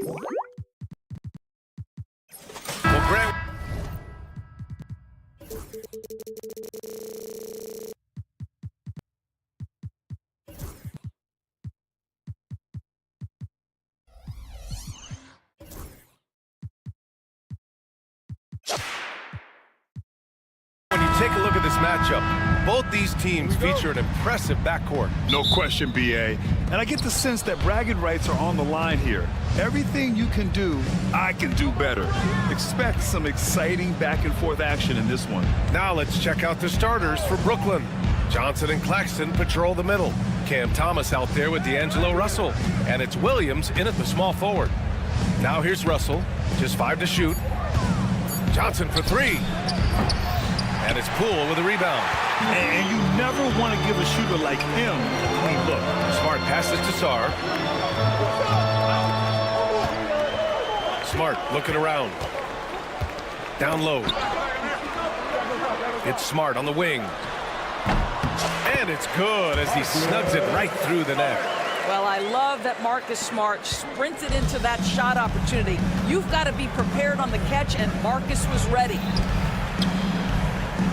Well, Grant. When you take a look at this matchup, both these teams feature an impressive backcourt. No question, B.A. And I get the sense that bragging rights are on the line here. Everything you can do, I can do better. Expect some exciting back-and-forth action in this one. Now let's check out the starters for Brooklyn. Johnson and Claxton patrol the middle. Cam Thomas out there with D'Angelo Russell. And it's Williams in at the small forward. Now here's Russell, just 5 to shoot. Johnson for 3. And it's Poole with a rebound. And you never want to give a shooter like him a clean look. Smart passes to Sarr. Smart looking around. Down low. It's Smart on the wing. And it's good as he snugs it right through the net. Well, I love that Marcus Smart sprinted into that shot opportunity. You've got to be prepared on the catch, and Marcus was ready.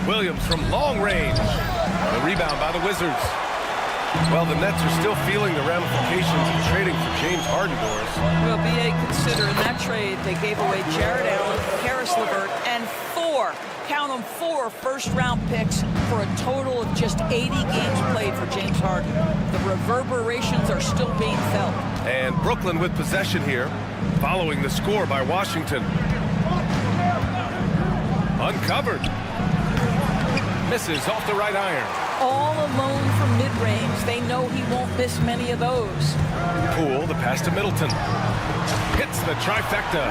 Williams from long range. The rebound by the Wizards. Well, the Nets are still feeling the ramifications of trading for James Harden, Doris. Well, B.A., consider in that trade they gave away Jared Allen, Karis LeVert, and 4, count them, 4 first-round picks for a total of just 80 games played for James Harden. The reverberations are still being felt. And Brooklyn with possession here, following the score by Washington. Uncovered. Misses off the right iron. All alone from mid-range. They know he won't miss many of those. Poole, the pass to Middleton. Hits the trifecta.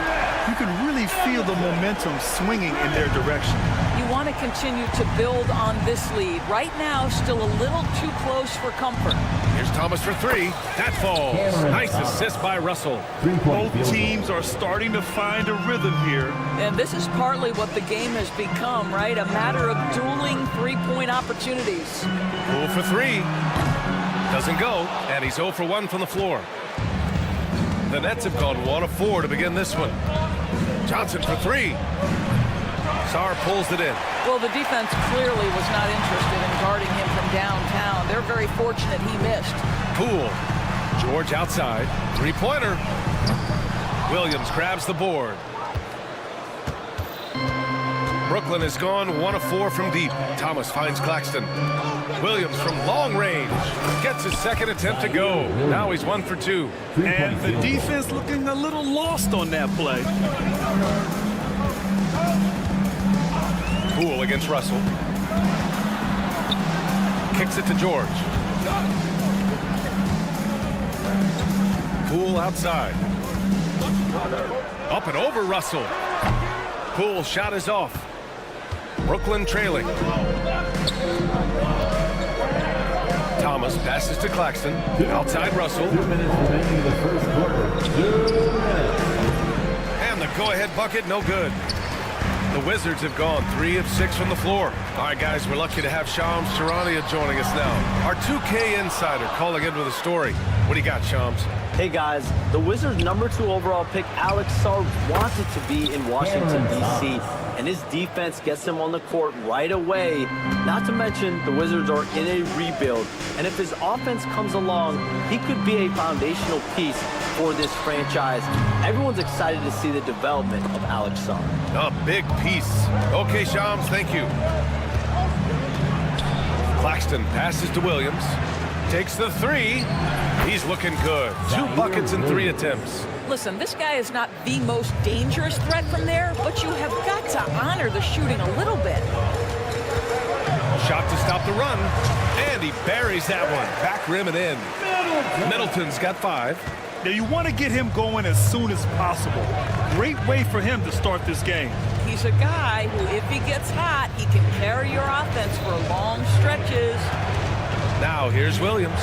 You can really feel the momentum swinging in their direction. You want to continue to build on this lead. Right now, still a little too close for comfort. Here's Thomas for 3. That falls. Nice assist by Russell. Both teams are starting to find a rhythm here. And this is partly what the game has become, right? A matter of dueling three-point opportunities. Poole for 3. Doesn't go, and he's 0 for 1 from the floor. The Nets have gone 1 of 4 to begin this one. Johnson for 3. Sarr pulls it in. Well, the defense clearly was not interested in guarding him from downtown. They're very fortunate he missed. Poole. George outside. Three-pointer. Williams grabs the board. Brooklyn has gone 1 of 4 from deep. Thomas finds Claxton. Williams from long range gets his second attempt to go. Now he's 1 for 2. And the defense looking a little lost on that play. Poole against Russell. Kicks it to George. Poole outside. Up and over Russell. Poole's shot is off. Brooklyn trailing. Thomas passes to Claxton. Outside Russell. 2 minutes remaining in the first quarter. 2 minutes. And the go-ahead bucket, no good. The Wizards have gone 3 of 6 from the floor. All right, guys, we're lucky to have Shams Charania joining us now. Our 2K insider calling in with a story. What do you got, Shams? Hey, guys, the Wizards' #2 overall pick, Alex Sarr, wanted to be in Washington, D.C., and his defense gets him on the court right away. Not to mention, the Wizards are in a rebuild, and if his offense comes along, he could be a foundational piece for this franchise. Everyone's excited to see the development of Alex Sarr. A big piece. Okay, Shams, thank you. Claxton passes to Williams. Takes the 3. He's looking good. 2 buckets in 3 attempts. Listen, this guy is not the most dangerous threat from there, but you have got to honor the shooting a little bit. Shot to stop the run, and he buries that one. Back rim and in. Middleton's got 5. Now, you want to get him going as soon as possible. Great way for him to start this game. He's a guy who, if he gets hot, he can carry your offense for long stretches. Now here's Williams.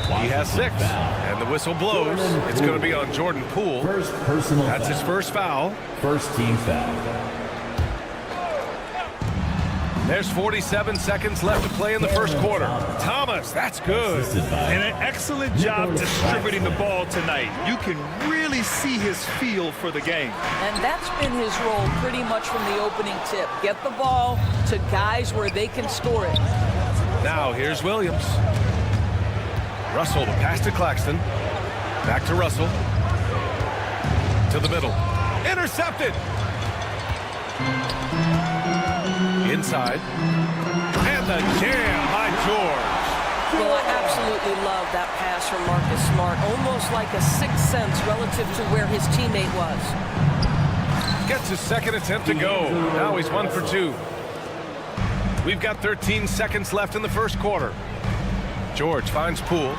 He has 6, and the whistle blows. It's going to be on Jordan Poole. First personal That's foul. his first foul. First team foul. There's 47 seconds left to play in the first quarter. Thomas, that's good. And an excellent job distributing the ball tonight. You can really see his feel for the game. And that's been his role pretty much from the opening tip. Get the ball to guys where they can score it. Now here's Williams. Russell, the pass to Claxton. Back to Russell. To the middle. Intercepted. Inside. And the jam by George. Well, I absolutely love that pass from Marcus Smart. Almost like a sixth sense relative to where his teammate was. Gets his second attempt to go. Now he's 1 for 2. We've got 13 seconds left in the first quarter. George finds Poole.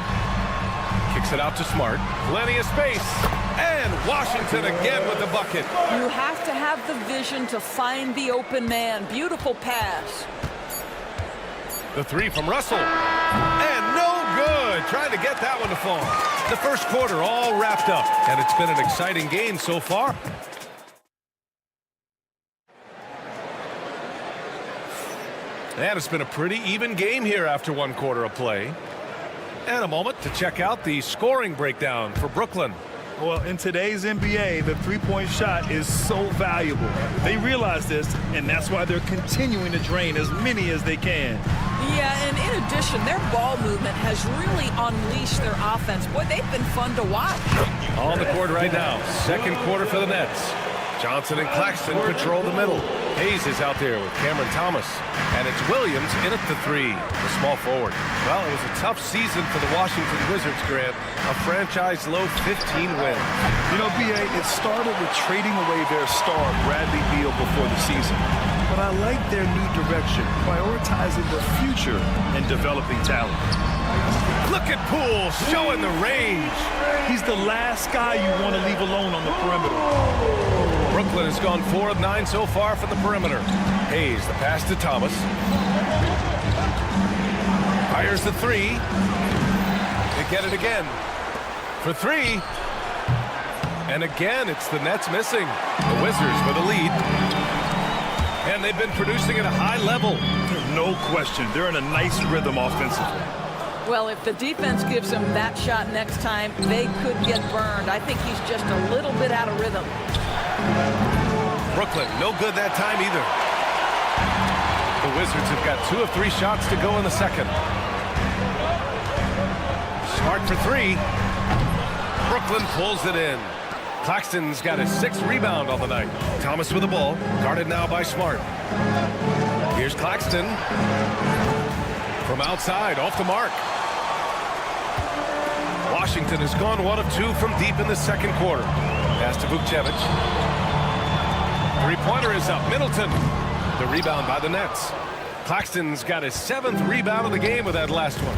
Kicks it out to Smart. Plenty of space. And Washington again with the bucket. You have to have the vision to find the open man. Beautiful pass. The three from Russell. And no good. Trying to get that one to fall. The first quarter all wrapped up. And it's been an exciting game so far. And it's been a pretty even game here after 1 quarter of play. And a moment to check out the scoring breakdown for Brooklyn. Well, in today's NBA, the three-point shot is so valuable. They realize this, and that's why they're continuing to drain as many as they can. Yeah, and in addition, their ball movement has really unleashed their offense. Boy, they've been fun to watch. On the court right now, second quarter for the Nets. Johnson and Claxton patrol the middle. Hayes is out there with Cameron Thomas. And it's Williams in at the three, the small forward. Well, it was a tough season for the Washington Wizards, Grant. A franchise-low 15 wins. You know, B.A., it started with trading away their star, Bradley Beal, before the season. But I like their new direction, prioritizing the future and developing talent. Look at Poole showing the range. He's the last guy you want to leave alone on the perimeter. Brooklyn has gone 4 of 9 so far from the perimeter. Hayes, the pass to Thomas. Fires the three. They get it again. For three. And again, it's the Nets missing. The Wizards with a lead. And they've been producing at a high level. No question. They're in a nice rhythm offensively. Well, if the defense gives him that shot next time, they could get burned. I think he's just a little bit out of rhythm. Brooklyn, no good that time either. The Wizards have got 2 of 3 shots to go in the second. Smart for three. Brooklyn pulls it in. Claxton's got his 6th rebound on the night. Thomas with the ball, guarded now by Smart. Here's Claxton. From outside, off the mark. Washington has gone 1 of 2 from deep in the second quarter. Pass to Vukcevic. Three-pointer is up. Middleton. The rebound by the Nets. Claxton's got his 7th rebound of the game with that last one.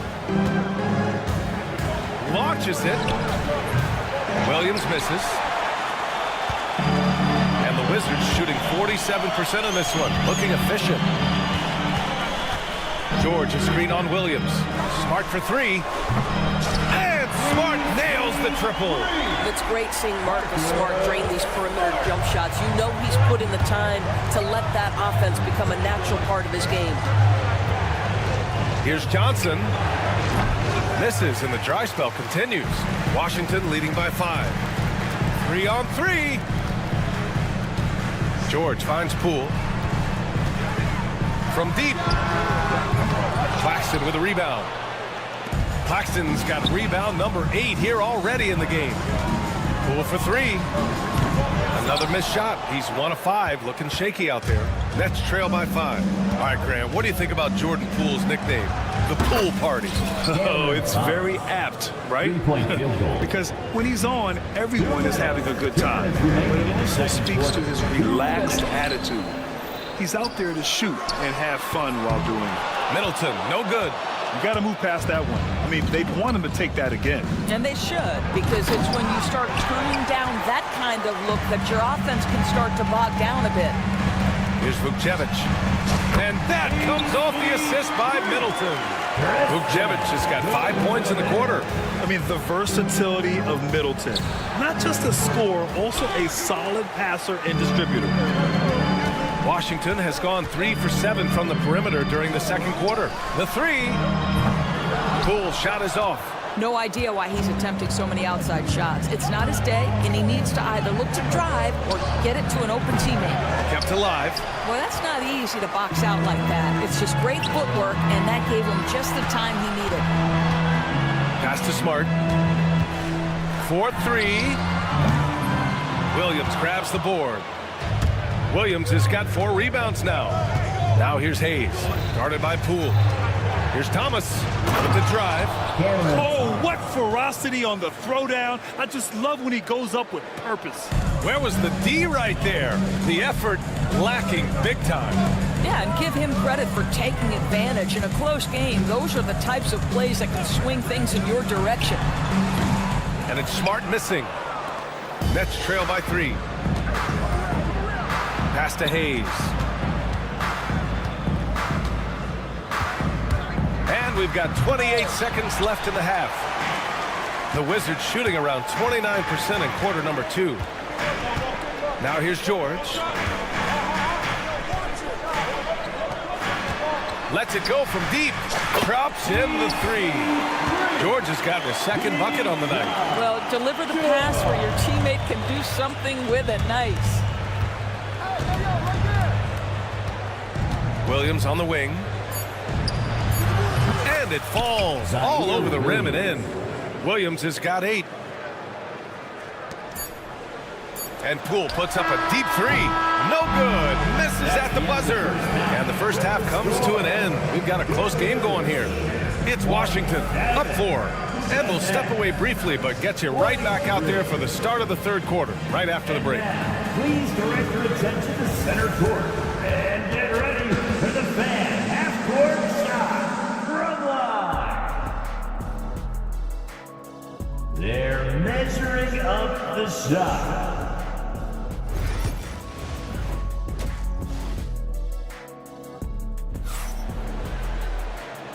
Launches it. Williams misses. And the Wizards shooting 47% on this one. Looking efficient. George a screen on Williams. Smart for three. And Smart nails the triple. It's great seeing Marcus Smart drain these perimeter jump shots. You know he's put in the time to let that offense become a natural part of his game. Here's Johnson. Misses, and the dry spell continues. Washington leading by 5. 3 on 3. George finds Poole. From deep. Claxton with a rebound. Claxton's got rebound number 8 here already in the game. Poole for 3. Another missed shot. He's 1 of 5, looking shaky out there. Nets trail by 5. All right, Graham, what do you think about Jordan Poole's nickname? The Pool Party. Oh, it's very apt, right? Because when he's on, everyone is having a good time. But it also speaks to his relaxed attitude. He's out there to shoot and have fun while doing it. Middleton, no good. You got to move past that one. I mean, they want him to take that again. And they should, because it's when you start turning down that kind of look that your offense can start to bog down a bit. Here's Vukcevic. And that comes off the assist by Middleton. Vukcevic has got 5 points in the quarter. I mean, the versatility of Middleton. Not just a scorer, also a solid passer and distributor. Washington has gone 3 for 7 from the perimeter during the second quarter. The three. Poole shot is off. No idea why he's attempting so many outside shots. It's not his day, and he needs to either look to drive or get it to an open teammate. Kept alive. Well, that's not easy to box out like that. It's just great footwork, and that gave him just the time he needed. Pass to Smart. 4-3. Williams grabs the board. Williams has got 4 rebounds now. Now here's Hayes, guarded by Poole. Here's Thomas with the drive. Oh, what ferocity on the throwdown. I just love when he goes up with purpose. Where was the D right there? The effort lacking big time. Yeah, and give him credit for taking advantage in a close game. Those are the types of plays that can swing things in your direction. And it's Smart missing. Nets trail by 3. Pass to Hayes. And we've got 28 seconds left in the half. The Wizards shooting around 29% in quarter number 2. Now here's George. Lets it go from deep. Drops in the 3. George has gotten his second bucket on the night. Well, deliver the pass where your teammate can do something with it. Nice. Williams on the wing. And it falls all over the rim and in. Williams has got 8. And Poole puts up a deep 3. No good. Misses at the buzzer. And the first half comes to an end. We've got a close game going here. It's Washington up 4. And we'll step away briefly, but get you right back out there for the start of the third quarter, right after the break. Please direct your attention to center court. And get ready for the fan half-court shot from line. They're measuring up the shot.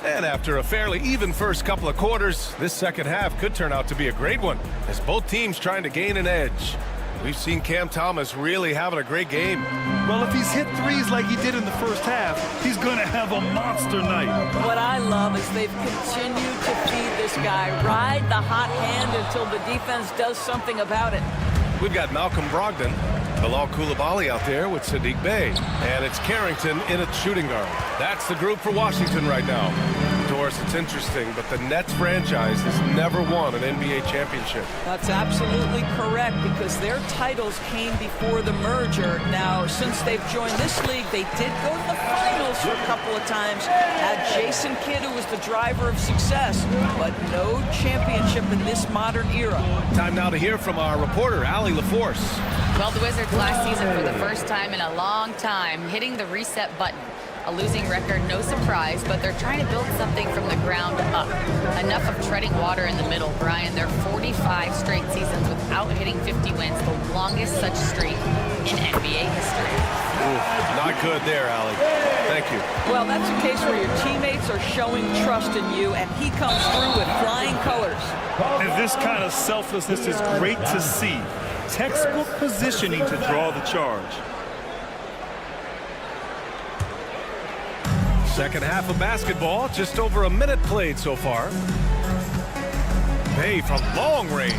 And after a fairly even first couple of quarters, this second half could turn out to be a great one, as both teams trying to gain an edge. We've seen Cam Thomas really having a great game. Well, if he's hit threes like he did in the first half, he's going to have a monster night. What I love is they've continued to feed this guy. Ride the hot hand until the defense does something about it. We've got Malcolm Brogdon, Bilal Coulibaly out there with Sadiq Bey. And it's Carrington in at shooting guard. That's the group for Washington right now. Doris, it's interesting, but the Nets franchise has never won an NBA championship. That's absolutely correct, because their titles came before the merger. Now, since they've joined this league, they did go to the finals for a couple of times. Had Jason Kidd, who was the driver of success, but no championship in this modern era. Time now to hear from our reporter, Allie LaForce. Well, the Wizards last season, for the first time in a long time, hitting the reset button. A losing record, no surprise, but they're trying to build something from the ground up. Enough of treading water in the middle, Brian. They're 45 straight seasons without hitting 50 wins, the longest such streak in NBA history. Ooh, not good there, Allie. Thank you. Well, that's a case where your teammates are showing trust in you, and he comes through with flying colors. And this kind of selflessness is great to see. Textbook positioning to draw the charge. Second half of basketball, just over a minute played so far. Bey from long range.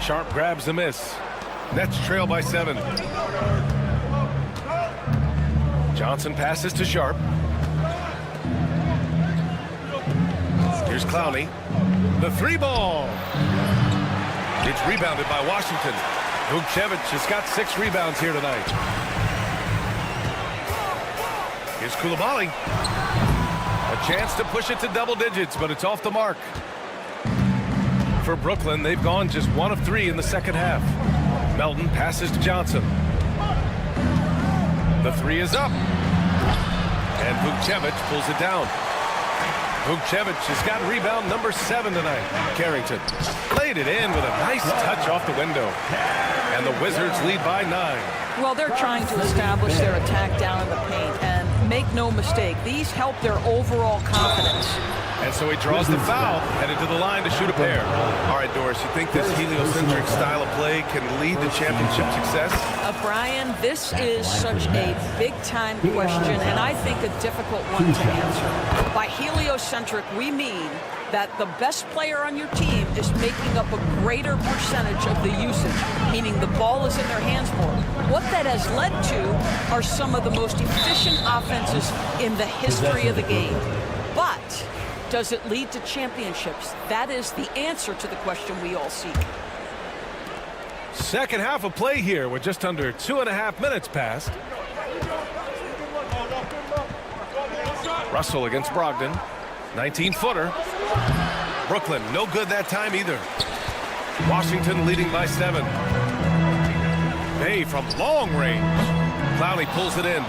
Sharp grabs the miss. Nets trail by 7. Johnson passes to Sharp. Here's Clowney. The 3 ball. It's rebounded by Washington. Vukcevic has got 6 rebounds here tonight. Here's Coulibaly. A chance to push it to double digits, but it's off the mark. For Brooklyn, they've gone just 1 of 3 in the second half. Melton passes to Johnson. The 3 is up. And Vukcevic pulls it down. Vukcevic has got rebound number 7 tonight. Carrington played it in with a nice touch off the window. And the Wizards lead by 9. Well, they're trying to establish their attack down in the paint, and make no mistake, these help their overall confidence. And so he draws the foul, headed to the line to shoot a pair. All right, Doris, you think this heliocentric style of play can lead to championship success? Brian, this is such a big-time question, and I think a difficult one to answer. By heliocentric, we mean that the best player on your team is making up a greater percentage of the usage, meaning the ball is in their hands more. What that has led to are some of the most efficient offenses in the history of the game. But does it lead to championships? That is the answer to the question we all seek. Second half of play here with just under 2.5 minutes passed. Russell against Brogdon. 19-footer. Brooklyn, no good that time either. Washington leading by 7. Bay from long range. Clowney pulls it in.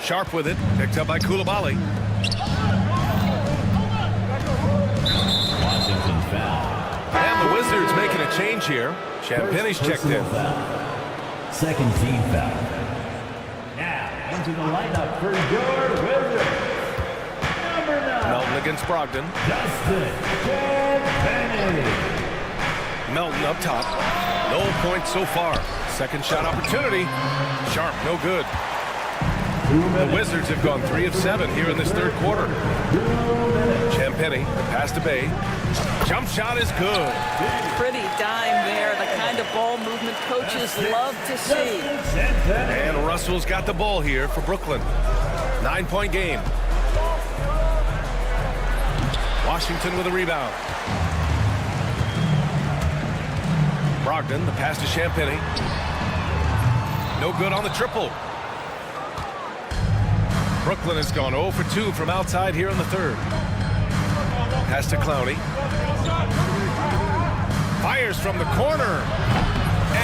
Sharp with it, picked up by Coulibaly. Washington foul. And the Wizards making a change here. Champagne's checked in. Second team foul. Now into the lineup for your Wizards. Number 9. Melton against Brogdon. Justin Champagnie. Melton up top. No points so far. Second shot opportunity. Sharp, no good. The Wizards have gone 3 of 7 here in this third quarter. Champagnie, pass to Bay. Jump shot is good. Pretty dime there, the kind of ball movement coaches love to see. And Russell's got the ball here for Brooklyn. 9-point game. Washington with a rebound. Brogdon, the pass to Champagnie. No good on the triple. Brooklyn has gone 0 for 2 from outside here in the third. Pass to Clowney. Fires from the corner.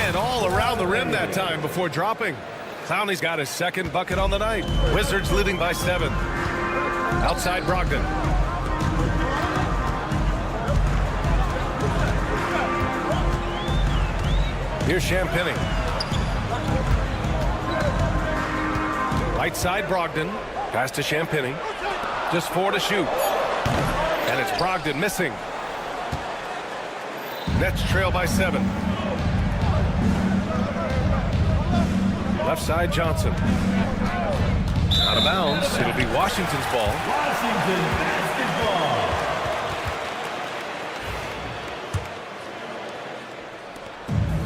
And all around the rim that time before dropping. Clowney's got his second bucket on the night. Wizards leading by 7. Outside Brogdon. Here's Champagnie. Right side Brogdon. Pass to Champagnie. Just 4 to shoot. And it's Brogdon missing. Nets trail by 7. Left side Johnson. Out of bounds. It'll be Washington's ball. Washington basketball.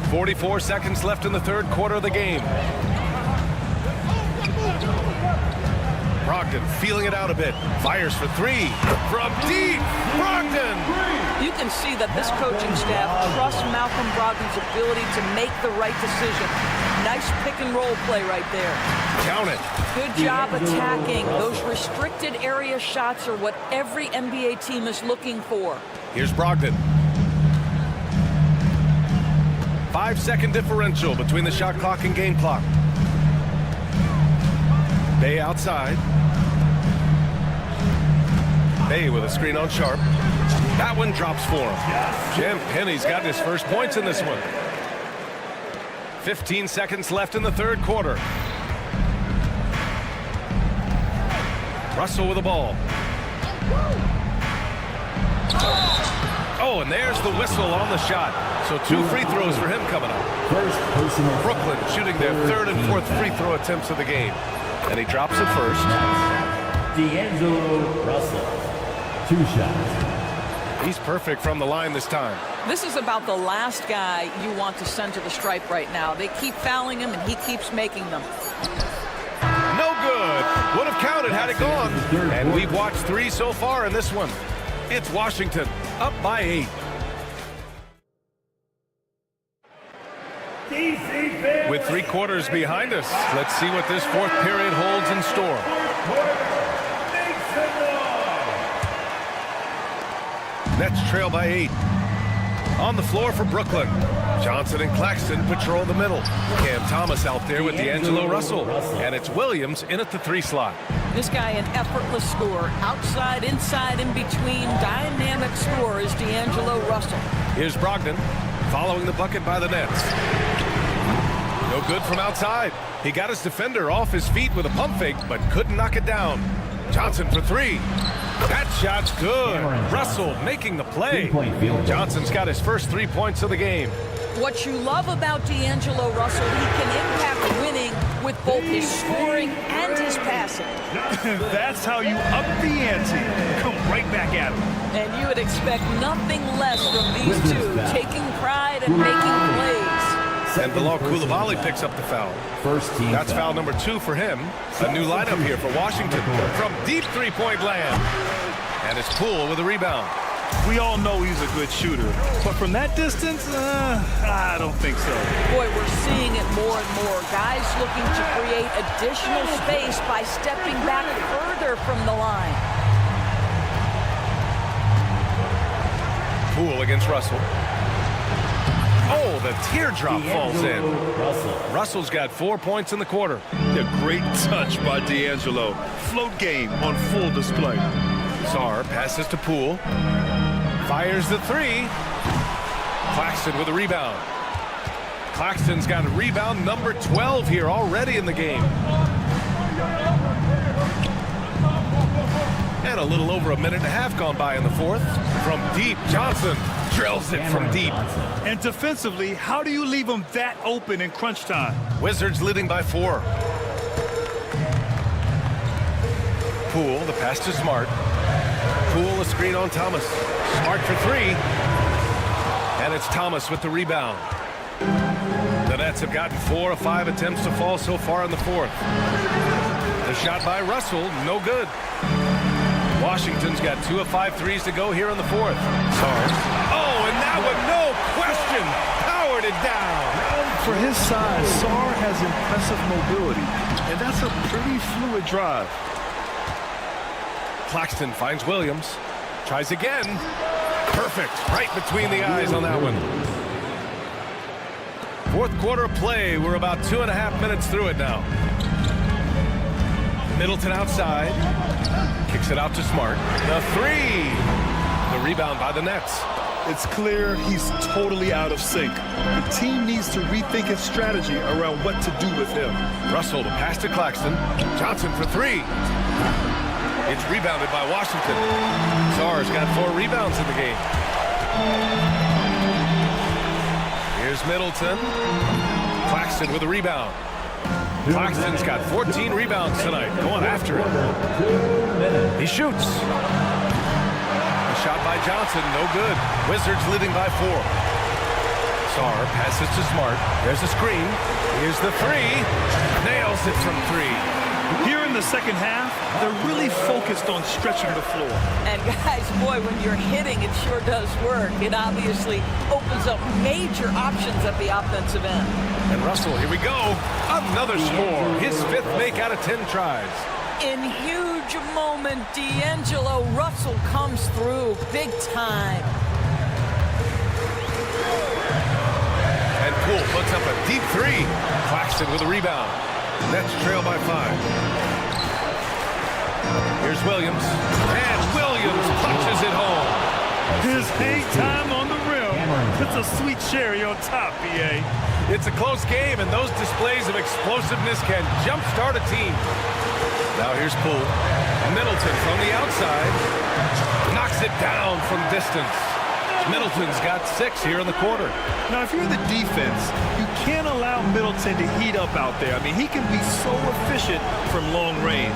.44 seconds left in the third quarter of the game. Brogdon feeling it out a bit. Fires for 3 from deep. Brogdon! You can see that this coaching staff trusts Malcolm Brogdon's ability to make the right decision. Nice pick and roll play right there. Count it. Good job attacking. Those restricted area shots are what every NBA team is looking for. Here's Brogdon. 5-second differential between the shot clock and game clock. Bay outside. Bay with a screen on Sharp. That one drops for him. Champagnie's got his first points in this one. 15 seconds left in the third quarter. Russell with the ball. Oh, and there's the whistle on the shot. So 2 free throws for him coming up. First personal. Brooklyn shooting their third and fourth free throw attempts of the game. And he drops it first. D'Angelo Russell. 2 shots. He's perfect from the line this time. This is about the last guy you want to send to the stripe right now. They keep fouling him, and he keeps making them. No good. Would have counted had it gone. And we've watched 3 so far in this one. It's Washington up by 8. With 3 quarters behind us, let's see what this fourth period holds in store. Nets trail by 8. On the floor for Brooklyn. Johnson and Claxton patrol the middle. Cam Thomas out there with D'Angelo Russell. And it's Williams in at the 3 slot. This guy, an effortless scorer. Outside, inside, in between. Dynamic scorer is D'Angelo Russell. Here's Brogdon following the bucket by the Nets. No good from outside. He got his defender off his feet with a pump fake, but couldn't knock it down. Johnson for three. That shot's good. Russell making the play. Johnson's got his first 3 points of the game. What you love about D'Angelo Russell, he can impact winning with both his scoring and his passing. That's how you up the ante. Come right back at him. And you would expect nothing less from these two, taking pride and making plays. And Bilal Coulibaly picks up the foul. First team. That's foul number 2 for him. A new lineup here for Washington from deep three-point land. And it's Poole with a rebound. We all know he's a good shooter, but from that distance, I don't think so. Boy, we're seeing it more and more. Guys looking to create additional space by stepping back further from the line. Poole against Russell. Oh, the teardrop falls in. Russell's got 4 points in the quarter. A great touch by D'Angelo. Float game on full display. Sarr passes to Poole. Fires the three. Claxton with a rebound. Claxton's got a rebound number 12 here already in the game. And a little over a minute and a half gone by in the fourth. From deep, Johnson drills it from deep. And defensively, how do you leave them that open in crunch time? Wizards leading by 4. Poole, the pass to Smart. Poole, a screen on Thomas. Smart for 3. And it's Thomas with the rebound. The Nets have gotten 4 of 5 attempts to fall so far in the fourth. The shot by Russell, no good. Washington's got 2 of 5 threes to go here in the fourth. Sarr. Oh, and that one, no question, powered it down. For his size, Sarr has impressive mobility, and that's a pretty fluid drive. Claxton finds Williams. Tries again. Perfect. Right between the eyes on that one. Fourth quarter play. We're about 2.5 minutes through it now. Middleton outside. Kicks it out to Smart. The three. The rebound by the Nets. It's clear he's totally out of sync. The team needs to rethink its strategy around what to do with him. Russell to pass to Claxton. Johnson for 3. It's rebounded by Washington. Sarr's got 4 rebounds in the game. Here's Middleton. Claxton with a rebound. Claxton's got 14 rebounds tonight. Going after it. He shoots. The shot by Johnson, no good. Wizards leading by 4. Sarr passes to Smart. There's a screen. Here's the 3. Nails it from 3. Here in the second half, they're really focused on stretching the floor. And guys, boy, when you're hitting, it sure does work. It obviously opens up major options at the offensive end. And Russell, here we go. Another score. His 5th make out of 10 tries. In huge moment, D'Angelo Russell comes through big time. And Poole puts up a deep 3. Claxton with a rebound. Nets trail by 5. Here's Williams. And Williams punches it home. His hang time on the rim. It's a sweet cherry on top, BA. It's a close game, and those displays of explosiveness can jumpstart a team. Now here's Poole. Middleton from the outside. Knocks it down from distance. Middleton's got 6 here in the quarter. Now, if you're the defense, you can't allow Middleton to heat up out there. I mean, he can be so efficient from long range.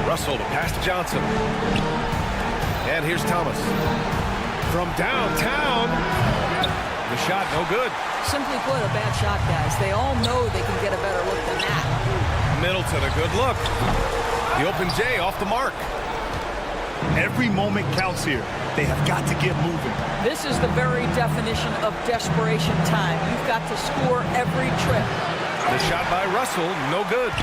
Russell to pass to Johnson. And here's Thomas. From downtown. The shot, no good. Simply put, a bad shot, guys. They all know they can get a better look than that. Middleton, a good look. The open J off the mark. Every moment counts here. They have got to get moving. This is the very definition of desperation time. You've got to score every trip. The shot by Russell, no good.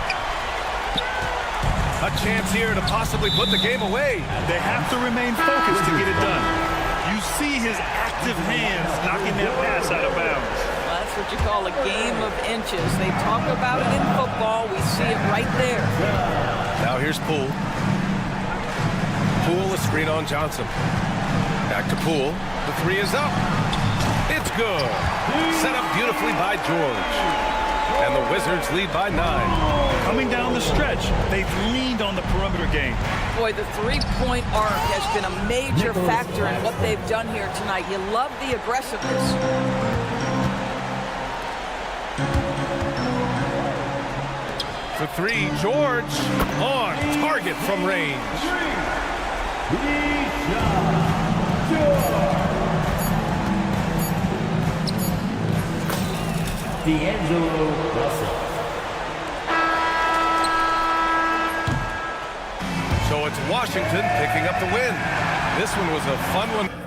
A chance here to possibly put the game away. They have to remain focused to get it done. You see his active hands knocking that pass out of bounds. Well, that's what you call a game of inches. They talk about it in football. We see it right there. Now here's Poole. Poole, a screen on Johnson. Back to Poole. The 3 is up. It's good. Set up beautifully by George. And the Wizards lead by 9. Coming down the stretch, they've leaned on the perimeter game. Boy, the three-point arc has been a major factor in what they've done here tonight. You love the aggressiveness. For 3, George on target from range. D'Angelo Russell. So it's Washington picking up the win. This one was a fun one.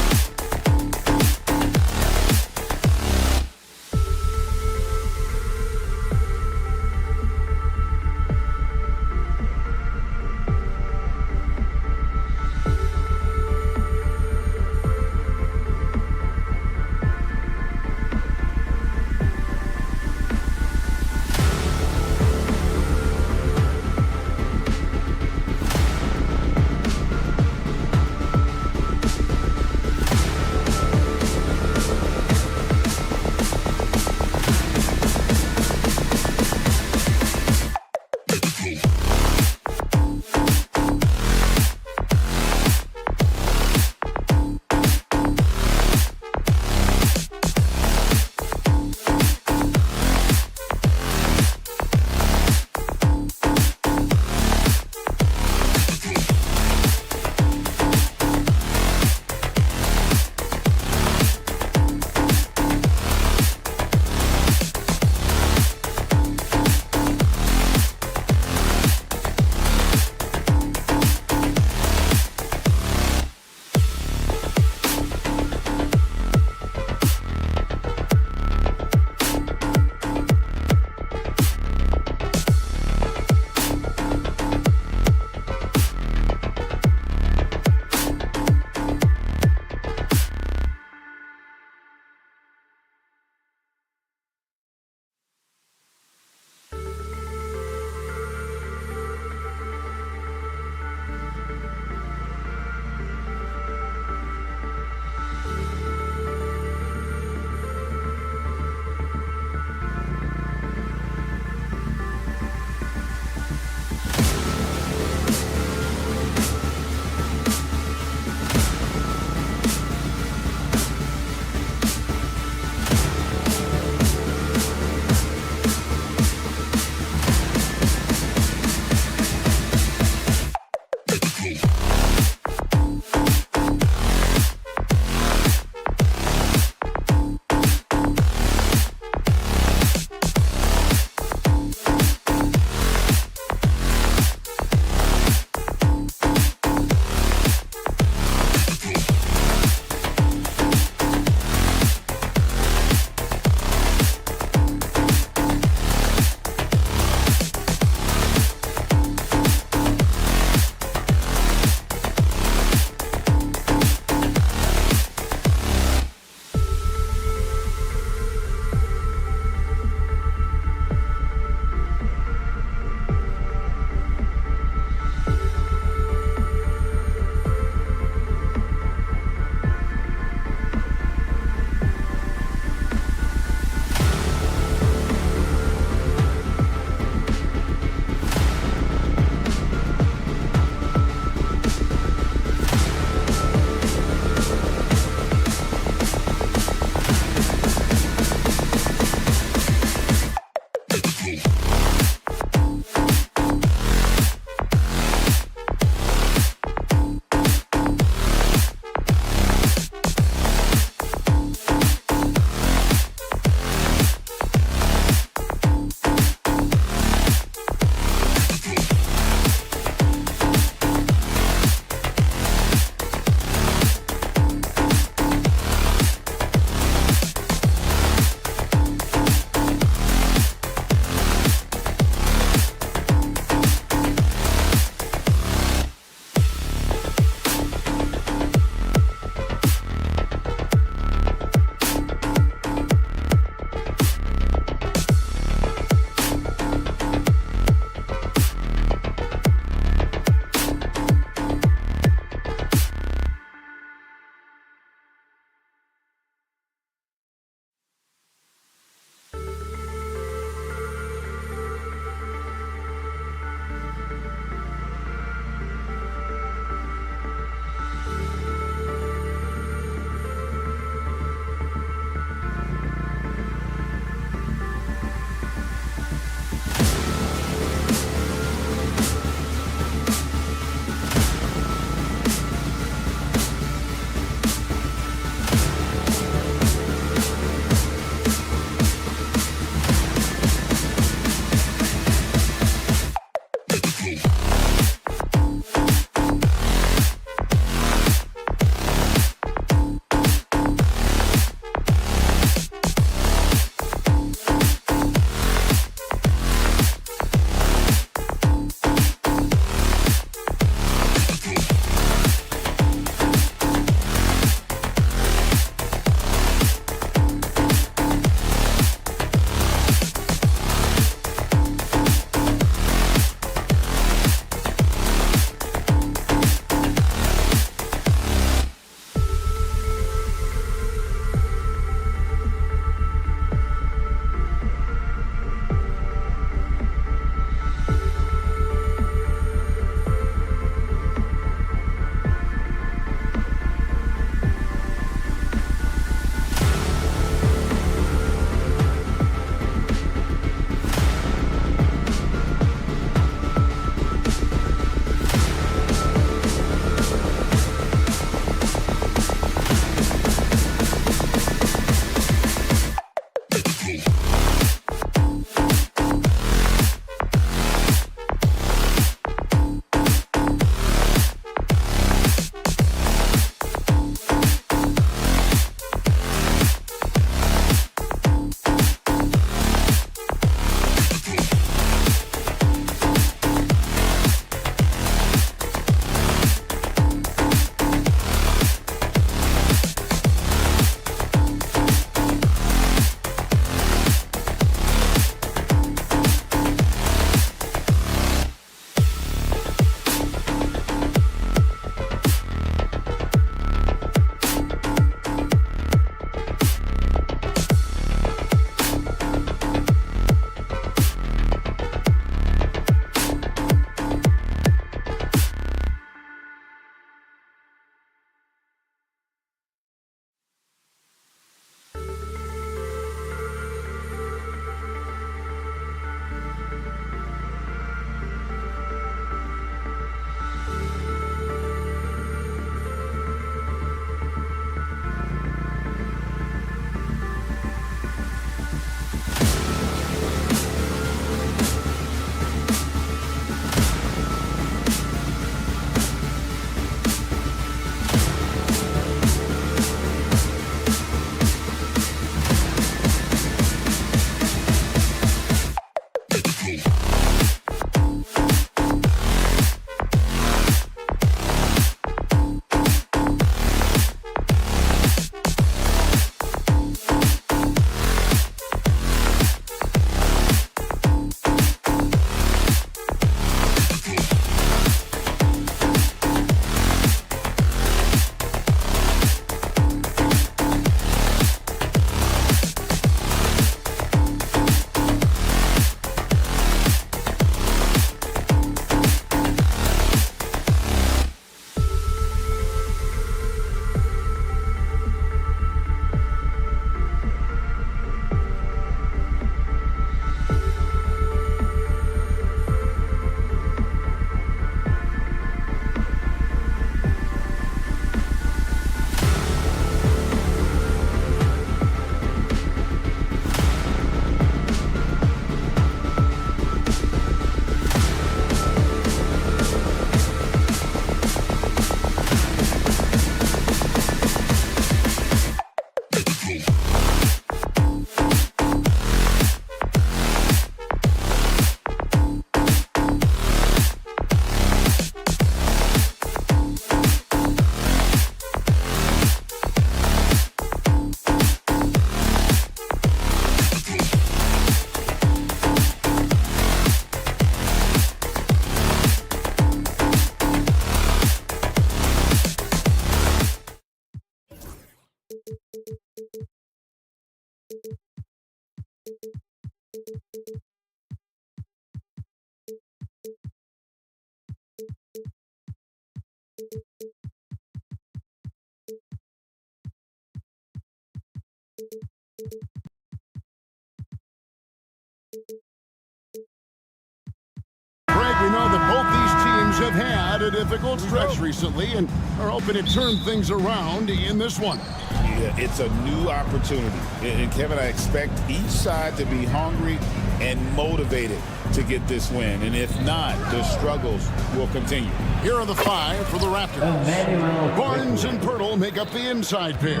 had a difficult stretch recently and are hoping to turn things around in this one. Yeah, it's a new opportunity. And Kevin, I expect each side to be hungry and motivated to get this win. And if not, the struggles will continue. Here are the 5 for the Raptors. Barnes and Pirtle make up the inside pair.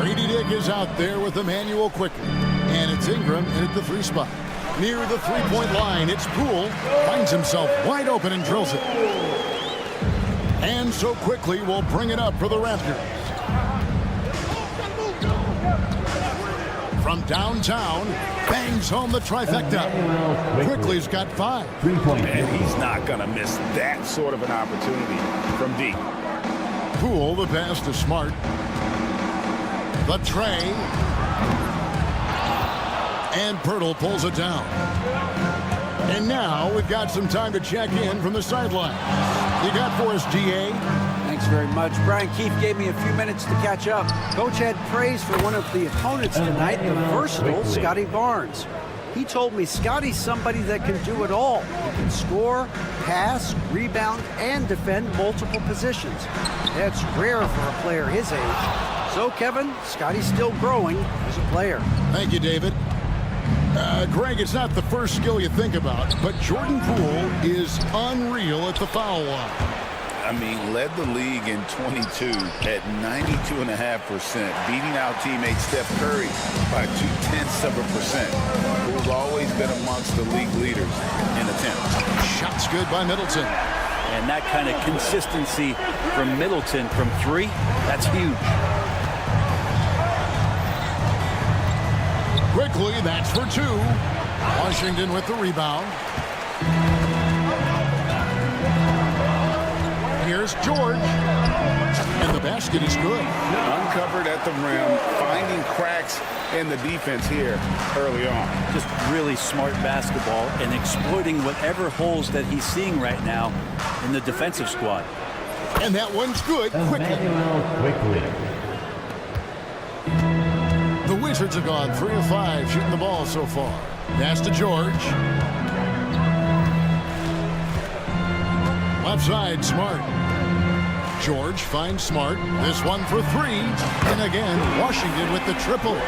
Grady Dick is out there with Emmanuel quickly. And it's Ingram in at the 3 spot. Near the 3-point line, it's Poole. Finds himself wide open and drills it. And so quickly will bring it up for the Raptors. From downtown, bangs home the trifecta. Quickly's got 5. And he's not going to miss that sort of an opportunity from deep. Poole, the pass to Smart. The tray. And Pirtle pulls it down. And now we've got some time to check in from the sideline. You got for us, GA? Thanks very much. Brian Keefe gave me a few minutes to catch up. Coach had praise for one of the opponents tonight, the versatile Scotty Barnes. He told me Scotty's somebody that can do it all. He can score, pass, rebound, and defend multiple positions. That's rare for a player his age. So, Kevin, Scotty's still growing as a player. Thank you, David. Greg, it's not the first skill you think about, but Jordan Poole is unreal at the foul line. I mean, led the league in 22 at 92.5%, beating out teammate Steph Curry by 0.2%. Who's always been amongst the league leaders in attempts. Shots good by Middleton. And that kind of consistency from Middleton from 3, that's huge. Quickly, that's for 2. Washington with the rebound. Here's George. And the basket is good. Uncovered at the rim, finding cracks in the defense here early on. Just really smart basketball and exploiting whatever holes that he's seeing right now in the defensive squad. And that one's good. Quickly. The Wizards have gone 3 of 5 shooting the ball so far. Pass to George. Left side, Smart. George finds Smart. This one for 3. And again, Washington with the triple.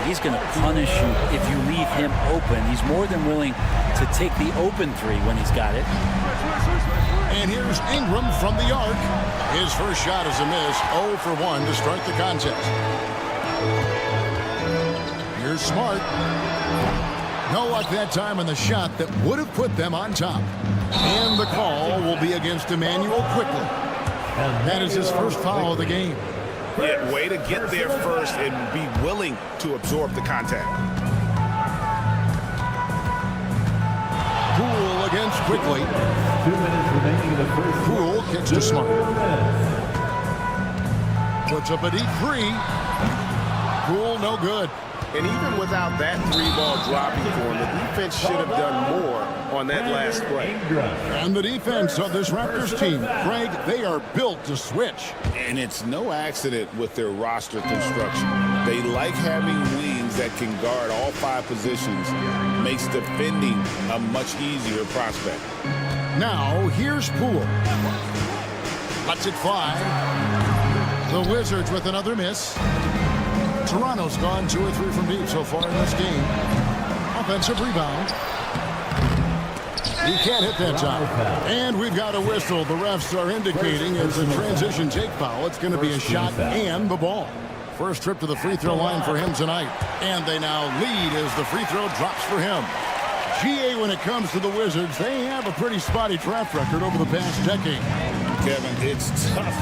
He's going to punish you if you leave him open. He's more than willing to take the open 3 when he's got it. And here's Ingram from the arc. His first shot is a miss. 0 for 1 to start the contest. Here's Smart. No luck that time on the shot that would have put them on top. And the call will be against Emmanuel quickly. That is his first foul of the game. Yeah, way to get there first and be willing to absorb the contact. Poole against Quickly. 2 minutes remaining in the first. Poole kicks to Smart. Puts up a deep 3. Poole no good. And even without that 3-ball dropping for him, the defense should have done more on that last play. And the defense of this Raptors team, Craig, they are built to switch. And it's no accident with their roster construction. They like having wings that can guard all 5 positions. Makes defending a much easier prospect. Now, here's Poole. Lets it fly. The Wizards with another miss. Toronto's gone 2 or 3 from deep so far in this game. Offensive rebound. He can't hit that time. And we've got a whistle. The refs are indicating it's a transition take foul. It's going to be a shot and the ball. First trip to the free throw line for him tonight. And they now lead as the free throw drops for him. GA, when it comes to the Wizards, they have a pretty spotty draft record over the past decade. Kevin, it's tough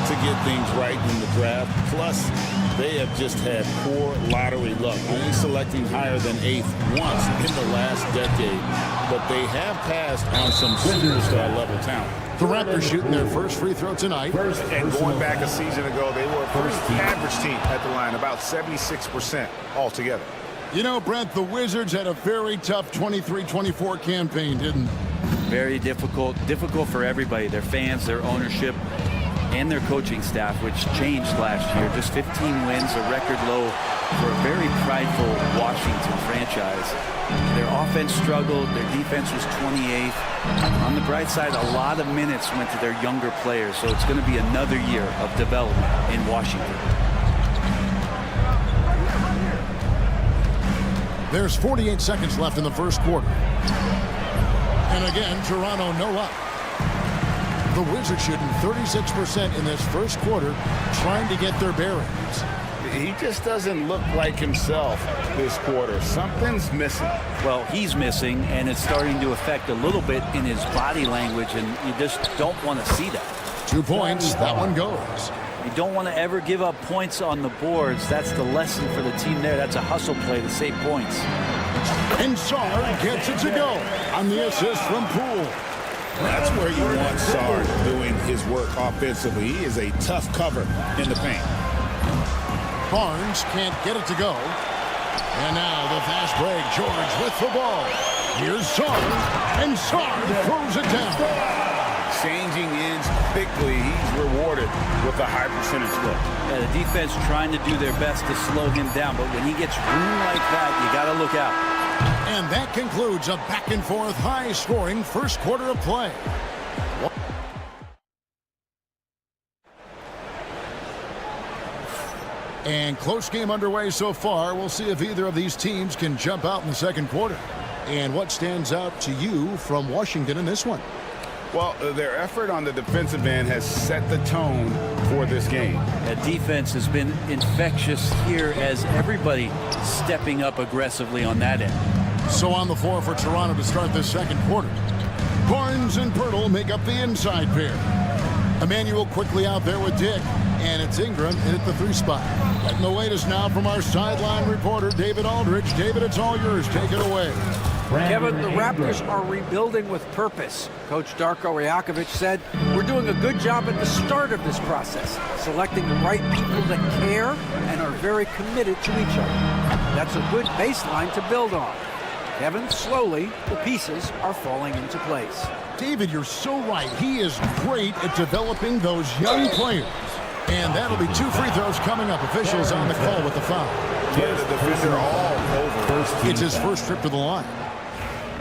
to get things right in the draft. Plus, they have just had poor lottery luck, only selecting higher than 8th once in the last decade. But they have passed on some superstar-level talent. The Raptors shooting their first free throw tonight. And going back a season ago, they were a pretty average team at the line, about 76% altogether. You know, Brent, the Wizards had a very tough 23-24 campaign, didn't they? Very difficult for everybody, their fans, their ownership, and their coaching staff, which changed last year. Just 15 wins, a record low for a very prideful Washington franchise. Their offense struggled. Their defense was 28th. On the bright side, a lot of minutes went to their younger players, so it's going to be another year of development in Washington. There's 48 seconds left in the first quarter. And again, Toronto no up. The Wizards shooting 36% in this first quarter, trying to get their bearings. He just doesn't look like himself this quarter. Something's missing. Well, he's missing, and it's starting to affect a little bit in his body language, and you just don't want to see that. 2 points, that one goes. You don't want to ever give up points on the boards. That's the lesson for the team there. That's a hustle play to save points. And Sarr gets it to go on the assist from Poole. That's where you want Sarr doing his work offensively. He is a tough cover in the paint. Barnes can't get it to go. And now the fast break. George with the ball. Here's Sarr. And Sarr throws it down. Changing ends quickly. He's rewarded with a high percentage look. Yeah, the defense trying to do their best to slow him down, but when he gets room like that, you got to look out. And that concludes a back-and-forth, high-scoring first quarter of play. And close game underway so far. We'll see if either of these teams can jump out in the second quarter. And what stands out to you from Washington in this one? Well, their effort on the defensive end has set the tone for this game. That defense has been infectious here as everybody stepping up aggressively on that end. So on the floor for Toronto to start this second quarter. Barnes and Pirtle make up the inside pair. Emmanuel quickly out there with Dick. And it's Ingram in at the 3 spot. Getting the latest now from our sideline reporter, David Aldridge. David, it's all yours. Take it away. Kevin, the Raptors are rebuilding with purpose. Coach Darko Rajakovic said, we're doing a good job at the start of this process, selecting the right people that care and are very committed to each other. That's a good baseline to build on. Kevin, slowly, the pieces are falling into place. David, you're so right. He is great at developing those young players. And that'll be 2 free throws coming up. Officials on the call with the foul. Yeah, the defender all over. It's his first trip to the line.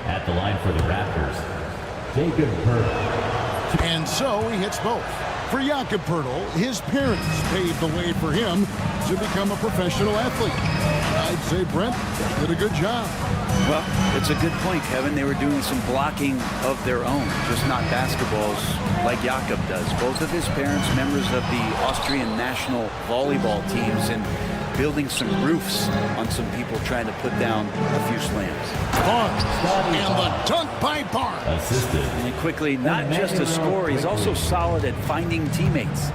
At the line for the Raptors, Jakob Poeltl. And so he hits both. For Jakob Poeltl, his parents paved the way for him to become a professional athlete. I'd say Brent did a good job. Well, it's a good point, Kevin. They were doing some blocking of their own, just not basketballs like Jakob does. Both of his parents, members of the Austrian national volleyball teams, and building some roofs on some people trying to put down a few slams. Barnes, and the dunk by Barnes. Assisted. And quickly, not just a scorer, he's also solid at finding teammates.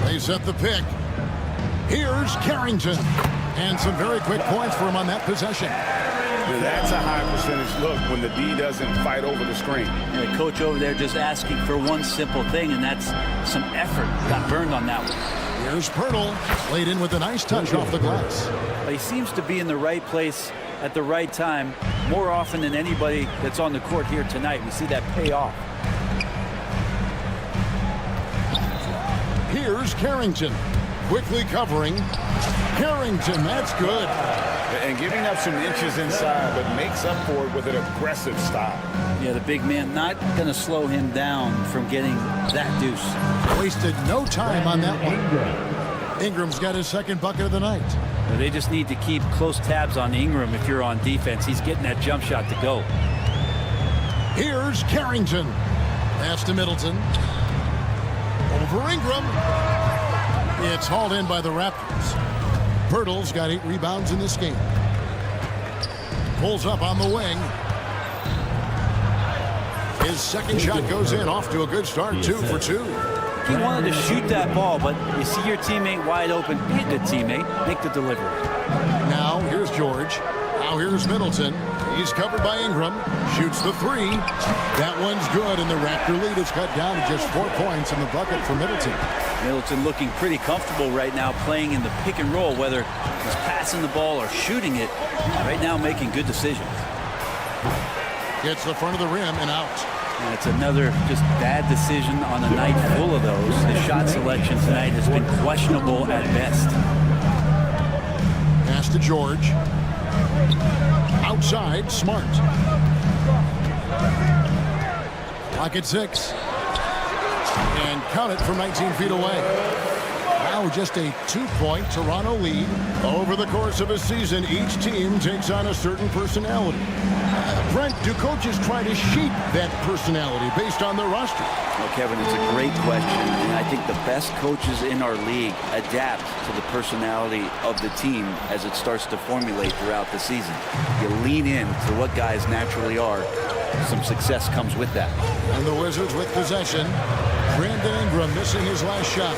They set the pick. Here's Carrington. And some very quick points for him on that possession. That's a high percentage look when the D doesn't fight over the screen. And the coach over there just asking for one simple thing, and that's some effort. Got burned on that one. Here's Pirtle, laid in with a nice touch off the glass. But he seems to be in the right place at the right time more often than anybody that's on the court here tonight. We see that pay off. Here's Carrington, quickly covering. Carrington, that's good. And giving up some inches inside, but makes up for it with an aggressive style. Yeah, the big man not going to slow him down from getting that deuce. Wasted no time on that one. Ingram's got his second bucket of the night. Well, they just need to keep close tabs on Ingram if you're on defense. He's getting that jump shot to go. Here's Carrington. Pass to Middleton. Over Ingram. It's hauled in by the Raptors. Pirtle's got 8 rebounds in this game. Pulls up on the wing. His second shot goes in, off to a good start, 2 for 2. He wanted to shoot that ball, but you see your teammate wide open. Be a good teammate. Make the delivery. Now here's George. Now here's Middleton. He's covered by Ingram. Shoots the 3. That one's good, and the Raptor lead is cut down to just 4 points in the bucket for Middleton. Middleton looking pretty comfortable right now playing in the pick and roll, whether he's passing the ball or shooting it. Right now making good decisions. Gets the front of the rim and out. And it's another just bad decision on a night full of those. The shot selection tonight has been questionable at best. to George. Outside, Smart. Clock at 6. And count it from 19 feet away. Now just a 2-point Toronto lead. Over the course of a season, each team takes on a certain personality. Brent, do coaches try to shape that personality based on their roster? Well, Kevin, it's a great question, and I think the best coaches in our league adapt to the personality of the team as it starts to formulate throughout the season. You lean in to what guys naturally are. Some success comes with that. And the Wizards with possession. Brandon Ingram missing his last shot.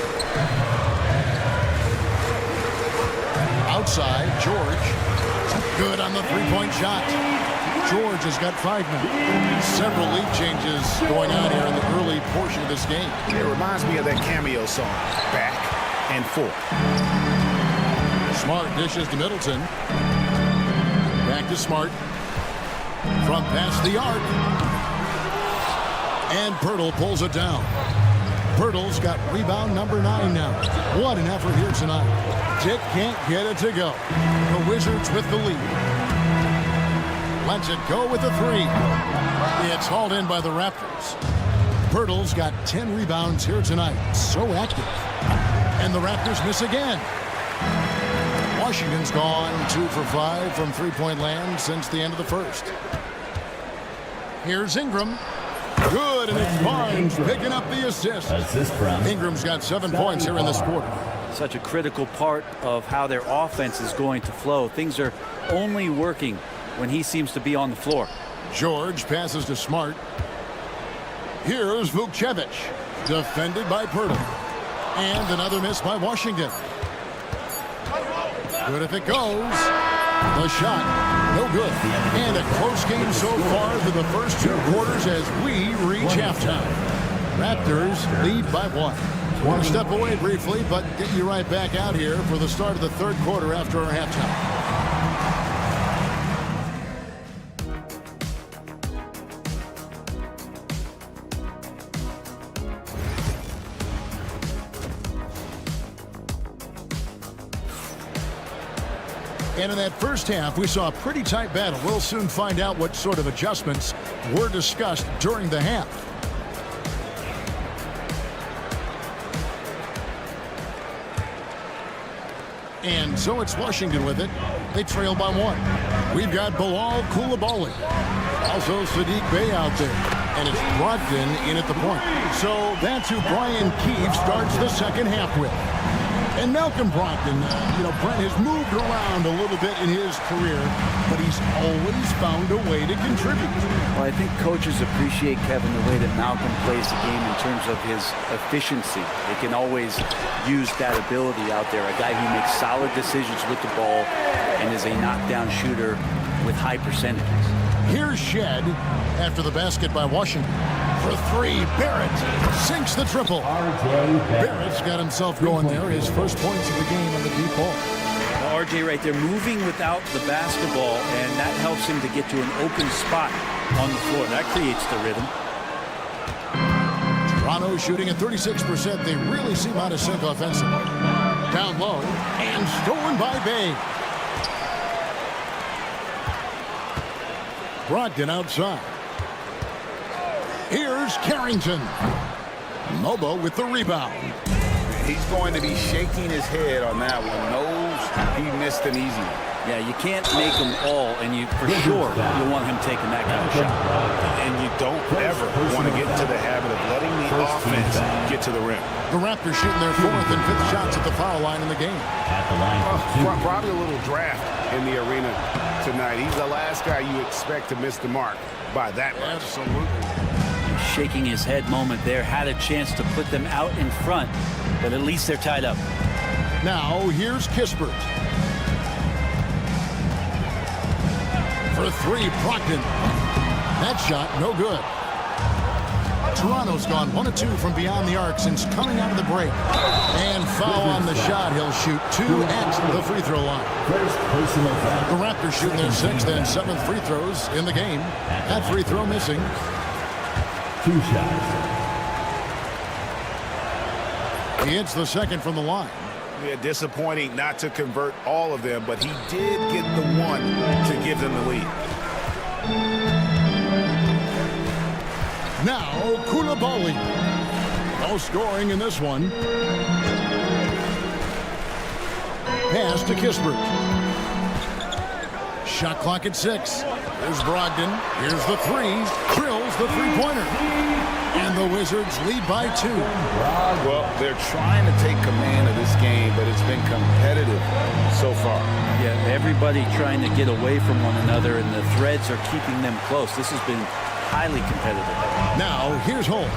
Outside, George. Good on the three-point shot. George has got 5 minutes. Several lead changes going on here in the early portion of this game. It reminds me of that cameo song, Back and Forth. Smart dishes to Middleton. Back to Smart. From past the arc. And Pirtle pulls it down. Pirtle's got rebound number 9 now. What an effort here tonight. Dick can't get it to go. The Wizards with the lead. Lets it go with the 3. It's hauled in by the Raptors. Pirtle's got 10 rebounds here tonight. So active. And the Raptors miss again. Washington's gone 2 for 5 from three-point land since the end of the first. Here's Ingram. Good, and it's Barnes picking up the assist. Ingram's got 7 points here in this quarter. Such a critical part of how their offense is going to flow. Things are only working when he seems to be on the floor. George passes to Smart. Here's Vukcevic, defended by Pirtle. And another miss by Washington. Good if it goes. The shot, no good. And a close game so far through the first 2 quarters as we reach halftime. Raptors lead by 1. Want to step away briefly, but get you right back out here for the start of the third quarter after our halftime. And in that first half, we saw a pretty tight battle. We'll soon find out what sort of adjustments were discussed during the half. And so it's Washington with it. They trail by 1. We've got Bilal Coulibaly. Also Sadiq Bey out there. And it's Brogdon in at the point. So that's who Brian Keefe starts the second half with. And Malcolm Brogdon, Brent has moved around a little bit in his career, but he's always found a way to contribute. Well, I think coaches appreciate, Kevin, the way that Malcolm plays the game in terms of his efficiency. They can always use that ability out there. A guy who makes solid decisions with the ball and is a knockdown shooter with high percentages. Here's Shed after the basket by Washington. For 3, Barrett sinks the triple. Barrett's got himself going there. His first points of the game on the deep ball. Well, RJ right there moving without the basketball, and that helps him to get to an open spot on the floor. That creates the rhythm. Toronto shooting at 36%. They really seem out of sync offensively. Down low and stolen by Bey. Brogdon outside. Here's Carrington. Mobo with the rebound. He's going to be shaking his head on that one. Knows he missed an easy one. Yeah, you can't make them all, and for sure you want him taking that kind of shot. And you don't ever want to get into the habit of letting the offense get to the rim. The Raptors shooting their 4th and 5th shots at the foul line in the game. Probably a little draft in the arena tonight. He's the last guy you expect to miss the mark by that much. Absolutely. Shaking his head moment there. Had a chance to put them out in front, but at least they're tied up. Now here's Kispert. For 3, Brogdon. That shot, no good. Toronto's gone 1 of 2 from beyond the arc since coming out of the break. And foul on the shot. He'll shoot 2 at the free throw line. The Raptors shooting their 6th and 7th free throws in the game. That free throw missing. 2 shots. He hits the second from the line. Yeah, disappointing not to convert all of them, but he did get the one to give them the lead. Now, Koulibaly. No scoring in this one. Pass to Kispert. Shot clock at 6. Here's Brogdon. Here's the 3. Drills the three-pointer. And the Wizards lead by 2. Well, they're trying to take command of this game, but it's been competitive so far. Yeah, everybody trying to get away from one another, and the threads are keeping them close. This has been highly competitive. Now, here's Holmes.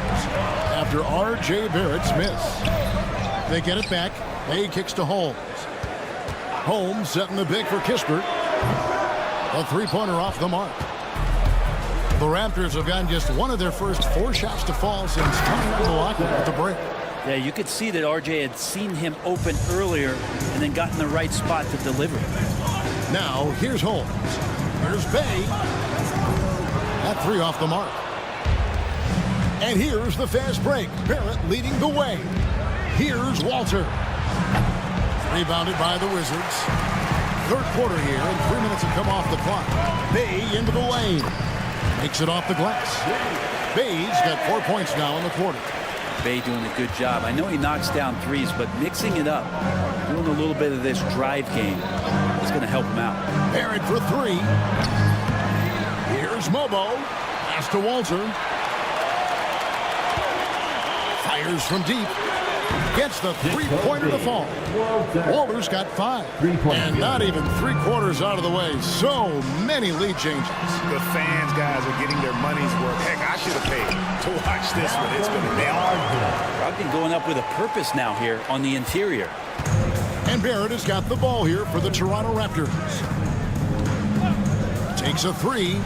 After R.J. Barrett's miss. They get it back. Bay kicks to Holmes. Holmes setting the big for Kispert. A three-pointer off the mark. The Raptors have gotten just one of their first 4 shots to fall since coming out of the locker at the break. Yeah, you could see that RJ had seen him open earlier and then gotten the right spot to deliver. Now, here's Holmes. Here's Bay. That 3 off the mark. And here's the fast break. Barrett leading the way. Here's Walter. Rebounded by the Wizards. Third quarter here, and 3 minutes have come off the clock. Bay into the lane. Makes it off the glass. Bay's got 4 points now in the quarter. Bay doing a good job. I know he knocks down threes, but mixing it up, doing a little bit of this drive game, is going to help him out. Barrett for 3. Here's Mobo. Pass to Walter. Fires from deep. Gets the three-pointer to fall. Walter's got 5. And not even 3/4 out of the way. So many lead changes. The fans, guys, are getting their money's worth. Heck, I should have paid to watch this one. It's been amazing. Brogdon going up with a purpose now here on the interior. And Barrett has got the ball here for the Toronto Raptors. Takes a 3.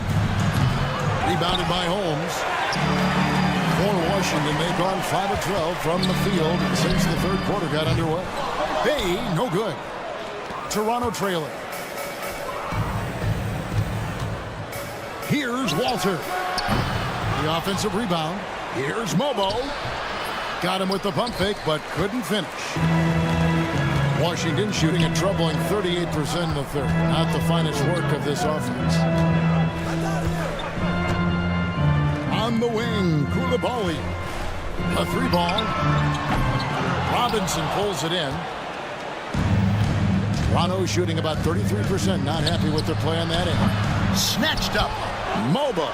Rebounded by Holmes. For Washington, they've gone 5 of 12 from the field since the third quarter got underway. Bay, no good. Toronto trailing. Here's Walter. The offensive rebound. Here's Mobo. Got him with the pump fake, but couldn't finish. Washington shooting a troubling 38% in the third. Not the finest work of this offense. On the wing, Koulibaly. A 3-ball. Robinson pulls it in. Toronto shooting about 33%. Not happy with their play on that end. Snatched up. Mobo.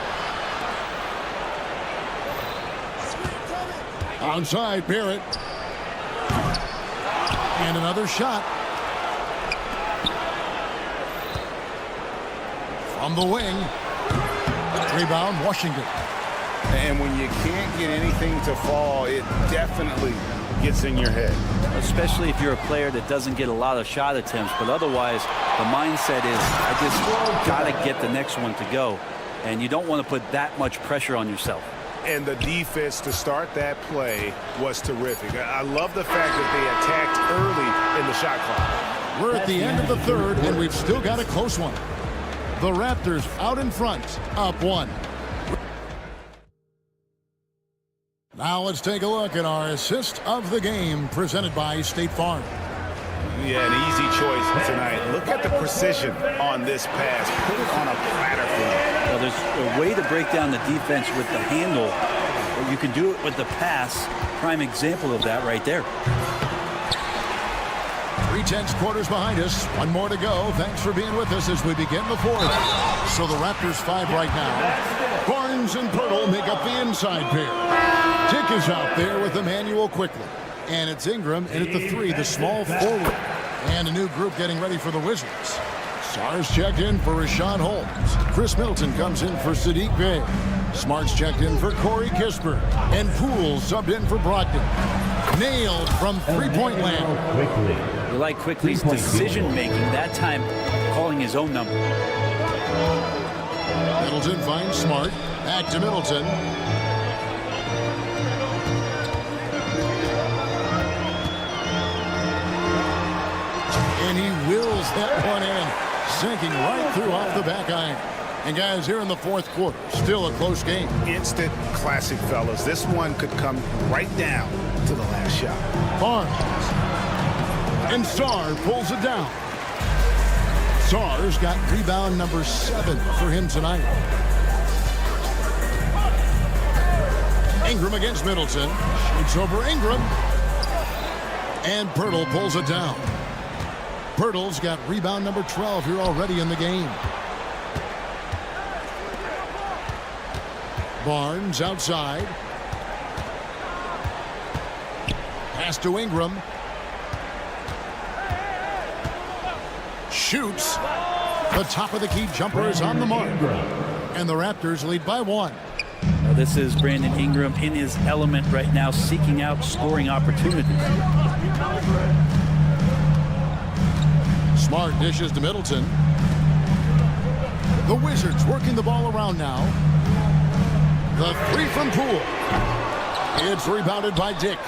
Onside, Barrett. And another shot. From the wing. Rebound, Washington. And when you can't get anything to fall, it definitely gets in your head. Especially if you're a player that doesn't get a lot of shot attempts. But otherwise, the mindset is, I just got to get the next one to go. And you don't want to put that much pressure on yourself. And the defense to start that play was terrific. I love the fact that they attacked early in the shot clock. We're at the end of the third, and we've still got a close one. The Raptors out in front, up 1. Now let's take a look at our assist of the game presented by State Farm. Yeah, an easy choice tonight. Look at the precision on this pass. Put it on a platter for him. Well, there's a way to break down the defense with the handle, but you can do it with the pass. Prime example of that right there. 3/10 quarters behind us. 1 more to go. Thanks for being with us as we begin the fourth. So the Raptors 5 right now. Barnes and Pirtle make up the inside pair. Tick is out there with Emmanuel quickly. And it's Ingram in at the 3, the small forward. And a new group getting ready for the Wizards. Sars checked in for Rashawn Holmes. Chris Middleton comes in for Sadiq Bey. Smart's checked in for Corey Kispert. And Poole subbed in for Brogdon. Nailed from three-point land. You like Quickly's decision-making, that time calling his own number. Middleton finds Smart. Back to Middleton. And he wills that one in, sinking right through off the back iron. And guys, here in the fourth quarter, still a close game. Instant classic, fellas. This one could come right down to the last shot. Barnes. And Sarr pulls it down. Sarr's got rebound number 7 for him tonight. Ingram against Middleton. Shoots over Ingram. And Pirtle pulls it down. Pirtle's got rebound number 12 here already in the game. Barnes outside. Pass to Ingram. Shoots. The top of the key jumper is on the mark. And the Raptors lead by 1. Now this is Brandon Ingram in his element right now, seeking out scoring opportunities. Smart dishes to Middleton. The Wizards working the ball around now. The 3 from Poole. It's rebounded by Dick.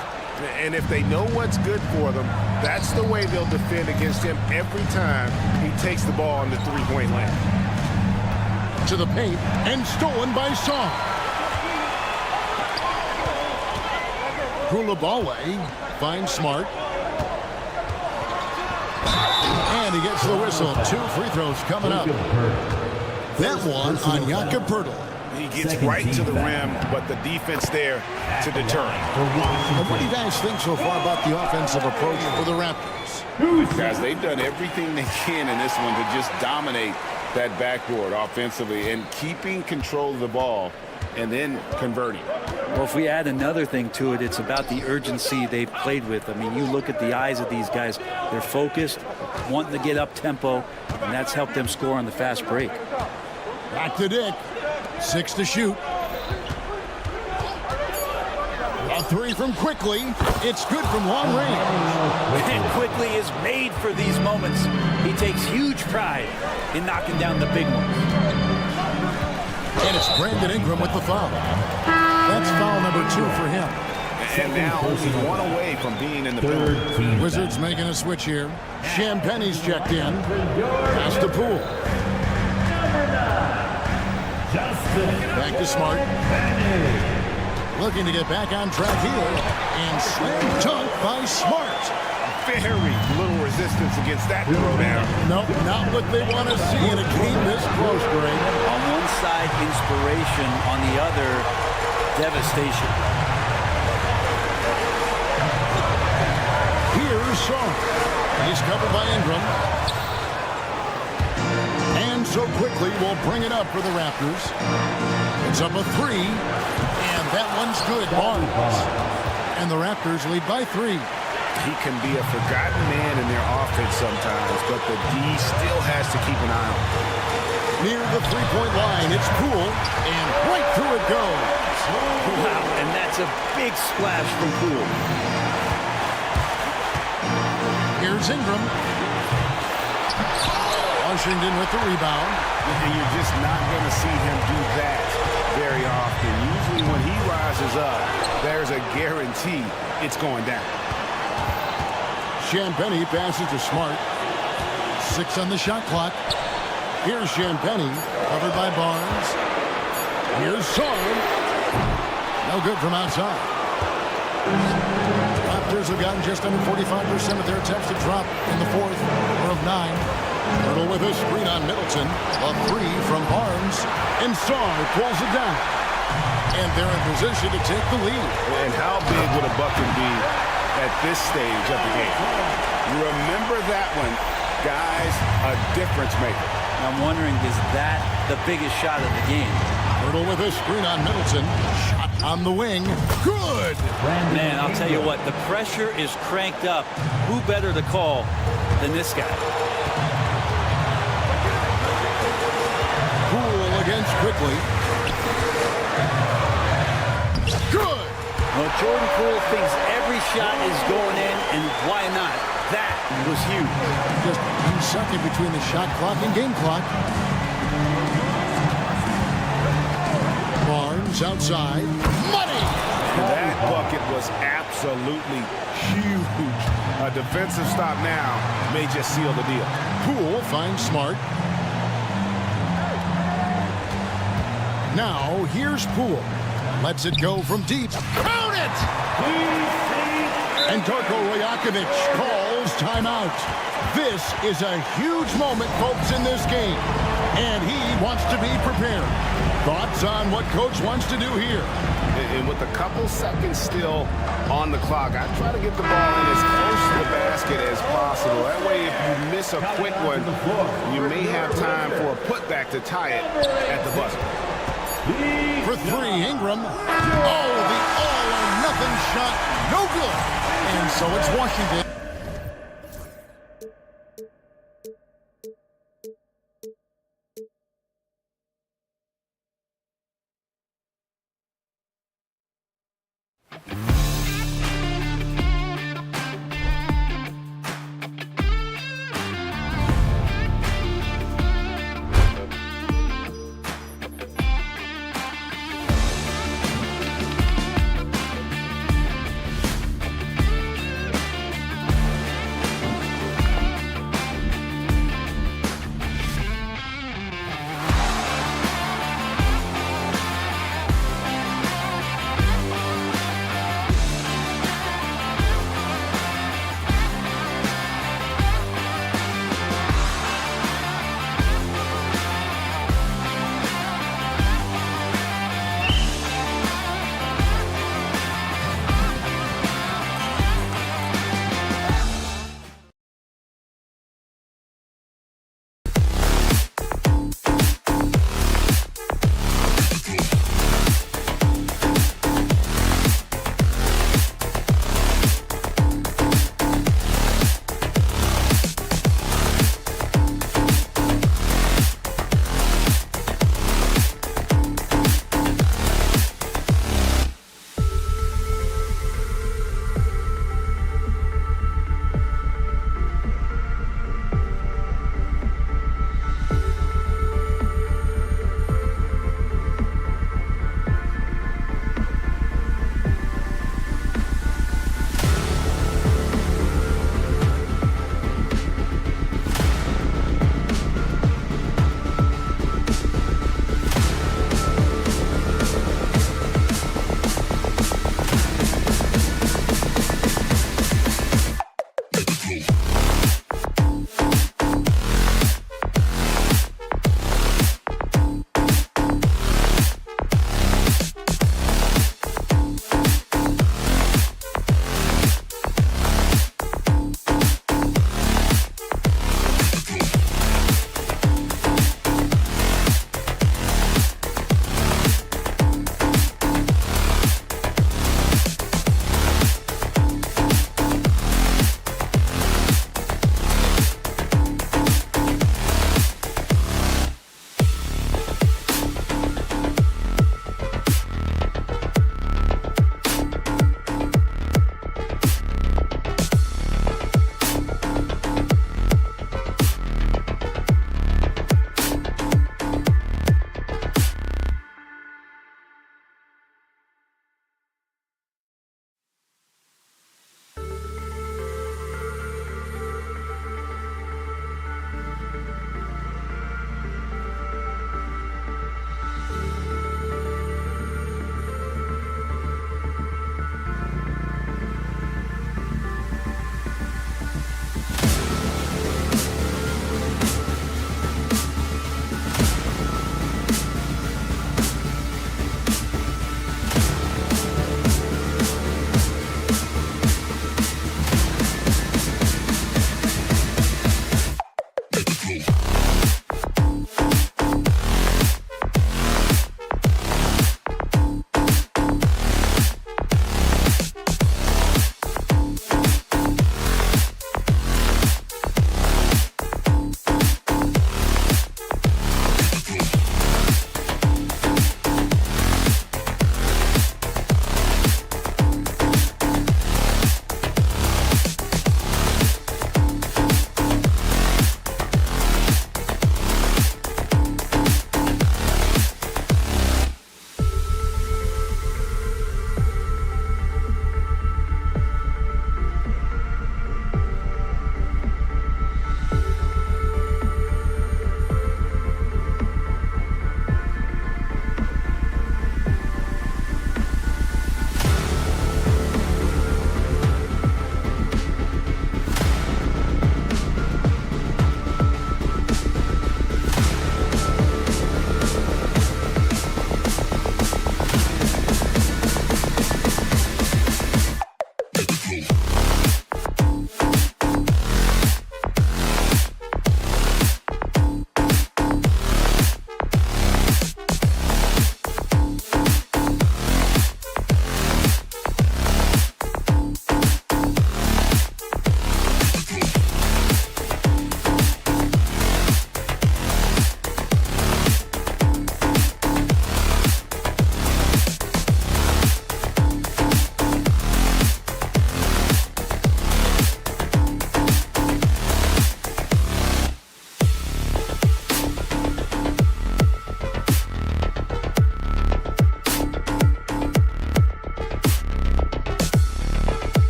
And if they know what's good for them, that's the way they'll defend against him every time he takes the ball in the three-point land. To the paint and stolen by Sarr. Koulibaly finds Smart. And he gets the whistle. 2 free throws coming up. That one on Jakob Pirtle. He gets right to the rim, but the defense there to deter him. And what do you guys think so far about the offensive approach for the Raptors? Guys, they've done everything they can in this one to just dominate that backboard offensively and keeping control of the ball and then converting. Well, if we add another thing to it, it's about the urgency they've played with. I mean, you look at the eyes of these guys. They're focused, wanting to get up tempo, and that's helped them score on the fast break. Back to Dick. 6 to shoot. A 3 from Quickly. It's good from long range. And Quickly is made for these moments. He takes huge pride in knocking down the big ones. And it's Brandon Ingram with the foul. That's foul number 2 for him. And now only 1 away from being in the penalty. Wizards making a switch here. Champagne's checked in. Pass to Poole. Back to Smart. Looking to get back on track here. And slam dunk by Smart. Very little resistance against that throwdown. Nope, not what they want to see in a game this close, Greg. On one side, inspiration. On the other, devastation. Here's Sarr. He's covered by Ingram. And so Quickly will bring it up for the Raptors. It's up a 3. And that one's good. Barnes. And the Raptors lead by 3. He can be a forgotten man in their offense sometimes, but the D still has to keep an eye on him. Near the three-point line, it's Poole, and right through it goes. Wow, and that's a big splash from Poole. Here's Ingram. Washington with the rebound. And you're just not going to see him do that very often. Usually when he rises up, there's a guarantee it's going down. Champagnie passes to Smart. 6 on the shot clock. Here's Champagnie, covered by Barnes. Here's Sarr. No good from outside. Raptors have gotten just under 45% of their attempts to drop in the 4th, or of 9. Pirtle with a screen on Middleton. A 3 from Barnes. And Sarr pulls it down. And they're in position to take the lead. And how big would a bucket be at this stage of the game? Remember that one, guys, a difference maker. I'm wondering, is that the biggest shot of the game? Pirtle with a screen on Middleton. Shot on the wing. Good! Man, I'll tell you what, the pressure is cranked up. Who better to call than this guy? Poole against Quickly. Good! Well, Jordan Poole thinks every shot is going in, and why not? That was huge. Just 1 second between the shot clock and game clock. Barnes outside. Money! That bucket was absolutely huge. A defensive stop now may just seal the deal. Poole finds Smart. Now, here's Poole. Lets it go from deep. Count it! And Darko Rajakovic calls calls timeout. This is a huge moment, folks, in this game. And he wants to be prepared. Thoughts on what Coach wants to do here? And with a couple seconds still on the clock, I try to get the ball in as close to the basket as possible. That way, if you miss a quick one, you may have time for a putback to tie it at the buzzer. For three, Ingram. Oh, the all-or-nothing shot. No good. And so it's Washington.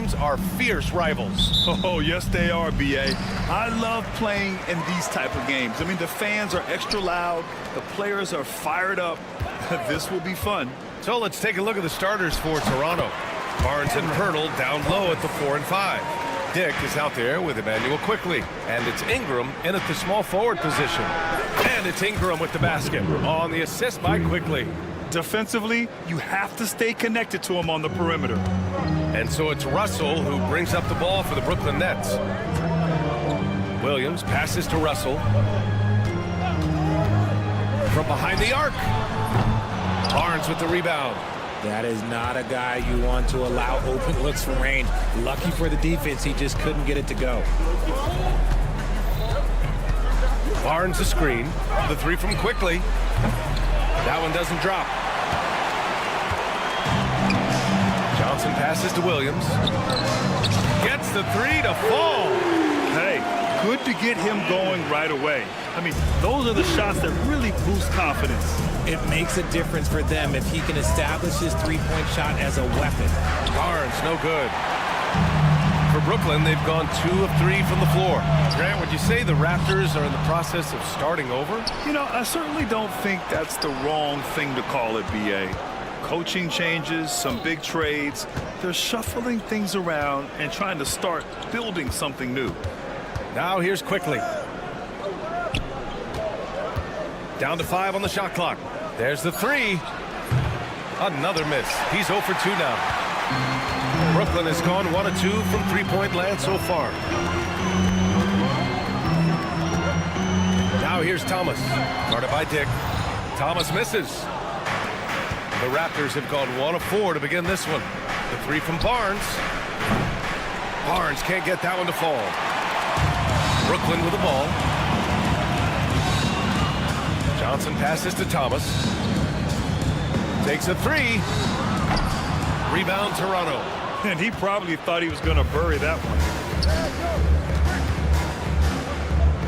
teams are fierce rivals. Oh, yes, they are, B.A. I love playing in these type of games. I mean, the fans are extra loud. The players are fired up. This will be fun. So let's take a look at the starters for Toronto. Barnes and Pirtle down low at the 4 and 5. Dick is out there with Emmanuel Quickly. And it's Ingram in at the small forward position. And it's Ingram with the basket on the assist by Quickly. Defensively, you have to stay connected to him on the perimeter. And so it's Russell who brings up the ball for the Brooklyn Nets. Williams passes to Russell. From behind the arc. Barnes with the rebound. That is not a guy you want to allow open looks from range. Lucky for the defense, he just couldn't get it to go. Barnes a screen. The three from Quickly. That one doesn't drop. Johnson passes to Williams. Gets the three to fall. Hey, good to get him going right away. I mean, those are the shots that really boost confidence. It makes a difference for them if he can establish his three-point shot as a weapon. Barnes, no good. For Brooklyn, they've gone 2 of 3 from the floor. Grant, would you say the Raptors are in the process of starting over? You know, I certainly don't think that's the wrong thing to call it, B.A. Coaching changes, some big trades. They're shuffling things around and trying to start building something new. Now here's Quickly. Down to 5 on the shot clock. There's the three. Another miss. He's 0 for 2 now. Brooklyn has gone 1 of 2 from three-point land so far. Now here's Thomas. Guarded by Dick. Thomas misses. The Raptors have gone 1 of 4 to begin this one. The three from Barnes. Barnes can't get that one to fall. Brooklyn with the ball. Johnson passes to Thomas. Takes a three. Rebound Toronto. And he probably thought he was going to bury that one.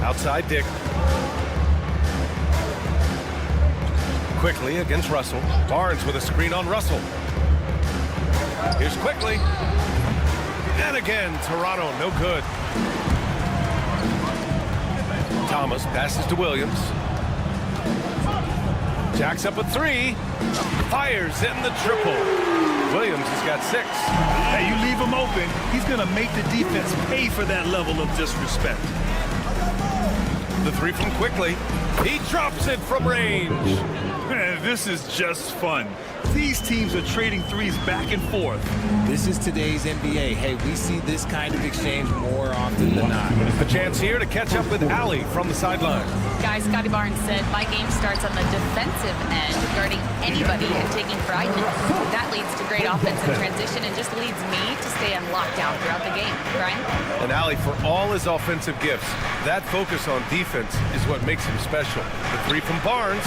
Outside Dick. Quickly against Russell. Barnes with a screen on Russell. Here's Quickly. And again, Toronto, no good. Thomas passes to Williams. Jacks up a three. Fires in the triple. Williams has got 6. Hey, you leave him open, he's going to make the defense pay for that level of disrespect. The three from Quickly. He drops it from range. Man, this is just fun. These teams are trading threes back and forth. This is today's NBA. Hey, we see this kind of exchange more often than not. A chance here to catch up with Allie from the sideline. Guys, Scotty Barnes said, my game starts on the defensive end, guarding anybody and taking pride in it. That leads to great offense in transition and just leads me to stay on lockdown throughout the game. Brian? And Allie, for all his offensive gifts, that focus on defense is what makes him special. The three from Barnes.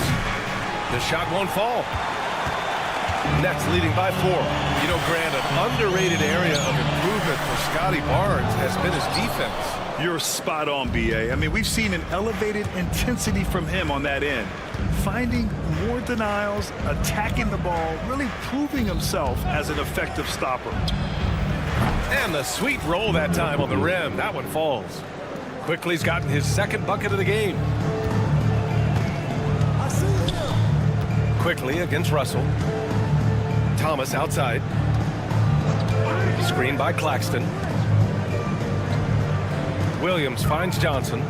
The shot won't fall. Nets leading by 4. You know, Grant, an underrated area of improvement for Scotty Barnes has been his defense. You're spot on, B.A. I mean, we've seen an elevated intensity from him on that end. Finding more denials, attacking the ball, really proving himself as an effective stopper. And the sweet roll that time on the rim. That one falls. Quickly's gotten his 2nd bucket of the game. Quickly against Russell. Thomas outside. Screen by Claxton. Williams finds Johnson.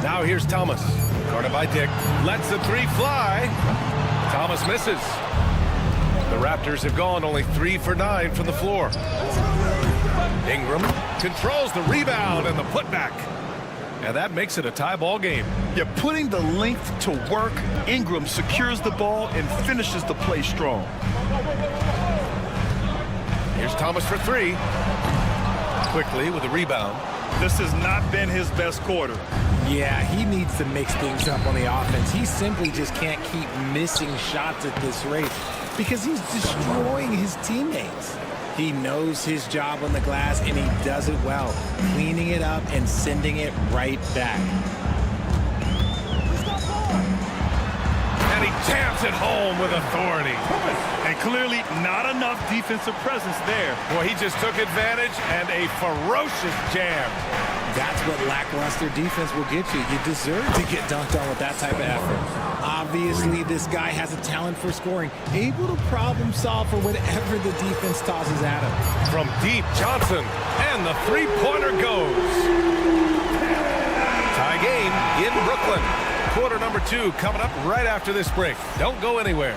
Now here's Thomas. Guarded by Dick. Lets the three fly. Thomas misses. The Raptors have gone only 3 for 9 from the floor. Ingram controls the rebound and the putback. And that makes it a tie ball game. You're putting the length to work. Ingram secures the ball and finishes the play strong. Here's Thomas for 3. Quickly with a rebound. This has not been his best quarter. Yeah, he needs to mix things up on the offense. He simply just can't keep missing shots at this rate because he's destroying his teammates. He knows his job on the glass, and he does it well, cleaning it up and sending it right back. And he jams it home with authority. And clearly not enough defensive presence there. Boy, he just took advantage and a ferocious jam. That's what lackluster defense will get you. You deserve to get dunked on with that type of effort. Obviously, this guy has a talent for scoring, able to problem solve for whatever the defense tosses at him. From deep, Johnson, and the three-pointer goes. Tie game in Brooklyn. Quarter number 2 coming up right after this break. Don't go anywhere.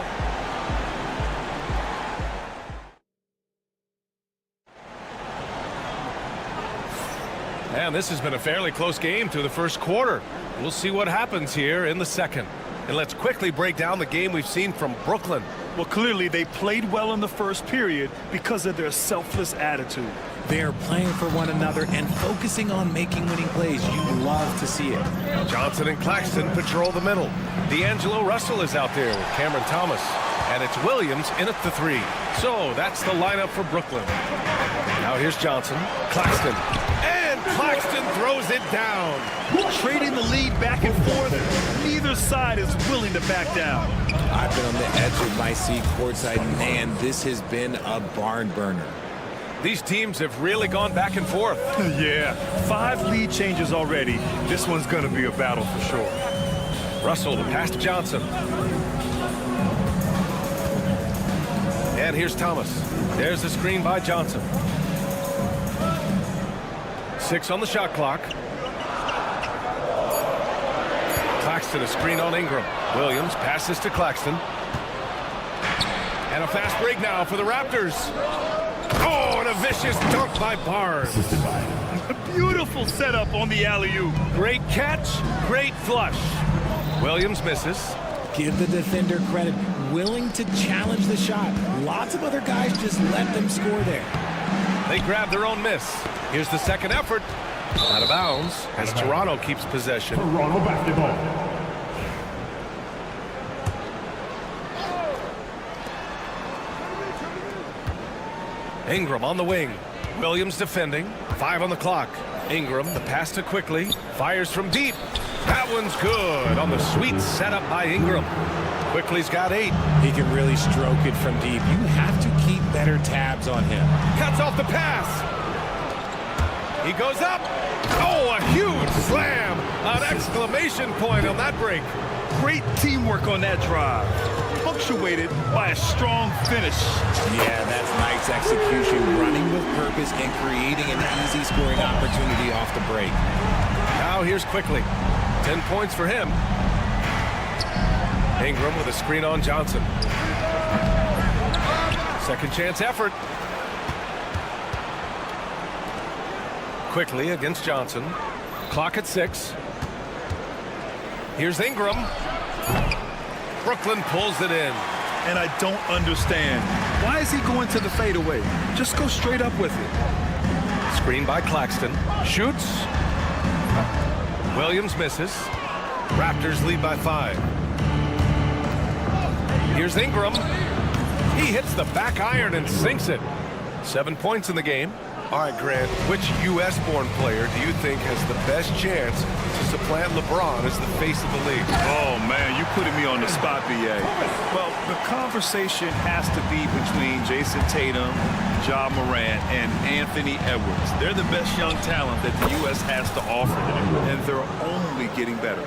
And this has been a fairly close game through the first quarter. We'll see what happens here in the second. And let's quickly break down the game we've seen from Brooklyn. Well, clearly they played well in the first period because of their selfless attitude. They are playing for one another and focusing on making winning plays. You love to see it. Johnson and Claxton patrol the middle. D'Angelo Russell is out there with Cameron Thomas. And it's Williams in at the 3. So that's the lineup for Brooklyn. Now here's Johnson, Claxton. And Claxton throws it down. Trading the lead back and forth, neither side is willing to back down. I've been on the edge of my seat courtside. Man, this has been a barn burner. These teams have really gone back and forth. Yeah, 5 lead changes already. This one's going to be a battle for sure. Russell to pass to Johnson. And here's Thomas. There's the screen by Johnson. 6 on the shot clock. Claxton a screen on Ingram. Williams passes to Claxton. And a fast break now for the Raptors. Oh, and a vicious dunk by Barnes. Beautiful setup on the alley-oop. Great catch, great flush. Williams misses. Give the defender credit. Willing to challenge the shot. Lots of other guys just let them score there. They grab their own miss. Here's the second effort. Out of bounds as Toronto keeps possession. Toronto basketball. Ingram on the wing. Williams defending. 5 on the clock. Ingram, the pass to Quickly. Fires from deep. That one's good on the sweet setup by Ingram. Quickly's got 8. He can really stroke it from deep. You have to keep better tabs on him. Cuts off the pass. He goes up. Oh, a huge slam. An exclamation point on that break. Great teamwork on that drive. Punctuated by a strong finish. Yeah, that's nice execution. Running with purpose and creating an easy scoring opportunity off the break. Now here's Quickly. 10 points for him. Ingram with a screen on Johnson. Second chance effort. Quickly against Johnson. Clock at 6. Here's Ingram. Brooklyn pulls it in. And I don't understand. Why is he going to the fadeaway? Just go straight up with it. Screen by Claxton. Shoots. Williams misses. Raptors lead by 5. Here's Ingram. He hits the back iron and sinks it. 7 points in the game. All right, Grant, which U.S.-born player do you think has the best chance to supplant LeBron as the face of the league? Oh, man, you putting me on the spot, B.A. Well, the conversation has to be between Jason Tatum, Ja Morant, and Anthony Edwards. They're the best young talent that the U.S. has to offer, and they're only getting better.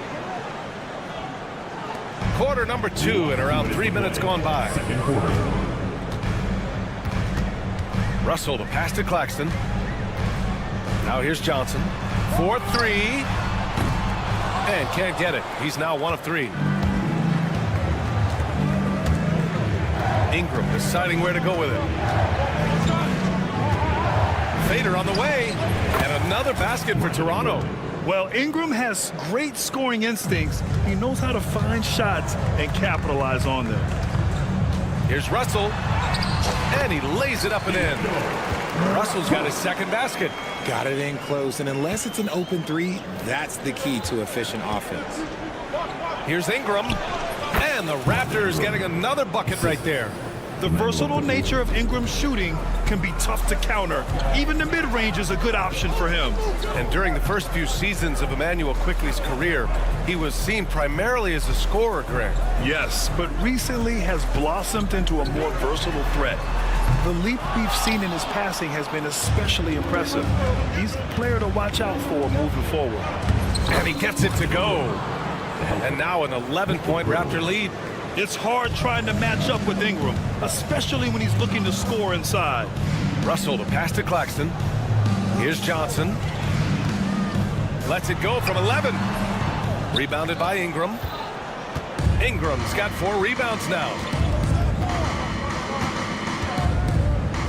Quarter number 2 and around 3 minutes gone by. Second quarter. Russell to pass to Claxton. Now here's Johnson. 4-3. And can't get it. He's now 1 of 3. Ingram deciding where to go with it. Fader on the way. And another basket for Toronto. Well, Ingram has great scoring instincts. He knows how to find shots and capitalize on them. Here's Russell. And he lays it up and in. Russell's got his second basket. Got it in close, and unless it's an open 3, that's the key to efficient offense. Here's Ingram. And the Raptors getting another bucket right there. The versatile nature of Ingram's shooting can be tough to counter. Even the mid-range is a good option for him. And during the first few seasons of Emmanuel Quickley's career, he was seen primarily as a scorer, Greg. Yes, but recently has blossomed into a more versatile threat. The leap we've seen in his passing has been especially impressive. He's a player to watch out for moving forward. And he gets it to go. And now an 11-point Raptor lead. It's hard trying to match up with Ingram, especially when he's looking to score inside. Russell to pass to Claxton. Here's Johnson. Lets it go from 11. Rebounded by Ingram. Ingram's got 4 rebounds now.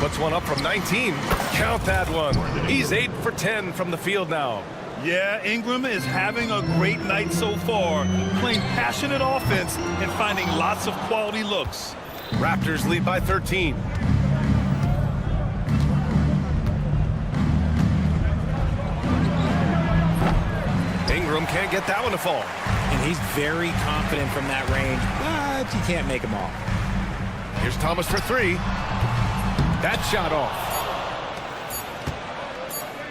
Puts one up from 19. Count that one. He's 8 for 10 from the field now. Yeah, Ingram is having a great night so far, playing passionate offense and finding lots of quality looks. Raptors lead by 13. Ingram can't get that one to fall. And he's very confident from that range, but you can't make him all. Here's Thomas for 3. That shot off.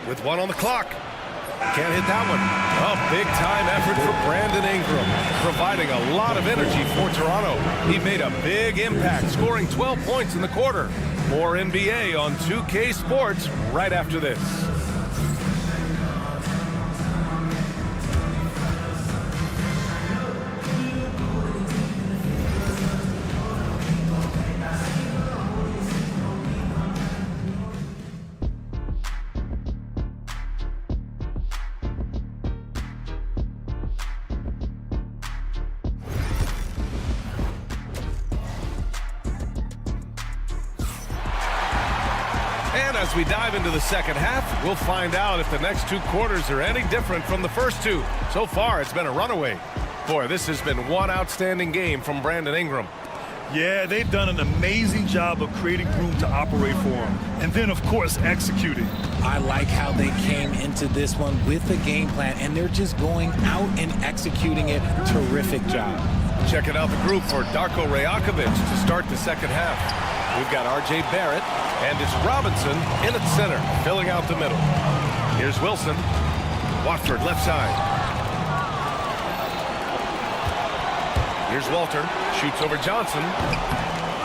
With 1 on the clock. Can't hit that one. A big-time effort for Brandon Ingram, providing a lot of energy for Toronto. He made a big impact, scoring 12 points in the quarter. More NBA on 2K Sports right after this. And as we dive into the second half, we'll find out if the next 2 quarters are any different from the first 2. So far, it's been a runaway. Boy, this has been one outstanding game from Brandon Ingram. Yeah, they've done an amazing job of creating room to operate for him. And then, of course, executing. I like how they came into this one with a game plan, and they're just going out and executing it. Terrific job. Checking out the group for Darko Rajakovic to start the second half. We've got R.J. Barrett, and it's Robinson in at center, filling out the middle. Here's Wilson. Watford left side. Here's Walter. Shoots over Johnson.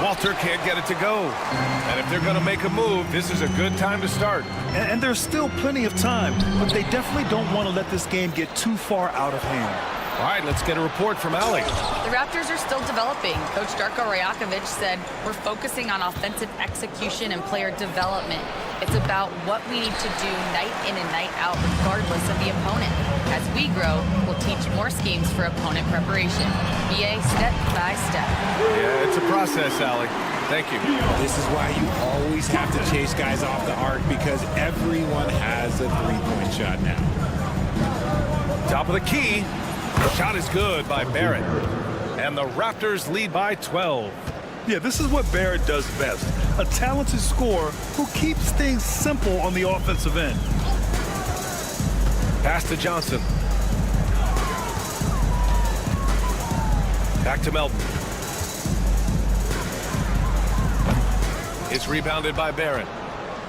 Walter can't get it to go. And if they're going to make a move, this is a good time to start. And there's still plenty of time, but they definitely don't want to let this game get too far out of hand. All right, let's get a report from Allie. The Raptors are still developing. Coach Darko Rajakovic said, we're focusing on offensive execution and player development. It's about what we need to do night in and night out, regardless of the opponent. As we grow, we'll teach more schemes for opponent preparation. BA step by step. Yeah, it's a process, Allie. Thank you. This is why you always have to chase guys off the arc, because everyone has a three-point shot now. Top of the key. The shot is good by Barrett. And the Raptors lead by 12. Yeah, this is what Barrett does best. A talented scorer who keeps things simple on the offensive end. Pass to Johnson. Back to Melton. It's rebounded by Barrett.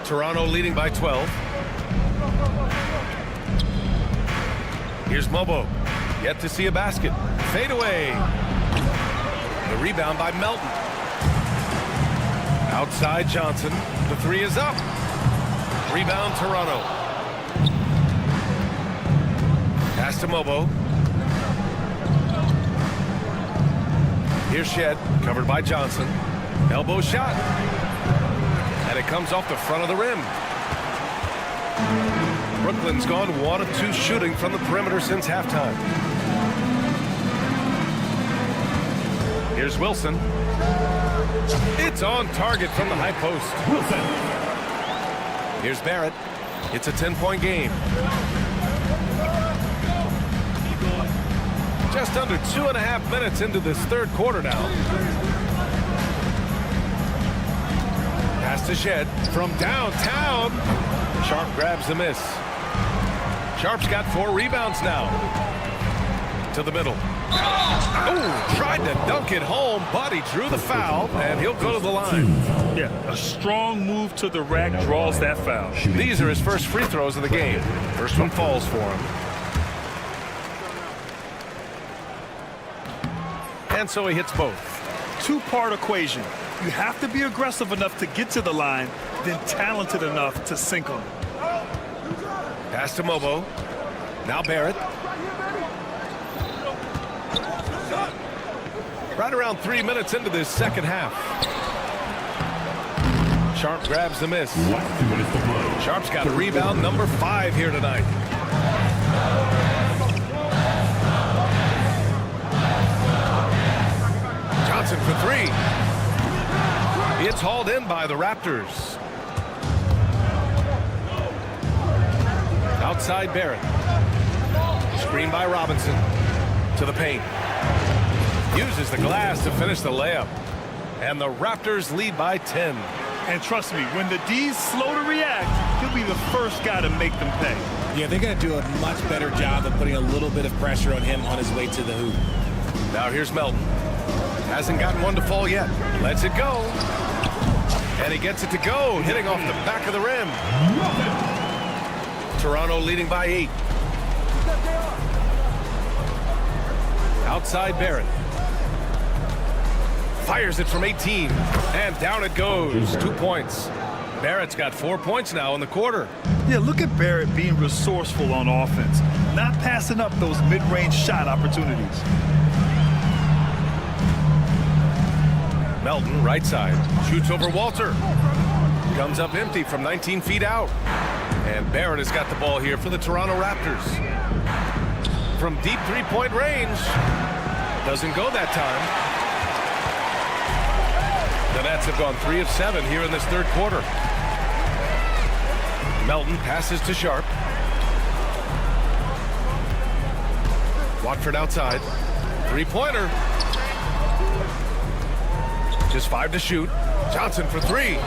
Toronto leading by 12. Here's Mobo. Yet to see a basket. Fade away. The rebound by Melton. Outside Johnson. The 3 is up. Rebound Toronto. Pass to Mobo. Here's Shed. Covered by Johnson. Elbow shot. And it comes off the front of the rim. Brooklyn's gone 1 of 2 shooting from the perimeter since halftime. Here's Wilson. It's on target from the high post. Wilson. Here's Barrett. It's a 10-point game. Just under 2.5 minutes into this third quarter now. Pass to Shed from downtown. Sharp grabs the miss. Sharp's got 4 rebounds now. To the middle. Oh, tried to dunk it home, but he drew the foul, and he'll go to the line. Yeah, a strong move to the rack draws that foul. These are his first free throws of the game. First one falls for him. And so he hits both. Two-part equation. You have to be aggressive enough to get to the line, then talented enough to sink them. Pass to Mobo. Now Barrett. Right around 3 minutes into this second half. Sharp grabs the miss. Sharp's got rebound number 5 here tonight. Johnson for 3. It's hauled in by the Raptors. Outside Barrett. Screen by Robinson. To the paint. Uses the glass to finish the layup. And the Raptors lead by 10. And trust me, when the D's slow to react, he'll be the first guy to make them pay. Yeah, they're going to do a much better job of putting a little bit of pressure on him on his way to the hoop. Now here's Melton. Hasn't gotten one to fall yet. Lets it go. And he gets it to go, hitting off the back of the rim. Toronto leading by 8. Outside Barrett. Fires it from 18. And down it goes. 2 points. Barrett's got 4 points now in the quarter. Yeah, look at Barrett being resourceful on offense. Not passing up those mid-range shot opportunities. Melton, right side. Shoots over Walter. Comes up empty from 19 feet out. And Barrett has got the ball here for the Toronto Raptors. From deep three-point range. Doesn't go that time. The Nets have gone 3 of 7 here in this third quarter. Melton passes to Sharp. Watford outside. Three-pointer. Just 5 to shoot. Johnson for 3.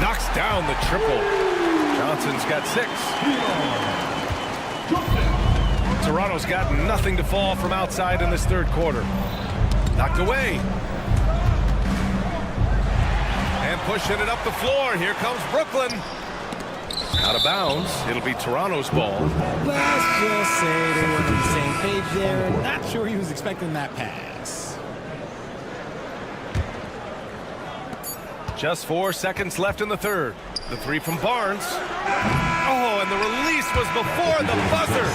Knocks down the triple. Johnson's got 6. Toronto's got nothing to fall from outside in this third quarter. Knocked away. And pushing it up the floor. Here comes Brooklyn. Out of bounds. It'll be Toronto's ball. Let's just say they were on the same page there. Not sure he was expecting that pass. Just 4 seconds left in the third. The 3 from Barnes. Oh, and the release was before the buzzer.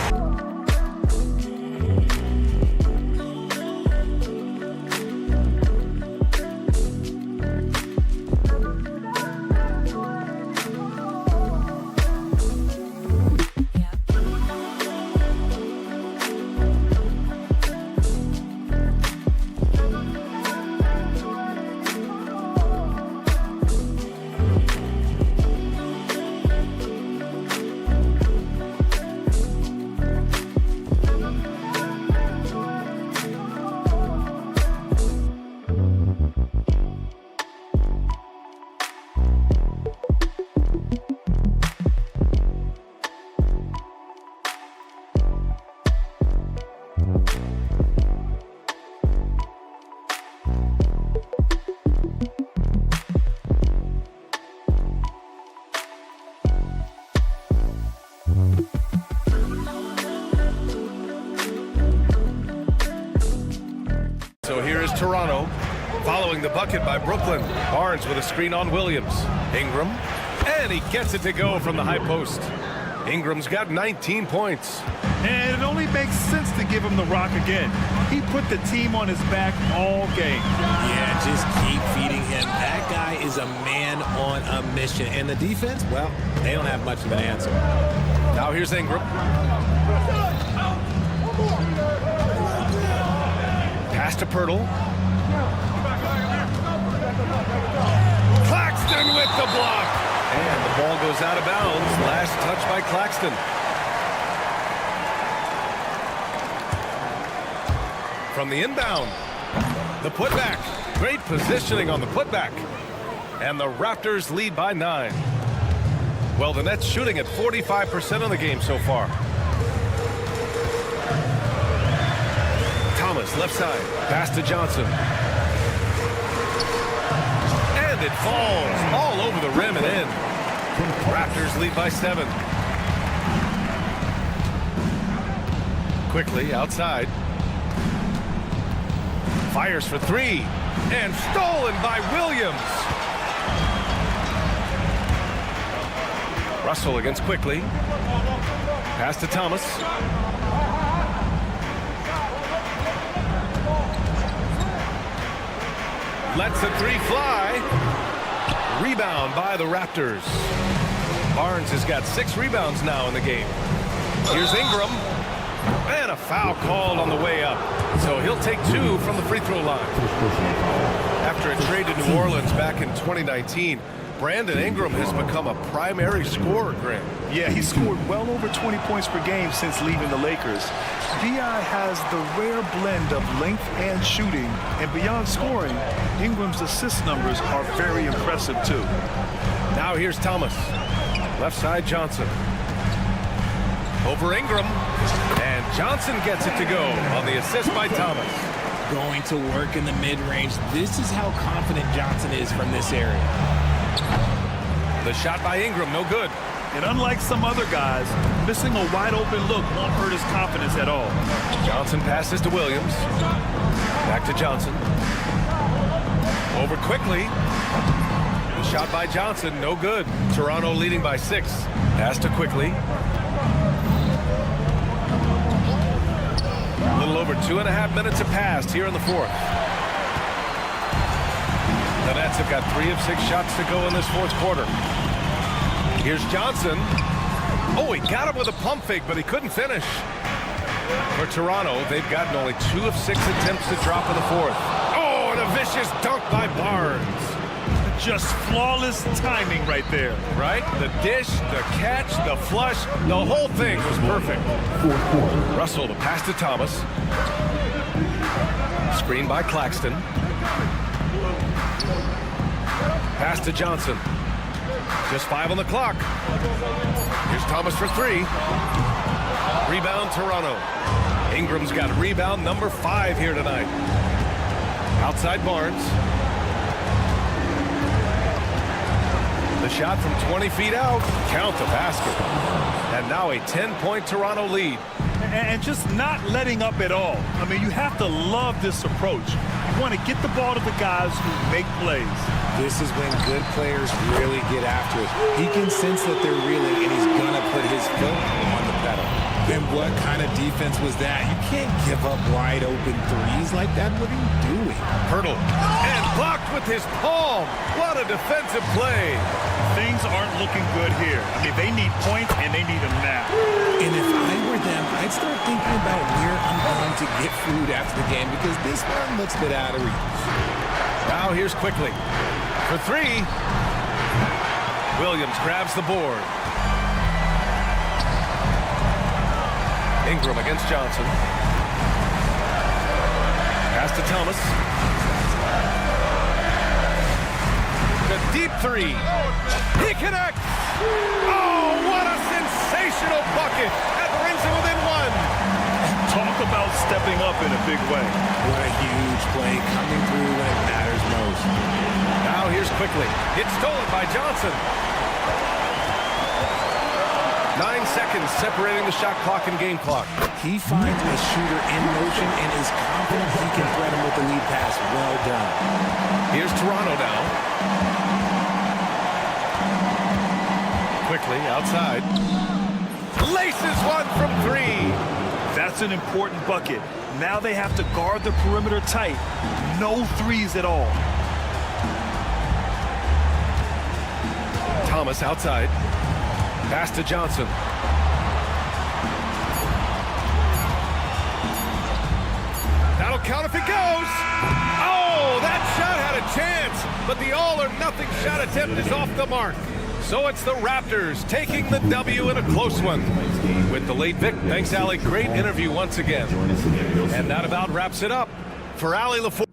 So here is Toronto, following the bucket by Brooklyn. Barnes with a screen on Williams. Ingram, and he gets it to go from the high post. Ingram's got 19 points. And it only makes sense to give him the rock again. He put the team on his back all game. Yeah, just keep feeding him. That guy is a man on a mission. And the defense, well, they don't have much of an answer. Now here's Ingram. Pass to Pirtle. Claxton with the block. And the ball goes out of bounds. Last touch by Claxton. From the inbound. The putback. Great positioning on the putback. And the Raptors lead by 9. Well, the Nets shooting at 45% of the game so far. Thomas, left side. Pass to Johnson. And it falls all over the rim and in. Raptors lead by 7. Quickly outside. Fires for 3. And stolen by Williams. Russell against Quickly. Pass to Thomas. Lets the 3 fly. Rebound by the Raptors. Barnes has got 6 rebounds now in the game. Here's Ingram. And a foul called on the way up. So he'll take 2 from the free throw line. After a trade to New Orleans back in 2019, Brandon Ingram has become a primary scorer, Grant. Yeah, he scored well over 20 points per game since leaving the Lakers. B.I. has the rare blend of length and shooting, and beyond scoring, Ingram's assist numbers are very impressive too. Now here's Thomas. Left side, Johnson. Over Ingram, and Johnson gets it to go on the assist by Thomas. Going to work in the mid-range. This is how confident Johnson is from this area. The shot by Ingram, no good. And unlike some other guys, missing a wide-open look won't hurt his confidence at all. Johnson passes to Williams. Back to Johnson. Over Quickly. The shot by Johnson, no good. Toronto leading by 6. Pass to Quickly. A little over 2.5 minutes have passed here in the 4th. The Nets have got 3 of 6 shots to go in this 4th quarter. Here's Johnson. Oh, he got him with a pump fake, but he couldn't finish. For Toronto, they've gotten only 2 of 6 attempts to drop in the 4th. Oh, and a vicious dunk by Barnes. Just flawless timing right there. Right? The dish, the catch, the flush, the whole thing was perfect. Russell to pass to Thomas. Screen by Claxton. Pass to Johnson. Just 5 on the clock. Here's Thomas for 3. Rebound, Toronto. Ingram's got rebound number 5 here tonight. Outside Barnes. The shot from 20 feet out. Count the basket. And now a 10-point Toronto lead. And just not letting up at all. I mean, you have to love this approach. You want to get the ball to the guys who make plays. This is when good players really get after it. He can sense that they're reeling, and he's going to put his foot on the pedal. And what kind of defense was that? You can't give up wide open threes like that. What are you doing? Hurdle. And blocked with his palm. What a defensive play. Things aren't looking good here. I mean, they need points, and they need them now. And if I were them, I'd start thinking about where I'm going to get food after the game, because this one looks a bit out of reach. Now here's Quickly. For 3. Williams grabs the board. Ingram against Johnson. Pass to Thomas. The deep 3. He connects. Oh, what a sensational bucket. That brings him within 1. Talk about stepping up in a big way. What a huge play, coming through when it matters most. Now here's Quickly. It's stolen by Johnson. 9 seconds separating the shot clock and game clock. He finds a shooter in motion and is confident he can thread him with the lead pass. Well done. Here's Toronto now. Quickly outside. Laces one from 3. That's an important bucket. Now they have to guard the perimeter tight. No threes at all. Thomas outside. Pass to Johnson. That'll count if it goes. Oh, that shot had a chance, but the all-or-nothing shot attempt is off the mark. So it's the Raptors taking the W in a close one. With the late Vic, thanks, Allie. Great interview once again. And that about wraps it up. For Allie LaForge.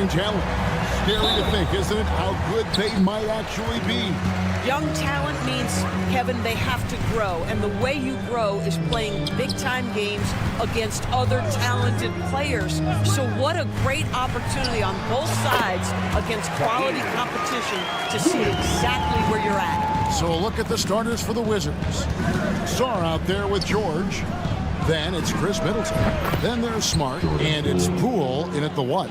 growing talent. Scary to think, isn't it, how good they might actually be. Young talent means, Kevin, they have to grow. And the way you grow is playing big-time games against other talented players. So what a great opportunity on both sides against quality competition to see exactly where you're at. So a look at the starters for the Wizards. Sarr out there with George. Then it's Chris Middleton. Then there's Smart. And it's Poole in at the 1.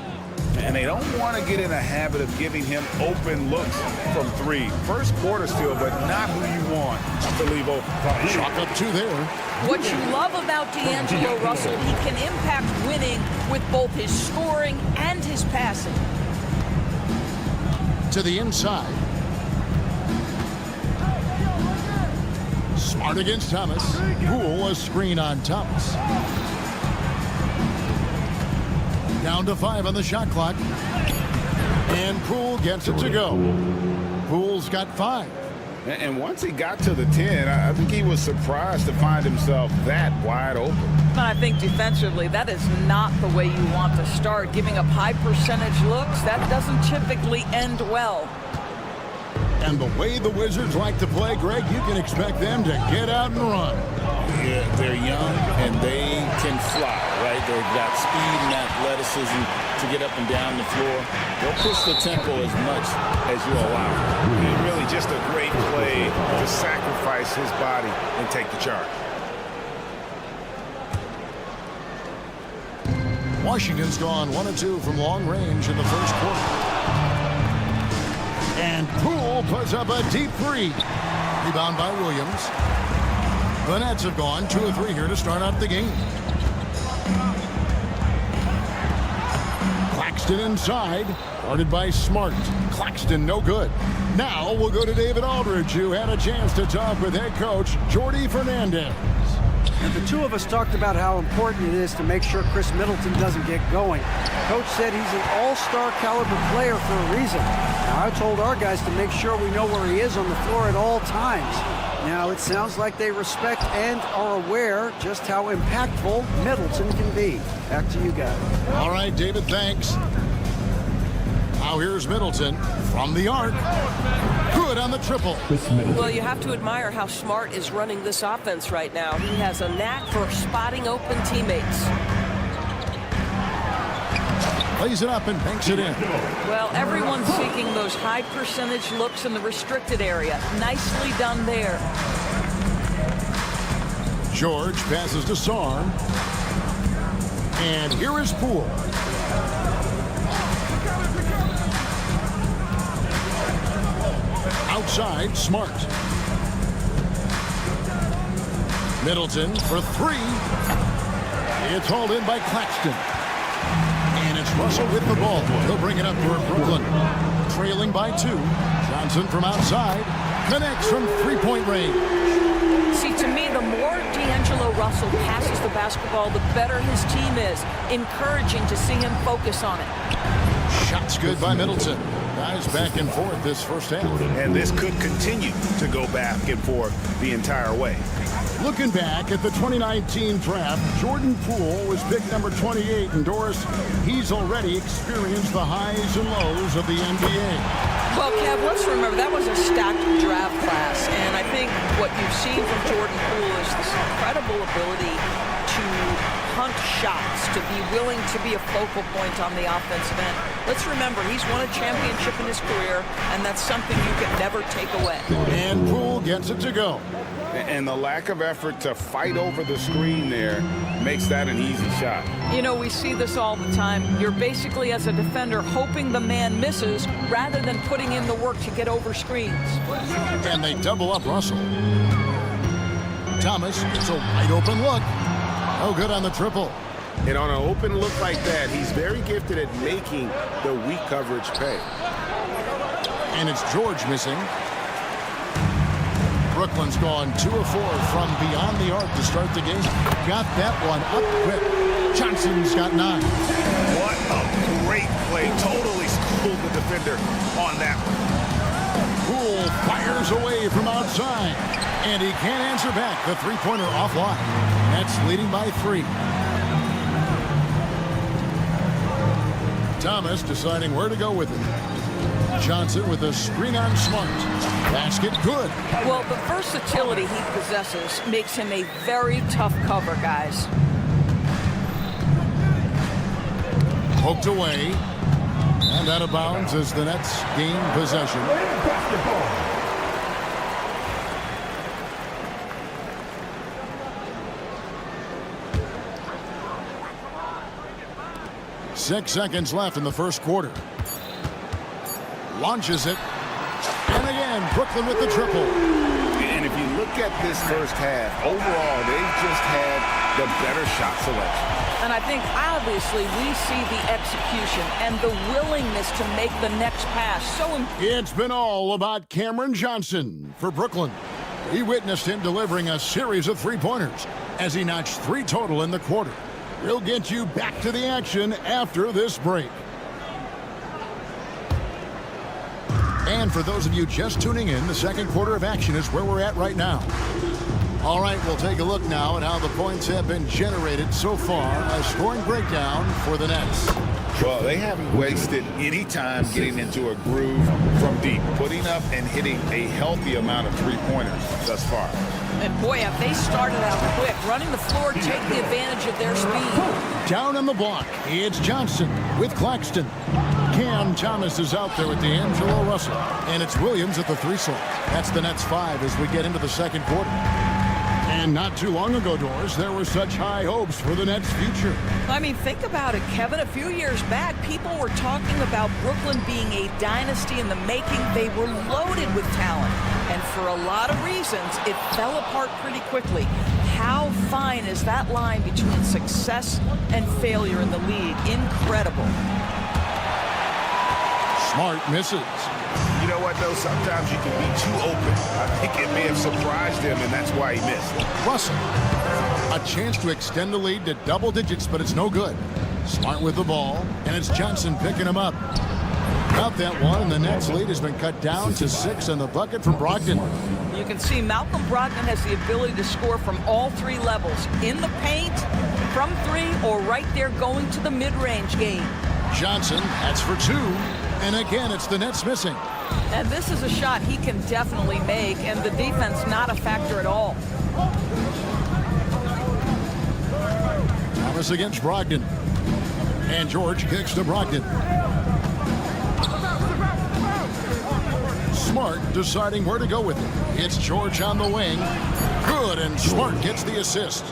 And they don't want to get in a habit of giving him open looks from 3. First quarter still, but not who you want to leave open. Chalk up 2 there. What you love about D'Angelo Russell, he can impact winning with both his scoring and his passing. To the inside. Smart against Thomas. Poole, a screen on Thomas. Down to 5 on the shot clock. And Poole gets it to go. Poole's got 5. And once he got to the 10, I think he was surprised to find himself that wide open. I think defensively, that is not the way you want to start. Giving up high percentage looks, that doesn't typically end well. And the way the Wizards like to play, Greg, you can expect them to get out and run. Yeah, they're young and they can fly, right? They've got speed and athleticism to get up and down the floor. They'll push the tempo as much as you allow. And really just a great play to sacrifice his body and take the charge. Washington's gone 1 of 2 from long range in the first quarter. And Poole puts up a deep 3. Rebound by Williams. The Nets have gone 2 of 3 here to start out the game. Claxton inside. Guarded by Smart. Claxton no good. Now we'll go to David Aldridge, who had a chance to talk with head coach Jordi Fernandez. And the two of us talked about how important it is to make sure Chris Middleton doesn't get going. Coach said he's an all-star caliber player for a reason. Now, I told our guys to make sure we know where he is on the floor at all times. Now, it sounds like they respect and are aware just how impactful Middleton can be. Back to you guys. All right, David, thanks. Now here's Middleton from the arc. Good on the triple. Well, you have to admire how Smart is running this offense right now. He has a knack for spotting open teammates. Lays it up and banks it in. Well, everyone's seeking those high percentage looks in the restricted area. Nicely done there. George passes to Sarr. And here is Poole. Outside, Smart. Middleton for 3. It's hauled in by Claxton. And it's Russell with the ball. He'll bring it up for Brooklyn. Trailing by 2. Johnson from outside. Connects from three-point range. See, to me, the more D'Angelo Russell passes the basketball, the better his team is. Encouraging to see him focus on it. Shots good by Middleton. Guys back and forth this first half. And this could continue to go back and forth the entire way. Looking back at the 2019 draft, Jordan Poole was picked number 28. And Doris, he's already experienced the highs and lows of the NBA. Well, Kev, let's remember that was a stacked draft class. And I think what you've seen from Jordan Poole is this incredible ability to hunt shots, to be willing to be a focal point on the offensive end. Let's remember, he's won a championship in his career, and that's something you can never take away. And Poole gets it to go. And the lack of effort to fight over the screen there makes that an easy shot. You know, we see this all the time. You're basically, as a defender, hoping the man misses rather than putting in the work to get over screens. And they double up Russell. Thomas, it's a wide open look. Oh, good on the triple. And on an open look like that, he's very gifted at making the weak coverage pay. And it's George missing. Brooklyn's gone 2 of 4 from beyond the arc to start the game. Got that one up quick. Johnson's got 9. What a great play. Totally schooled the defender on that one. Poole fires away from outside. And he can't answer back. The three-pointer offline. Nets leading by 3. Thomas deciding where to go with it. Johnson with a screen on Smart. Basket good. Well, the versatility he possesses makes him a very tough cover, guys. Poked away. And out of bounds as the Nets gain possession. 6 seconds left in the first quarter. Launches it. And again, Brooklyn with the triple. And if you look at this first half, overall, they've just had the better shot selection. And I think, obviously, we see the execution and the willingness to make the next pass so important. It's been all about Cameron Johnson for Brooklyn. We witnessed him delivering a series of three-pointers as he notched 3 total in the quarter. We'll get you back to the action after this break. And for those of you just tuning in, the second quarter of action is where we're at right now. All right, we'll take a look now at how the points have been generated so far. A scoring breakdown for the Nets. Well, they haven't wasted any time getting into a groove from deep, putting up and hitting a healthy amount of three-pointers thus far. And boy, have they started out quick, running the floor, taking advantage of their speed. Down on the block, it's Johnson with Claxton. Cam Thomas is out there with D'Angelo Russell. And it's Williams at the 3 slot. That's the Nets 5 as we get into the second quarter. And not too long ago, Doris, there were such high hopes for the Nets' future. I mean, think about it, Kevin. A few years back, people were talking about Brooklyn being a dynasty in the making. They were loaded with talent. And for a lot of reasons, it fell apart pretty quickly. How fine is that line between success and failure in the league? Incredible. Smart misses. You know what, though? Sometimes you can be too open. I think it may have surprised him, and that's why he missed. Russell. A chance to extend the lead to double digits, but it's no good. Smart with the ball, and it's Johnson picking him up. Got that one, and the Nets lead has been cut down to 6 on the bucket from Brogdon. You can see Malcolm Brogdon has the ability to score from all 3 levels. In the paint, from 3, or right there going to the mid-range game. Johnson, that's for 2. And again, it's the Nets missing. And this is a shot he can definitely make, and the defense not a factor at all. Thomas against Brogdon. And George kicks to Brogdon. Smart deciding where to go with it. It's George on the wing. Good, and Smart gets the assist.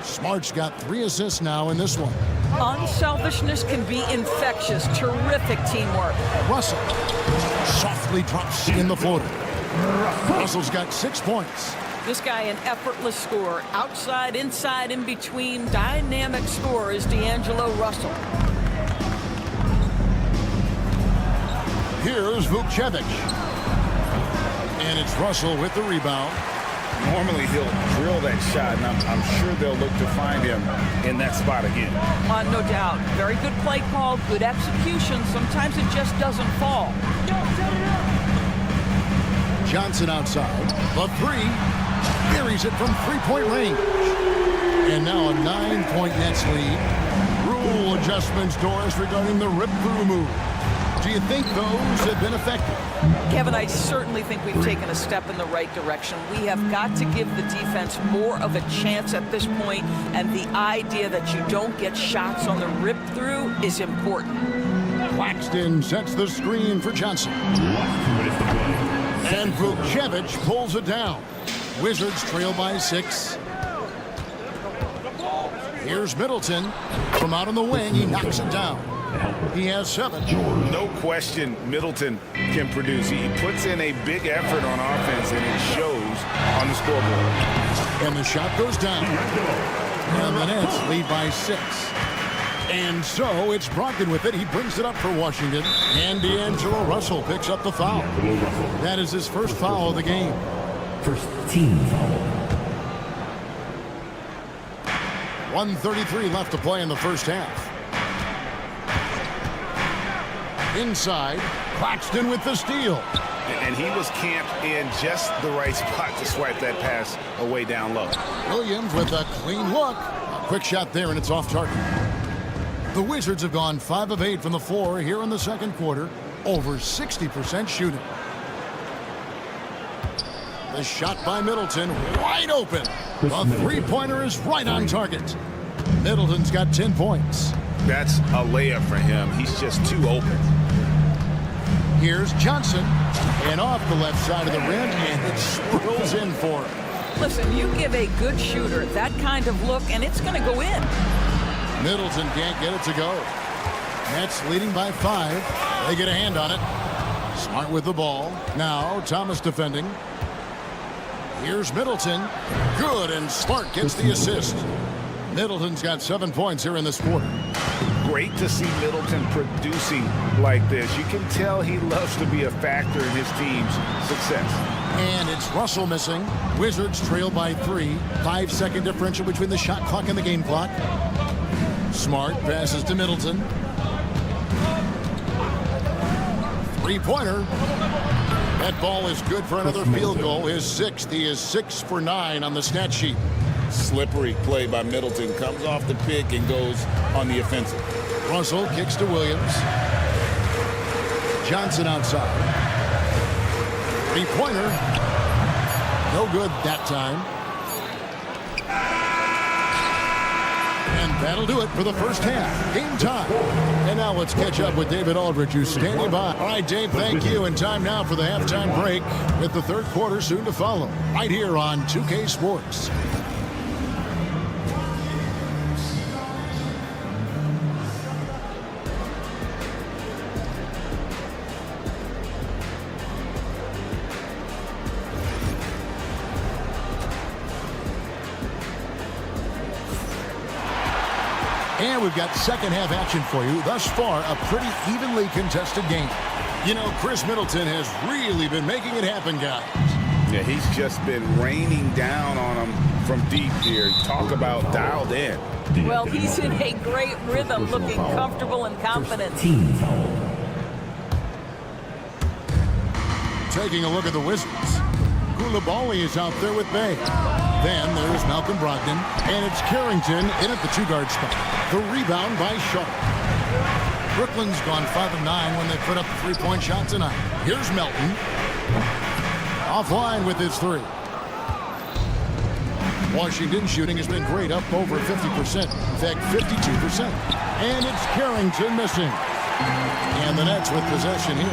Smart's got 3 assists now in this one. Unselfishness can be infectious. Terrific teamwork. Russell softly drops in the floater. Russell's got 6 points. This guy an effortless scorer. Outside, inside, in between. Dynamic scorer is D'Angelo Russell. Here's Vukcevic. And it's Russell with the rebound. Normally he'll drill that shot, and I'm sure they'll look to find him in that spot again. No doubt. Very good play call, good execution. Sometimes it just doesn't fall. Johnson outside. The 3. Carries it from 3-point range. And now a 9-point Nets lead. Rule adjustments, Doris, regarding the rip-through move. Do you think those have been effective? Kevin, I certainly think we've taken a step in the right direction. We have got to give the defense more of a chance at this point, and the idea that you don't get shots on the rip-through is important. Claxton sets the screen for Johnson. And Vukcevic pulls it down. Wizards trail by 6. Here's Middleton. From out on the wing, he knocks it down. He has 7. No question Middleton can produce. He puts in a big effort on offense, and it shows on the scoreboard. And the shot goes down. And the Nets lead by 6. And so it's Brogdon with it. He brings it up for Washington. And D'Angelo Russell picks up the foul. That is his first foul of the game. First team foul. 1:33 left to play in the first half. Inside, Claxton with the steal. And he was camped in just the right spot to swipe that pass away down low. Williams with a clean look. A quick shot there, and it's off target. The Wizards have gone 5 of 8 from the floor here in the second quarter. Over 60% shooting. The shot by Middleton, wide open. The three-pointer is right on target. Middleton's got 10 points. That's a layup for him. He's just too open. Here's Johnson. And off the left side of the rim, and it swirls in for him. Listen, you give a good shooter that kind of look, and it's going to go in. Middleton can't get it to go. Nets leading by 5. They get a hand on it. Smart with the ball. Now Thomas defending. Here's Middleton. Good, and Smart gets the assist. Middleton's got 7 points here in this quarter. Great to see Middleton producing like this. You can tell he loves to be a factor in his team's success. And it's Russell missing. Wizards trail by 3. 5-second differential between the shot clock and the game clock. Smart passes to Middleton. Three-pointer. That ball is good for another field goal. His 6th. He is 6 for 9 on the stat sheet. Slippery play by Middleton. Comes off the pick and goes on the offensive. Russell kicks to Williams. Johnson outside. Three-pointer. No good that time. And that'll do it for the first half. Game time. And now let's catch up with David Aldridge, who's standing by. All right, Dave, thank you. And time now for the halftime break, with the third quarter soon to follow, right here on 2K Sports. And we've got second half action for you. Thus far, a pretty evenly contested game. You know, Chris Middleton has really been making it happen, guys. Yeah, he's just been raining down on him from deep here. Talk about dialed in. Well, he's in a great rhythm, looking comfortable and confident. Taking a look at the Wizards. Koulibaly is out there with Bay. Then there's Malcolm Brogdon, and it's Carrington in at the 2-guard spot. The rebound by Sharp. Brooklyn's gone 5 of 9 when they put up the 3-point shot tonight. Here's Melton. Offline with his 3. Washington shooting has been great, up over 50%. In fact, 52%. And it's Carrington missing. And the Nets with possession here.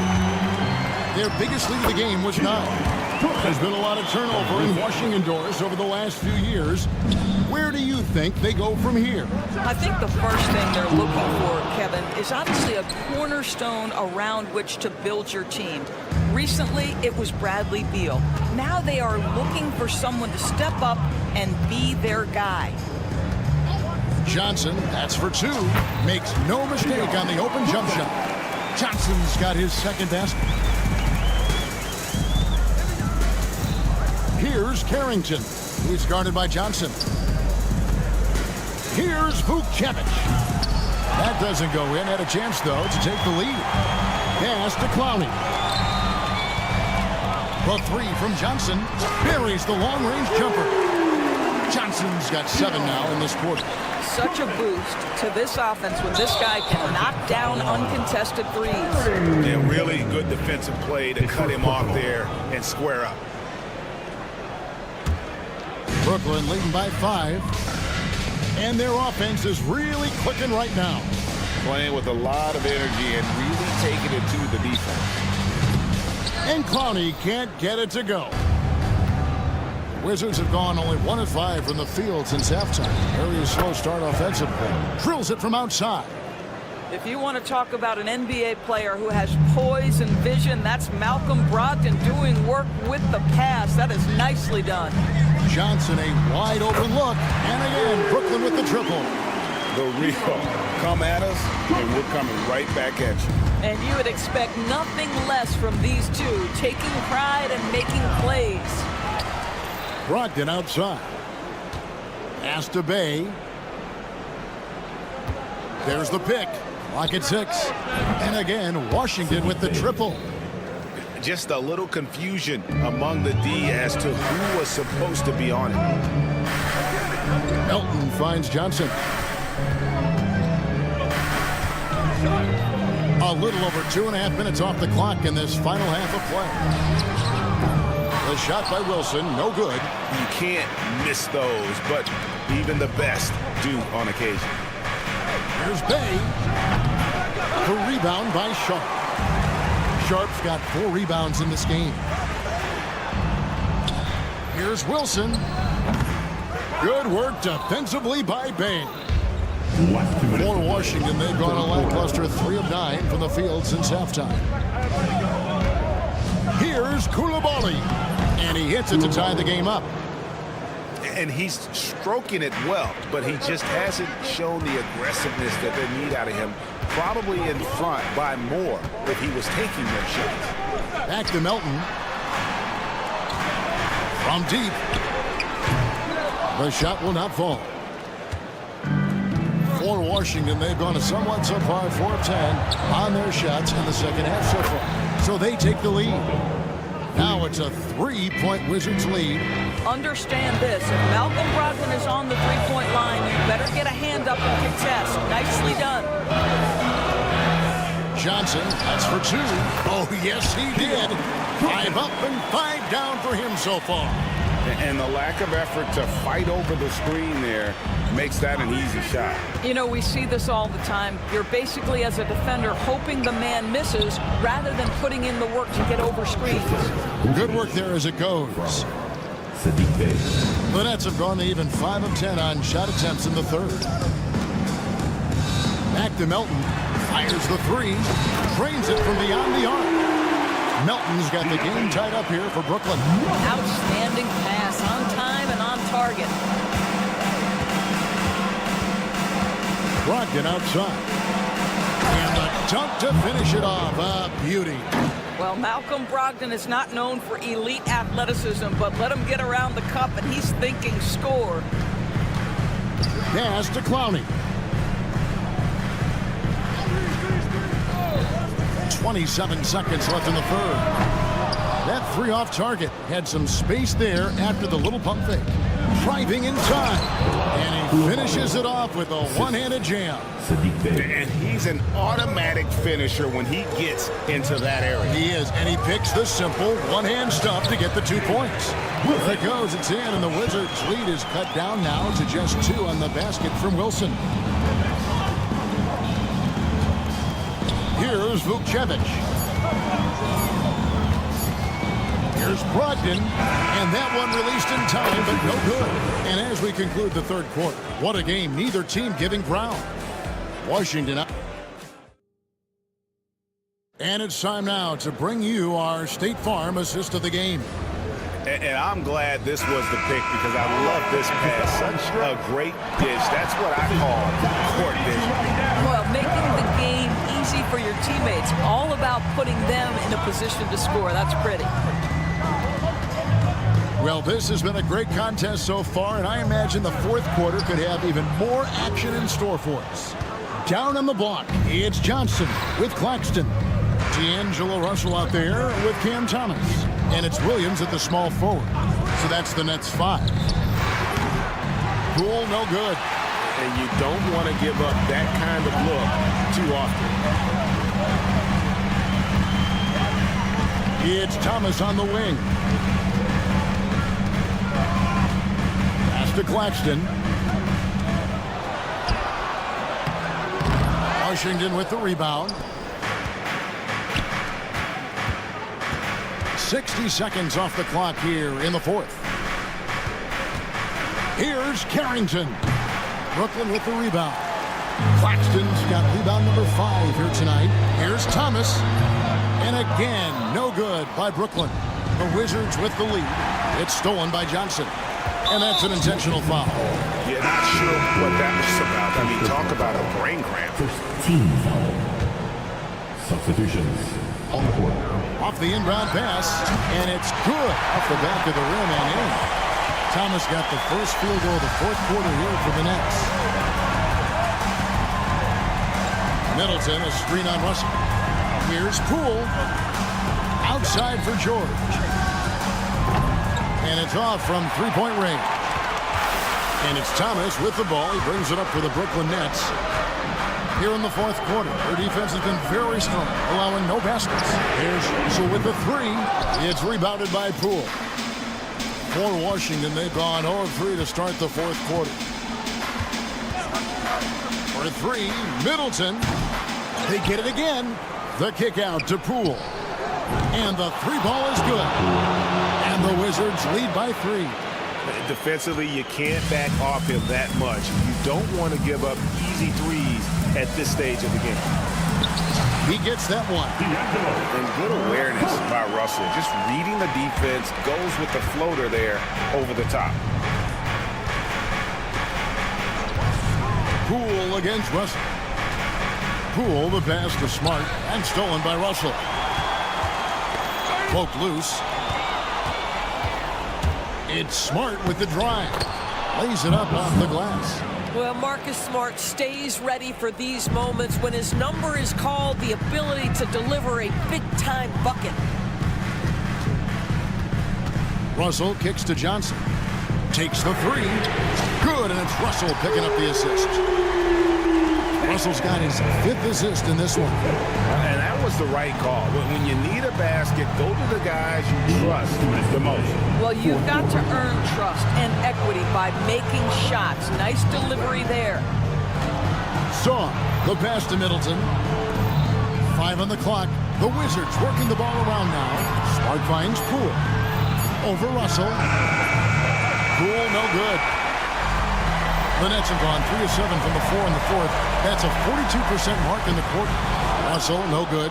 Their biggest lead of the game was 9. There's been a lot of turnover in Washington doors over the last few years. Where do you think they go from here? I think the first thing they're looking for, Kevin, is obviously a cornerstone around which to build your team. Recently, it was Bradley Beal. Now they are looking for someone to step up and be their guy. Johnson, that's for 2. Makes no mistake on the open jump shot. Johnson's got his second basket. Here's Carrington. He's guarded by Johnson. Here's Vukcevic. That doesn't go in. Had a chance, though, to take the lead. Pass to Clowney. The 3 from Johnson buries the long-range jumper. Johnson's got 7 now in this quarter. Such a boost to this offense when this guy can knock down uncontested threes. And really good defensive play to cut him off there and square up. Brooklyn leading by 5. And their offense is really clicking right now. Playing with a lot of energy and really taking it to the defense. And Clowney can't get it to go. The Wizards have gone only 1 of 5 from the field since halftime. Very slow start offensively. Drills it from outside. If you want to talk about an NBA player who has poise and vision, that's Malcolm Brogdon doing work with the pass. That is nicely done. Johnson, a wide open look. And again, Brooklyn with the triple. The real. Come at us, and we're coming right back at you. And you would expect nothing less from these two, taking pride and making plays. Brogdon outside. Pass to Bay. There's the pick. Clock at 6. And again, Washington with the triple. Just a little confusion among the D as to who was supposed to be on it. Melton finds Johnson. A little over 2.5 minutes off the clock in this final half of play. The shot by Wilson, no good. You can't miss those, but even the best do on occasion. Here's Bay. The rebound by Sharp. Sharp's got 4 rebounds in this game. Here's Wilson. Good work defensively by Bay. For Washington, they've gone a lackluster 3 of 9 from the field since halftime. Here's Koulibaly, and he hits it to tie the game up. And he's stroking it well, but he just hasn't shown the aggressiveness that they need out of him. Probably in front by more if he was taking those shots. Back to Melton. From deep. The shot will not fall. For Washington, they've gone a somewhat subpar 4 of 10 on their shots in the second half so far. So they take the lead. Now it's a 3-point Wizards lead. Understand this. If Malcolm Brogdon is on the three-point line, you better get a hand up and contest. Nicely done. Johnson, that's for 2. Oh, yes, he did. 5 up and 5 down for him so far. And the lack of effort to fight over the screen there makes that an easy shot. You know, we see this all the time. You're basically, as a defender, hoping the man misses rather than putting in the work to get over screens. Good work there as it goes. The Nets have gone to even 5 of 10 on shot attempts in the third. Back to Melton. Fires the 3. Drains it from beyond the arc. Melton's got the game tied up here for Brooklyn. Outstanding pass, on time and on target. Brogdon outside. And the dunk to finish it off. A beauty. Well, Malcolm Brogdon is not known for elite athleticism, but let him get around the cup and he's thinking score. Pass to Clowney. 27 seconds left in the third. That 3 off target had some space there after the little pump fake. Driving inside. And he finishes it off with a one-handed jam. And he's an automatic finisher when he gets into that area. He is, and he picks the simple one-hand stuff to get the 2 points. There it goes, it's in, and the Wizards' lead is cut down now to just 2 on the basket from Wilson. Here's Vukcevic. Here's Brogdon, and that one released in time, but no good. And as we conclude the third quarter, what a game, neither team giving ground. Washington up. And it's time now to bring you our State Farm assist of the game. And I'm glad this was the pick because I love this pass. Such a great dish. That's what I call court vision. Well, making the game easy for your teammates. All about putting them in a position to score. That's pretty. Well, this has been a great contest so far, and I imagine the fourth quarter could have even more action in store for us. Down on the block, it's Johnson with Claxton. D'Angelo Russell out there with Cam Thomas. And it's Williams at the small forward. So that's the Nets 5. Poole, no good. And you don't want to give up that kind of look too often. It's Thomas on the wing. Pass to Claxton. Washington with the rebound. 60 seconds off the clock here in the fourth. Here's Carrington. Brooklyn with the rebound. Claxton's got rebound number 5 here tonight. Here's Thomas. And again, no good by Brooklyn. The Wizards with the lead. It's stolen by Johnson. And that's an intentional foul. Yeah, not sure what that was about. I mean, talk about a brain cramp. First team foul. Substitutions on the court. Off the inbound pass, and it's good off the back of the rim and in. Thomas got the first field goal of the fourth quarter here for the Nets. Middleton, a screen on Russell. Here's Poole. Outside for George. And it's off from three-point range. And it's Thomas with the ball. He brings it up for the Brooklyn Nets. here in the fourth quarter. Their defense has been very strong, allowing no baskets. Here's Russell with the three. It's rebounded by Poole. For Washington, they've gone 0 of 3 to start the fourth quarter. For three, Middleton. They get it again. The kick out to Poole. And the three ball is good. And the Wizards lead by 3. Defensively, you can't back off him that much. You don't want to give up easy threes at this stage of the game. He gets that one. And good awareness by Russell. Just reading the defense, goes with the floater there over the top. Poole against Russell. Poole, the pass to Smart, and stolen by Russell. Poked loose. It's Smart with the drive. Lays it up off the glass. Well, Marcus Smart stays ready for these moments when his number is called, the ability to deliver a big-time bucket. Russell kicks to Johnson. Takes the three. Good, and it's Russell picking up the assist. Russell's got his 5th assist in this one. And that was the right call. When you need a basket, go to the guys you trust the most. Well, you've got to earn trust and equity by making shots. Nice delivery there. Saw the pass to Middleton. 5 on the clock. The Wizards working the ball around now. Smart finds Poole. Over Russell. Poole, no good. The Nets have gone 3 of 7 from the 4 in the fourth. That's a 42% mark in the quarter. Russell, no good.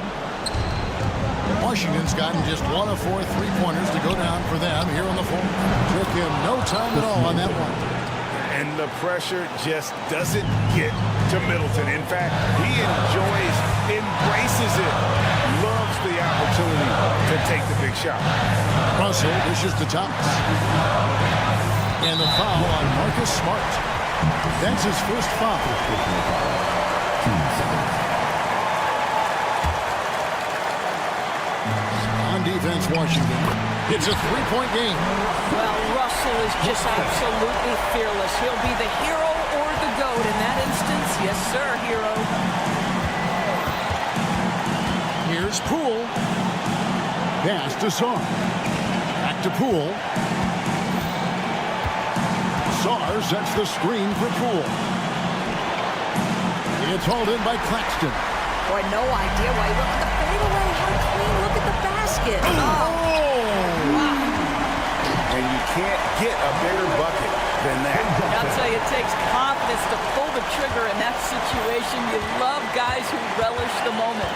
Washington's gotten just 1 of 4 3-pointers to go down for them here in the fourth. Took him no time at all on that one. And the pressure just doesn't get to Middleton. In fact, he embraces it, loves the opportunity to take the big shot. Russell dishes to Thomas. And the foul on Marcus Smart. That's his first foul. On defense, Washington. It's a 3-point game. Well, Russell is just absolutely fearless. He'll be the hero or the GOAT in that instance. Yes, sir, hero. Here's Poole. Pass to Saar. Back to Poole. Saar sets the screen for Poole. It's hauled in by Claxton. Boy, no idea why. Look at the fadeaway. How clean. Look at the basket. Oh! Wow. And you can't get a bigger bucket than that. I'll tell you, it takes confidence to pull the trigger in that situation. You love guys who relish the moment.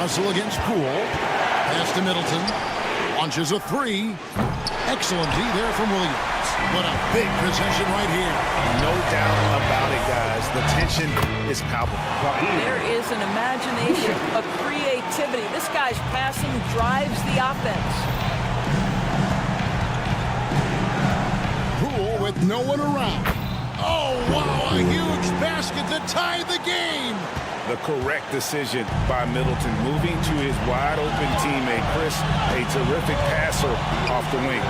Russell against Poole. Pass to Middleton. Launches a three. Excellent D there from Williams. What a big possession right here. No doubt about it, guys. The tension is palpable. There is an imagination, a creativity. This guy's passing drives the offense. Poole with no one around. Oh, wow, a huge basket to tie the game. The correct decision by Middleton, moving to his wide-open teammate, Chris, a terrific passer off the wing.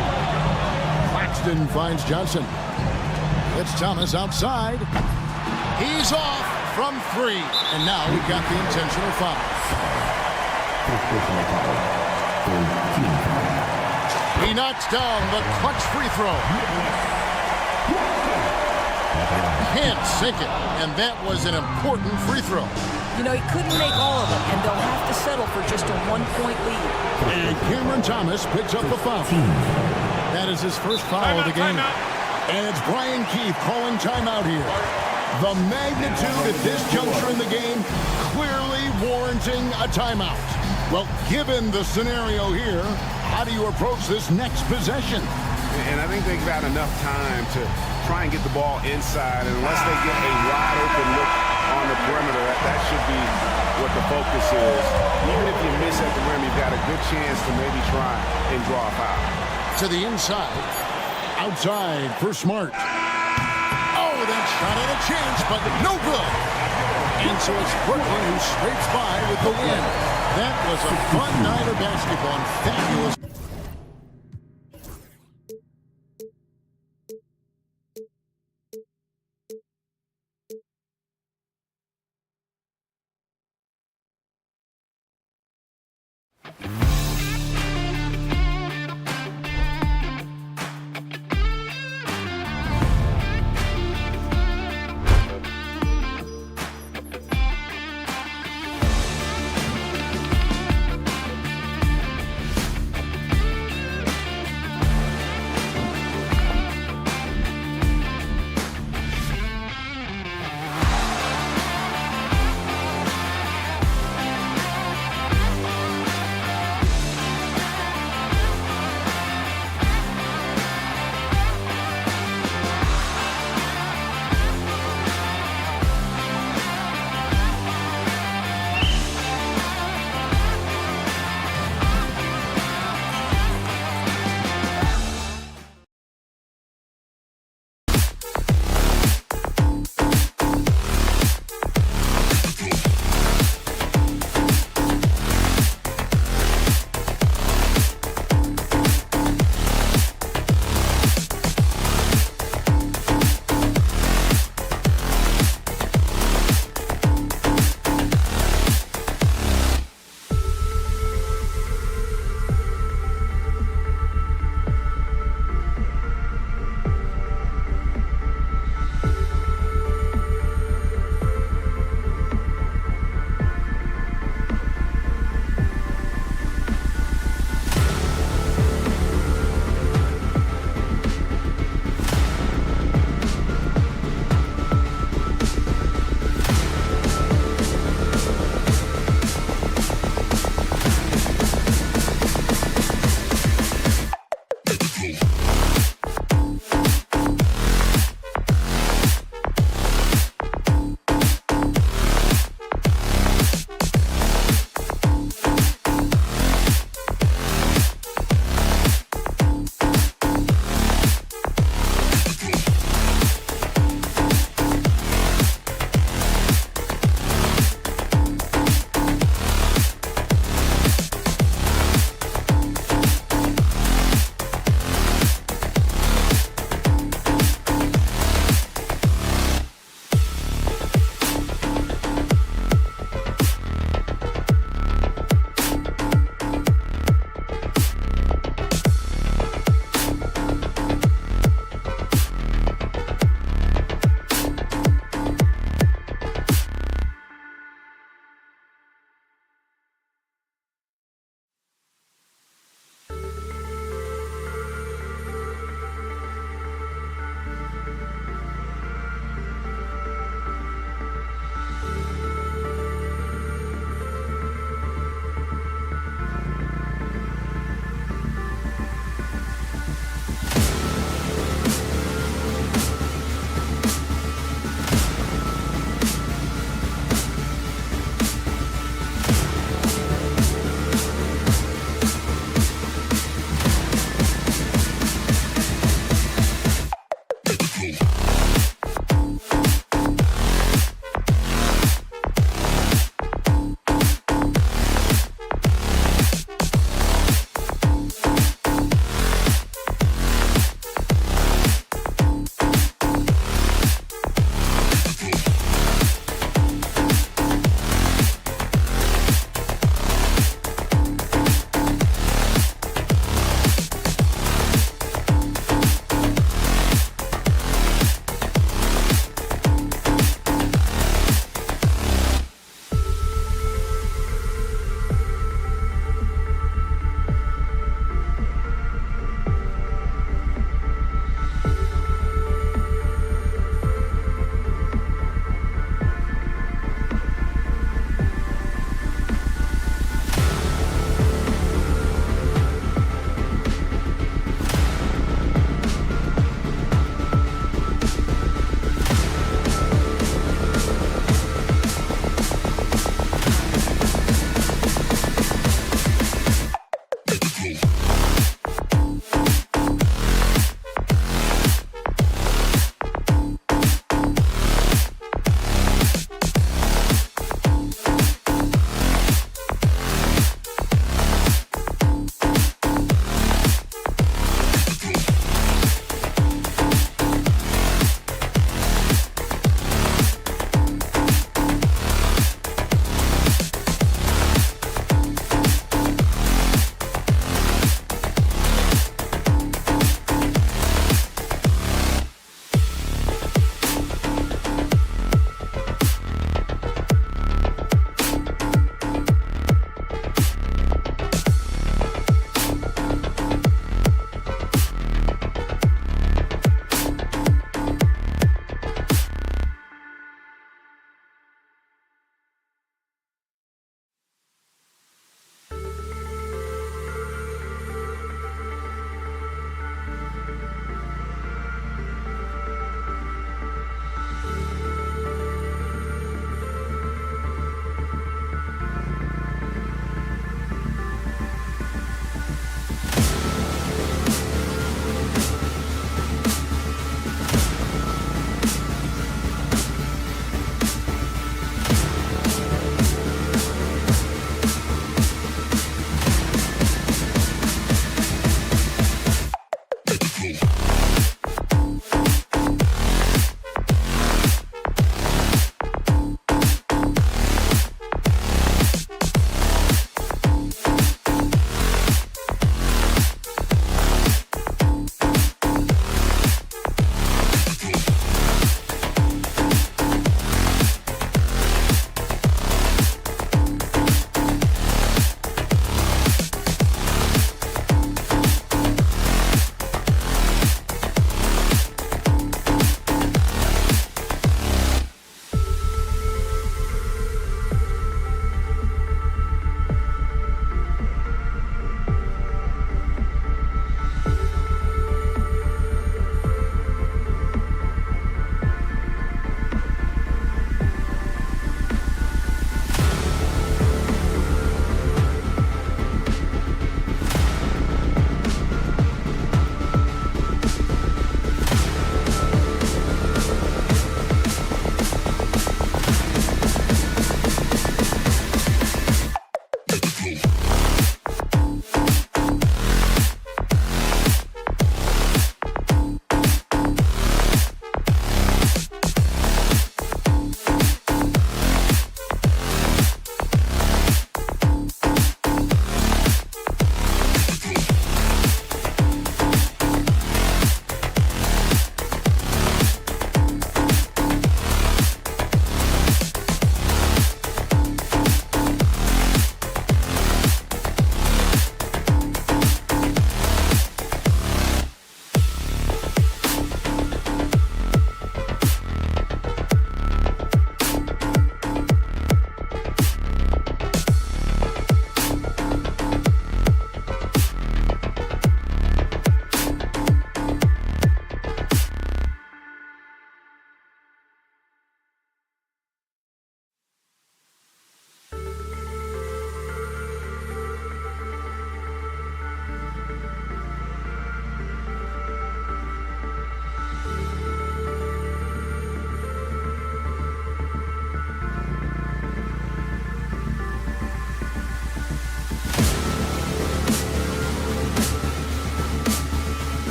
Claxton finds Johnson. It's Thomas outside. He's off from 3. And now we've got the intentional foul. He knocks down the clutch free throw. Can't sink it, and that was an important free throw. You know, he couldn't make all of them, and they'll have to settle for just a 1-point lead. And Cameron Thomas picks up the foul. That is his first foul of the game. And it's Brian Keefe calling timeout here. The magnitude at this juncture in the game clearly warranting a timeout. Well, given the scenario here, how do you approach this next possession? And I think they've got enough time to try and get the ball inside, and unless they get a wide open look on the perimeter, that should be what the focus is. Even if you miss at the rim, you've got a good chance to maybe try and draw a foul. To the inside. Outside for Smart. Oh, that shot had a chance, but no good. And so it's Brooklyn who scrapes by with the win. That was a fun night of basketball and fabulous.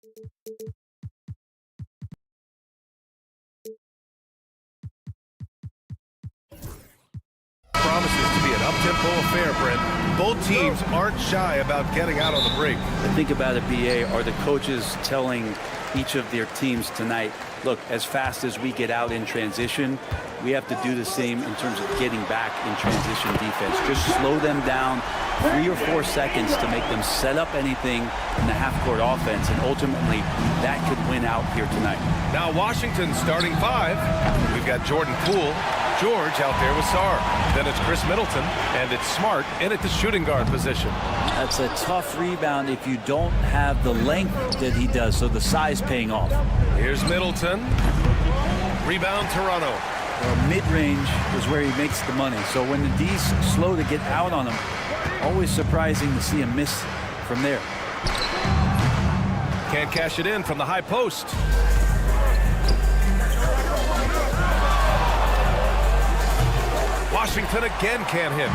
Promises to be an up-tempo affair, Brent. Both teams aren't shy about getting out on the break. The thing about a BA are the coaches telling each of their teams tonight, look, as fast as we get out in transition, we have to do the same in terms of getting back in transition defense. Just slow them down 3 or 4 seconds to make them set up anything in the half-court offense, and ultimately that could win out here tonight. Now Washington starting 5. We've got Jordan Poole, George out there with Sarr. Then it's Chris Middleton, and it's Smart in at the shooting guard position. That's a tough rebound if you don't have the length that he does, so the size paying off. Here's Middleton. Rebound Toronto. Well, mid-range is where he makes the money. So when the D's slow to get out on him, always surprising to see him miss from there. Can't cash it in from the high post. Washington again can't hit.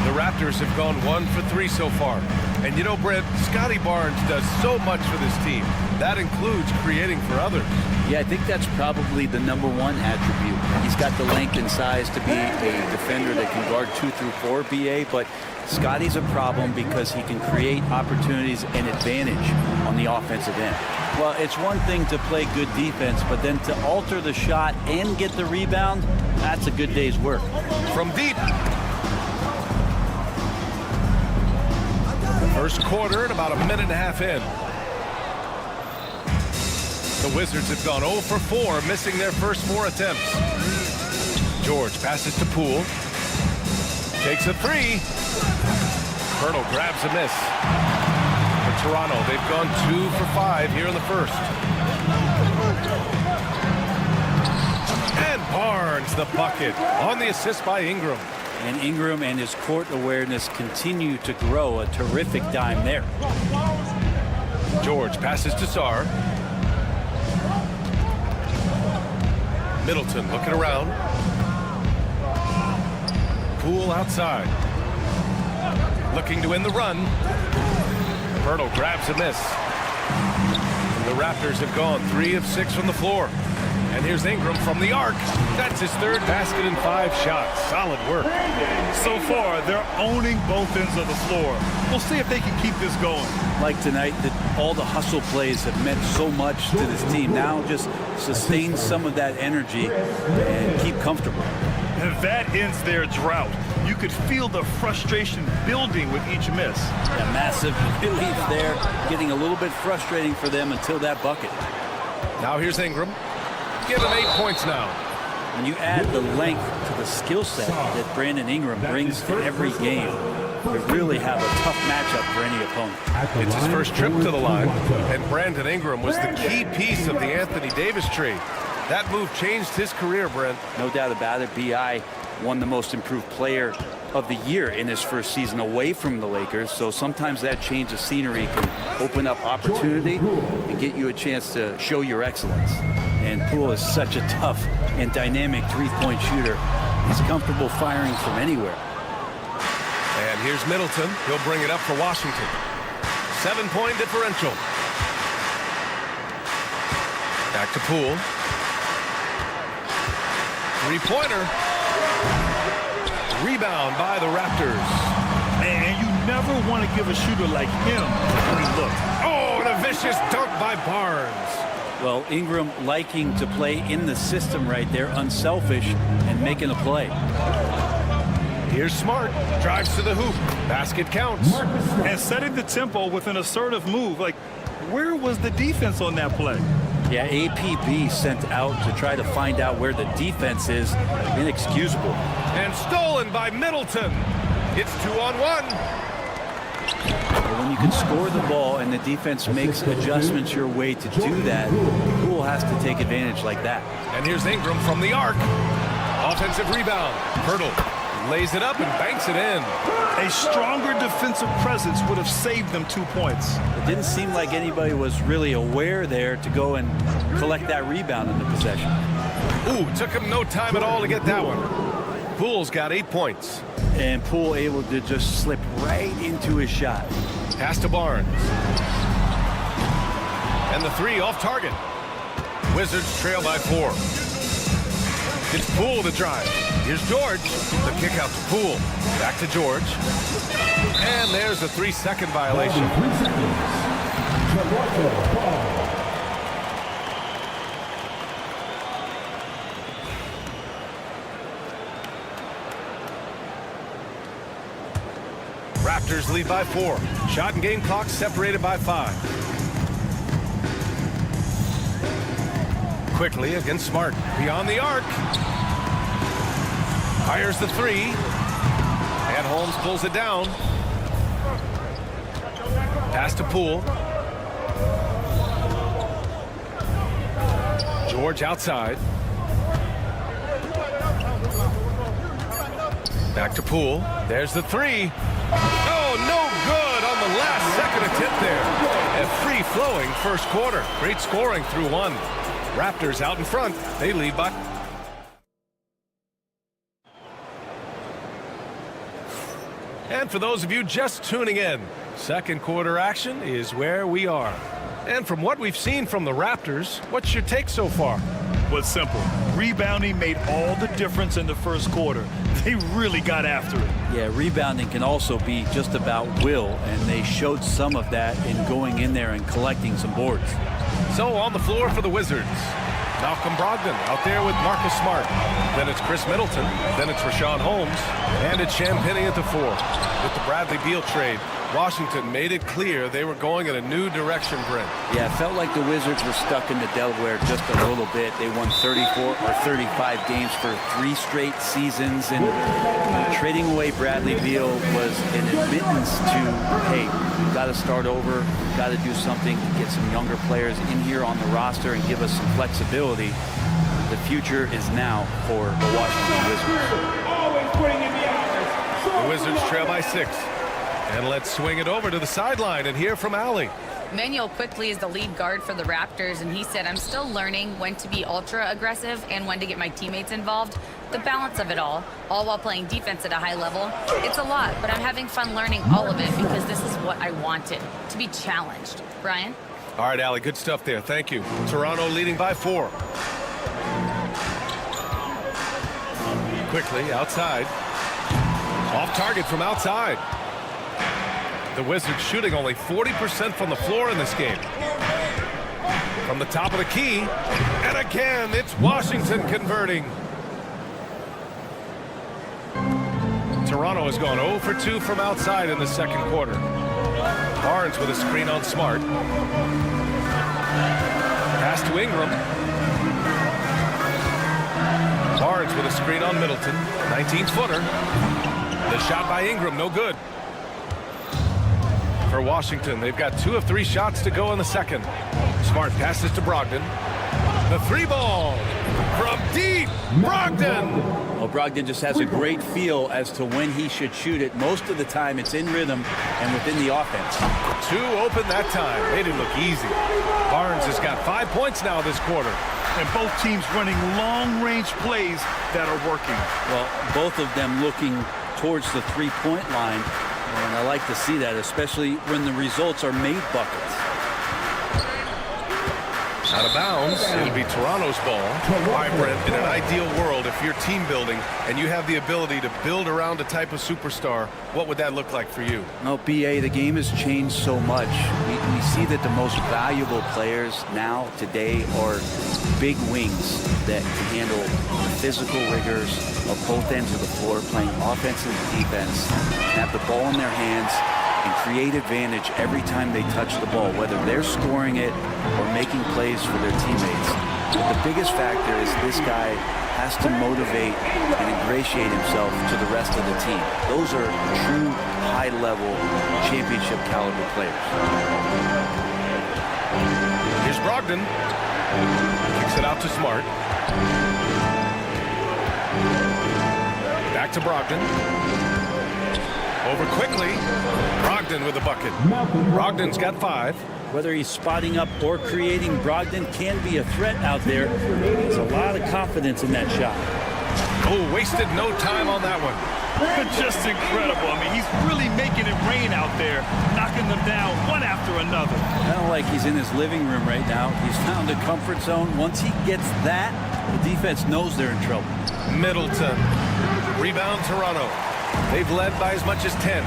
The Raptors have gone 1 for 3 so far. And you know, Brent, Scotty Barnes does so much for this team. That includes creating for others. Yeah, I think that's probably the #1 attribute. He's got the length and size to be a defender that can guard 2 through 4 BA, but Scotty's a problem because he can create opportunities and advantage on the offensive end. Well, it's one thing to play good defense, but then to alter the shot and get the rebound, that's a good day's work. From deep. First quarter and about a minute and a half in. The Wizards have gone 0 for 4, missing their first 4 attempts. George passes to Poole. Takes a 3. Hurdle grabs a miss. For Toronto, they've gone 2 for 5 here in the first. And Barnes the bucket on the assist by Ingram. And Ingram and his court awareness continue to grow. A terrific dime there. George passes to Sarr. Middleton looking around. Poole outside. Looking to win the run. Hurdle grabs a miss. The Raptors have gone 3 of 6 from the floor. And here's Ingram from the arc. That's his 3rd basket in 5 shots. Solid work. So far, they're owning both ends of the floor. We'll see if they can keep this going. Like tonight, that all the hustle plays have meant so much to this team. Now just sustain some of that energy and keep comfortable. And that ends their drought. You could feel the frustration building with each miss. A massive relief there, getting a little bit frustrating for them until that bucket. Now here's Ingram. Give him 8 points now. When you add the length to the skill set that Brandon Ingram brings to every game, we really have a tough matchup for any opponent. It's his first trip to the line, and Brandon Ingram was the key piece of the Anthony Davis trade. That move changed his career, Brent. No doubt about it. B.I. won the most improved player of the year in his first season away from the Lakers, so sometimes that change of scenery can open up opportunity and get you a chance to show your excellence. And Poole is such a tough and dynamic three-point shooter. He's comfortable firing from anywhere. And here's Middleton. He'll bring it up for Washington. 7-point differential. Back to Poole. Three-pointer. Rebound by the Raptors. And you never want to give a shooter like him a free look. Oh, and a vicious dunk by Barnes. Well, Ingram liking to play in the system right there, unselfish, and making a play. Here's Smart. Drives to the hoop. Basket counts. And setting the tempo with an assertive move. Like, where was the defense on that play? Yeah, APB sent out to try to find out where the defense is. Inexcusable. And stolen by Middleton. It's 2-on-1. When you can score the ball and the defense makes adjustments your way to do that, Poole has to take advantage like that. And here's Ingram from the arc. Offensive rebound. Hurdle lays it up and banks it in. A stronger defensive presence would have saved them 2 points. It didn't seem like anybody was really aware there to go and collect that rebound in the possession. Ooh, took him no time at all to get that one. Poole's got 8 points. And Poole able to just slip right into his shot. Pass to Barnes. And the three off target. Wizards trail by 4. It's Poole to drive. Here's George. The kick out to Poole. Back to George. And there's a 3-second violation. 3 seconds. Toronto ball. Raptors lead by 4. Shot and game clock separated by 5. Quickly against Smart. Beyond the arc. Fires the 3. And Holmes pulls it down. Pass to Poole. George outside. Back to Poole. There's the 3. Oh, no good on the last second attempt there. A free-flowing first quarter. Great scoring through 1. Raptors out in front. They lead by... And for those of you just tuning in, second quarter action is where we are. And from what we've seen from the Raptors, what's your take so far? Well, it's simple. Rebounding made all the difference in the first quarter. They really got after it. Yeah, rebounding can also be just about will, and they showed some of that in going in there and collecting some boards. So on the floor for the Wizards, Malcolm Brogdon out there with Marcus Smart. Then it's Chris Middleton. Then it's Rashawn Holmes. And it's Champagnie at the 4. With the Bradley Beal trade, Washington made it clear they were going in a new direction, Brent. Yeah, it felt like the Wizards were stuck in the Delaware just a little bit. They won 34 or 35 games for 3 straight seasons, and trading away Bradley Beal was an admittance to, hey, we've got to start over, we've got to do something to get some younger players in here on the roster and give us some flexibility. The future is now for the Washington Wizards. Always putting in the offense. The Wizards trail by 6. And let's swing it over to the sideline and hear from Allie. Manuel quickly is the lead guard for the Raptors, and he said, I'm still learning when to be ultra aggressive and when to get my teammates involved. The balance of it all while playing defense at a high level. It's a lot, but I'm having fun learning all of it because this is what I wanted, to be challenged. Brian? All right, Allie, good stuff there. Thank you. Toronto leading by 4. Quickly outside. Off target from outside. The Wizards shooting only 40% from the floor in this game. From the top of the key. And again, it's Washington converting. Toronto has gone 0 for 2 from outside in the second quarter. Barnes with a screen on Smart. Pass to Ingram. Barnes with a screen on Middleton. 19-footer. The shot by Ingram, no good. For Washington, they've got 2 of 3 shots to go in the second. Smart passes to Brogdon. The 3-ball from deep. Brogdon. Well, Brogdon just has a great feel as to when he should shoot it. Most of the time, it's in rhythm and within the offense. 2 open that time. Made it look easy. Barnes has got 5 points now this quarter. And both teams running long-range plays that are working. Well, both of them looking towards the three-point line. And I like to see that, especially when the results are made buckets. Out of bounds, it'll be Toronto's ball. All right, Brent, in an ideal world, if you're team building and you have the ability to build around a type of superstar, what would that look like for you? No, BA, the game has changed so much. We see that the most valuable players now, today, are big wings that can handle the physical rigors of both ends of the floor, playing offense and defense, have the ball in their hands, and create advantage every time they touch the ball, whether they're scoring it or making plays for their teammates. But the biggest factor is this guy has to motivate and ingratiate himself to the rest of the team. Those are true high-level championship caliber players. Here's Brogdon. Kicks it out to Smart. Back to Brogdon. Over quickly. Brogdon with a bucket. Brogdon's got 5. Whether he's spotting up or creating, Brogdon can be a threat out there. There's a lot of confidence in that shot. Oh, wasted no time on that one. Just incredible. I mean, he's really making it rain out there, knocking them down one after another. Kind of like he's in his living room right now. He's found a comfort zone. Once he gets that, the defense knows they're in trouble. Middleton. Rebound Toronto. They've led by as much as 10.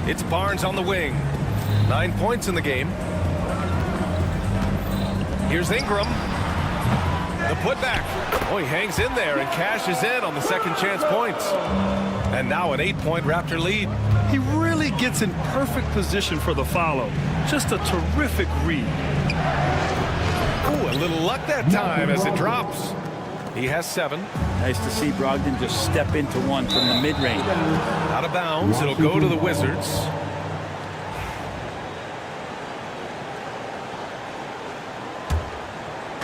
It's Barnes on the wing. 9 points in the game. Here's Ingram. The putback. Oh, he hangs in there and cashes in on the second chance points. And now an 8-point Raptor lead. He really gets in perfect position for the follow. Just a terrific read. Ooh, a little luck that time as it drops. He has 7. Nice to see Brogdon just step into one from the mid-range. Out of bounds. It'll go to the Wizards.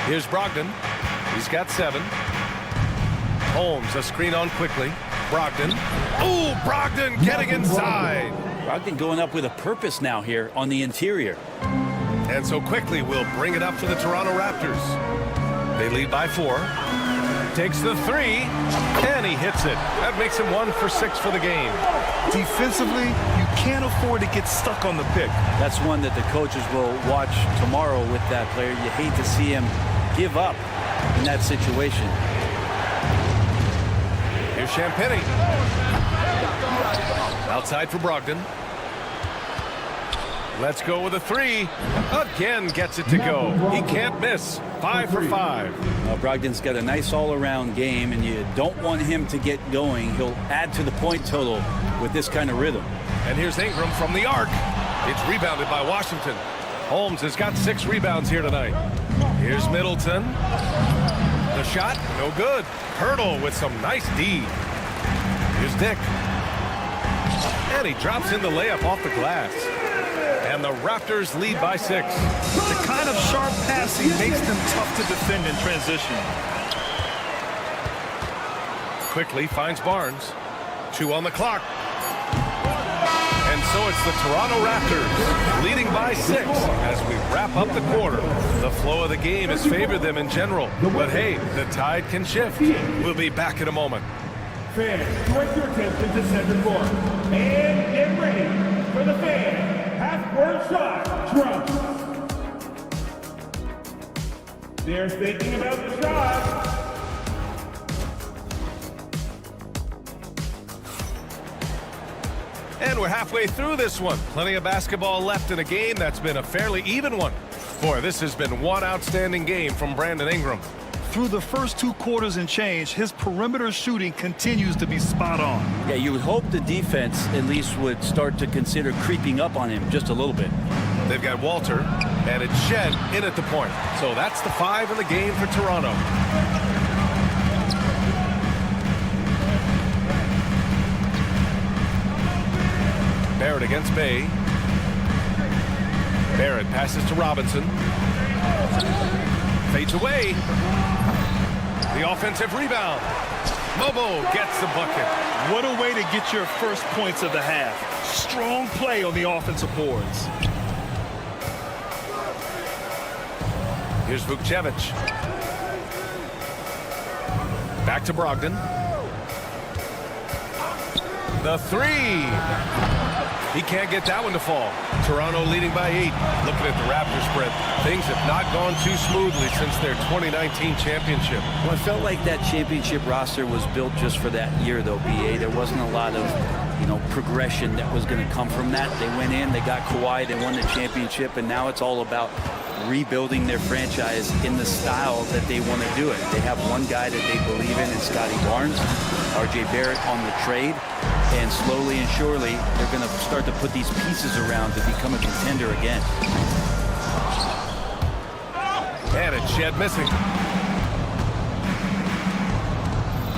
Here's Brogdon. He's got 7. Holmes, a screen on quickly. Brogdon. Ooh, Brogdon getting inside. Brogdon going up with a purpose now here on the interior. And so quickly we'll bring it up for the Toronto Raptors. They lead by 4. Takes the 3, and he hits it. That makes him 1 for 6 for the game. Defensively, you can't afford to get stuck on the pick. That's one that the coaches will watch tomorrow with that player. You hate to see him give up in that situation. Here's Champagny. Outside for Brogdon. Let's go with a 3. Again gets it to go. He can't miss. 5 for 5. Brogdon's got a nice all-around game, and you don't want him to get going. He'll add to the point total with this kind of rhythm. And here's Ingram from the arc. It's rebounded by Washington. Holmes has got 6 rebounds here tonight. Here's Middleton. The shot, no good. Hurdle with some nice D. Here's Dick. And he drops in the layup off the glass. And the Raptors lead by 6. The kind of sharp passing makes them tough to defend in transition. Quickly finds Barnes. 2 on the clock. And so it's the Toronto Raptors leading by 6 as we wrap up the quarter. The flow of the game has favored them in general. But hey, the tide can shift. We'll be back in a moment. Fans, direct your attention to center court. And get ready for the fan. Half-court shot, Trump. They're thinking about the shot. And we're halfway through this one. Plenty of basketball left in a game that's been a fairly even one. Boy, this has been one outstanding game from Brandon Ingram. Through the first 2 quarters and change, his perimeter shooting continues to be spot on. Yeah, you would hope the defense at least would start to consider creeping up on him just a little bit. They've got Walter, and it's Shed in at the point. So that's the 5 in the game for Toronto. Barrett against Bay. Barrett passes to Robinson. Fades away. The offensive rebound. Mobo gets the bucket. What a way to get your first points of the half. Strong play on the offensive boards. Here's Vukcevic. Back to Brogdon. The 3. He can't get that one to fall. Toronto leading by 8. Looking at the Raptors spread, things have not gone too smoothly since their 2019 championship. Well, I felt like that championship roster was built just for that year, though, B.A. There wasn't a lot of, progression that was going to come from that. They went in, they got Kawhi, they won the championship, and now it's all about rebuilding their franchise in the style that they want to do it. They have one guy that they believe in Scotty Barnes, R.J. Barrett on the trade. And slowly and surely, they're going to start to put these pieces around to become a contender again. And it's Shed missing.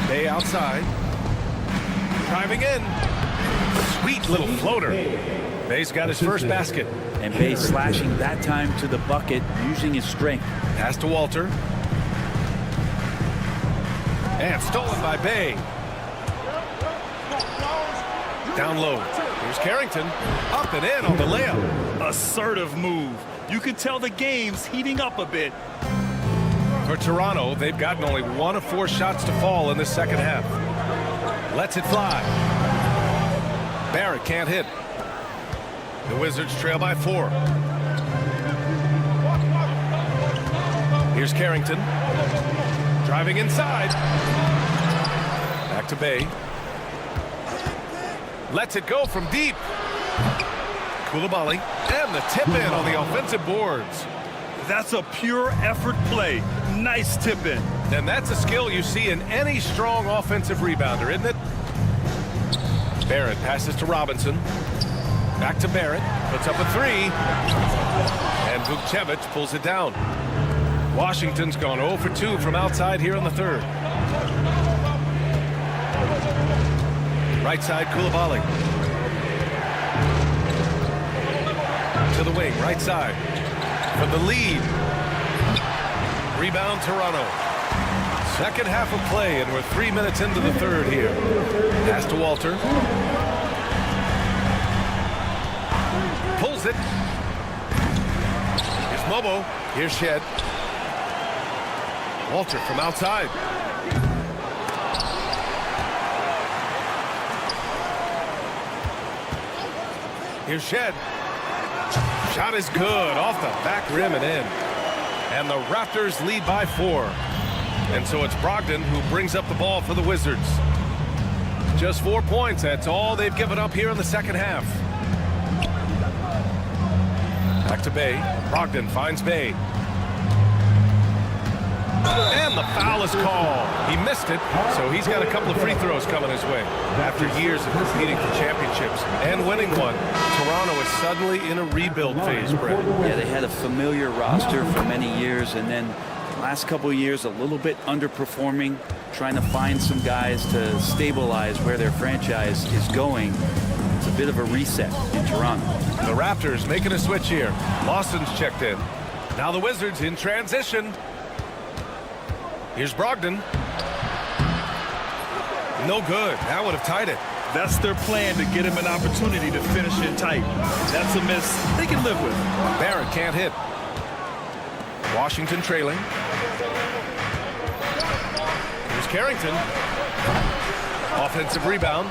Bay outside. Driving in. Sweet little floater. Bay's got his first basket. And Bay slashing that time to the bucket, using his strength. Pass to Walter. And stolen by Bay. Down low. Here's Carrington. Up and in on the layup. Assertive move. You can tell the game's heating up a bit. For Toronto, they've gotten only 1 of 4 shots to fall in this second half. Lets it fly. Barrett can't hit. The Wizards trail by 4. Here's Carrington. Driving inside. Back to Bay. Lets it go from deep. Koulibaly. And the tip in on the offensive boards. That's a pure effort play. Nice tip in. And that's a skill you see in any strong offensive rebounder, isn't it? Barrett passes to Robinson. Back to Barrett. Puts up a 3. And Vukcevic pulls it down. Washington's gone 0 for 2 from outside here in the third. Right side, Koulibaly. To the wing, right side. For the lead. Rebound, Toronto. Second half of play, and we're 3 minutes into the third here. Pass to Walter. Pulls it. Here's Mobo. Here's Shed. Walter from outside. Here's Shed. Shot is good. Off the back rim and in. And the Raptors lead by 4. And so it's Brogdon who brings up the ball for the Wizards. Just 4 points. That's all they've given up here in the second half. Back to Bay. Brogdon finds Bay. And the foul is called. He missed it, so he's got a couple of free throws coming his way. After years of competing for championships and winning one, Toronto is suddenly in a rebuild phase, Brett. Yeah, they had a familiar roster for many years, and then last couple of years a little bit underperforming, trying to find some guys to stabilize where their franchise is going. It's a bit of a reset in Toronto. The Raptors making a switch here. Lawson's checked in. Now the Wizards in transition. Here's Brogdon. No good. That would have tied it. That's their plan, to get him an opportunity to finish it tight. That's a miss they can live with. Barrett can't hit. Washington trailing. Here's Carrington. Offensive rebound.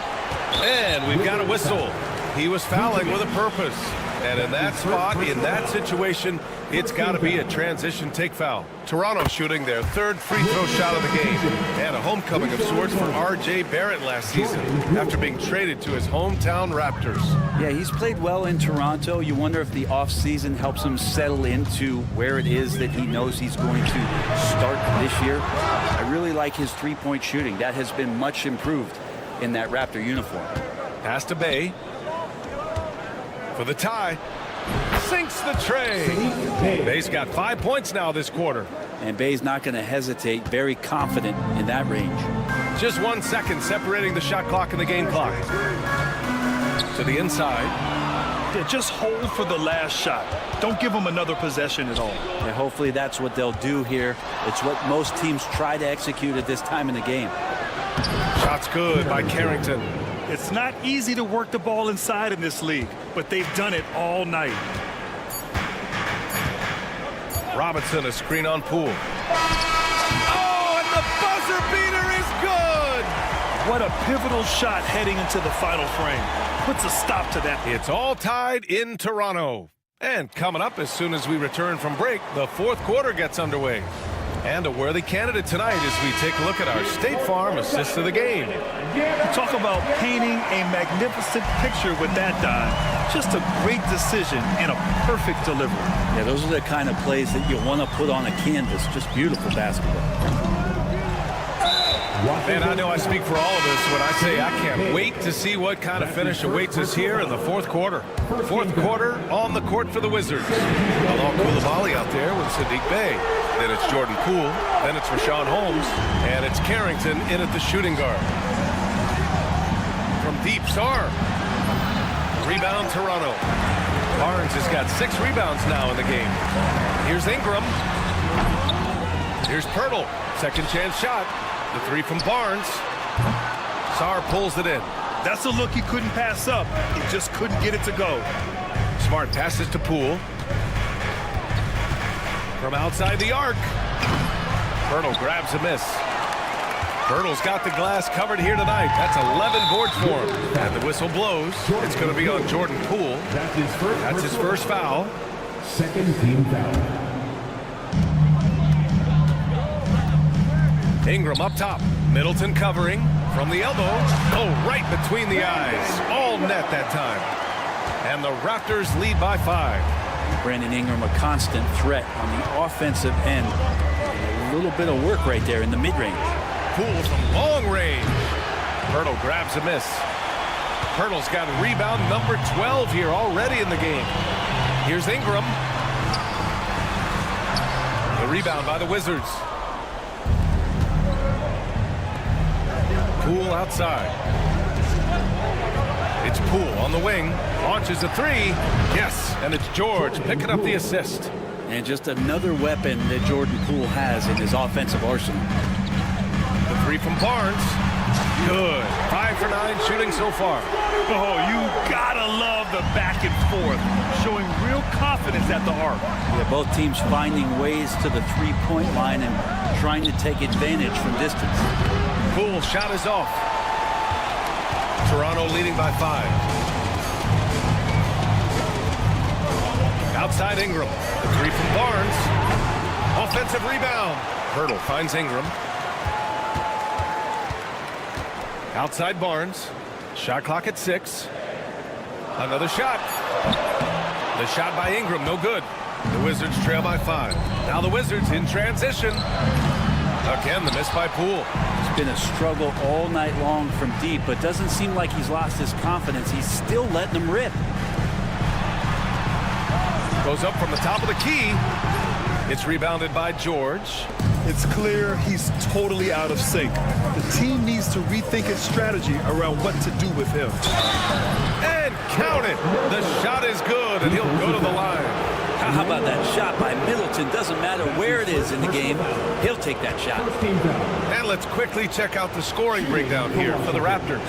And we've got a whistle. He was fouling with a purpose. And in that spot, in that situation, it's got to be a transition take foul. Toronto shooting their 3rd free throw shot of the game. And a homecoming of sorts for R.J. Barrett last season after being traded to his hometown Raptors. Yeah, he's played well in Toronto. You wonder if the offseason helps him settle into where it is that he knows he's going to start this year. I really like his three-point shooting. That has been much improved in that Raptor uniform. Pass to Bay. For the tie. Sinks the tray. Bay's got 5 points now this quarter. And Bay's not going to hesitate. Very confident in that range. Just 1 second separating the shot clock and the game clock. To the inside. Yeah, just hold for the last shot. Don't give them another possession at all. And hopefully that's what they'll do here. It's what most teams try to execute at this time in the game. Shot's good by Carrington. It's not easy to work the ball inside in this league, but they've done it all night. Robinson, a screen on Poole. Oh, and the buzzer beater is good! What a pivotal shot heading into the final frame. Puts a stop to that. It's all tied in Toronto. And coming up as soon as we return from break, the 4th quarter gets underway. And a worthy candidate tonight as we take a look at our State Farm assist of the game. Talk about painting a magnificent picture with that dive. Just a great decision and a perfect delivery. Yeah, those are the kind of plays that you want to put on a canvas. Just beautiful basketball. And I know I speak for all of us when I say I can't wait to see what kind of finish awaits us here in the 4th quarter. 4th quarter on the court for the Wizards. Along Koulibaly out there with Sadiq Bey. Then it's Jordan Poole. Then it's Rashawn Holmes. And it's Carrington in at the shooting guard. From deep, Sarr. Rebound, Toronto. Barnes has got 6 rebounds now in the game. Here's Ingram. Here's Pirtle. Second chance shot. The 3 from Barnes. Sarr pulls it in. That's a look he couldn't pass up. He just couldn't get it to go. Smart passes to Poole. From outside the arc. Pirtle grabs a miss. Pirtle's got the glass covered here tonight. That's 11 boards for him. And the whistle blows. It's going to be on Jordan Poole. That's his first foul. Second team foul. Ingram up top. Middleton covering from the elbow. Oh, right between the eyes. All net that time. And the Raptors lead by 5. Brandon Ingram, a constant threat on the offensive end. A little bit of work right there in the mid-range. Poole from long range. Pirtle grabs a miss. Pirtle's got rebound number 12 here already in the game. Here's Ingram. The rebound by the Wizards. Poole outside. It's Poole on the wing. Launches a 3. Yes, and it's George picking up the assist. And just another weapon that Jordan Poole has in his offensive arsenal. The 3 from Barnes. Good. 5 for 9 shooting so far. Oh, you gotta love the back and forth. Showing real confidence at the arc. Yeah, both teams finding ways to the three-point line and trying to take advantage from distance. Poole shot is off. Toronto leading by 5. Outside Ingram. The 3 from Barnes. Offensive rebound. Pirtle finds Ingram. Outside Barnes. Shot clock at 6. Another shot. The shot by Ingram, no good. The Wizards trail by 5. Now the Wizards in transition. Again, the miss by Poole. It's been a struggle all night long from deep, but doesn't seem like he's lost his confidence. He's still letting them rip. Goes up from the top of the key. It's rebounded by George. It's clear he's totally out of sync. The team needs to rethink its strategy around what to do with him. And count it. The shot is good, and he'll go to the line. How about that shot by Middleton? Doesn't matter where it is in the game. He'll take that shot. And let's quickly check out the scoring breakdown here for the Raptors.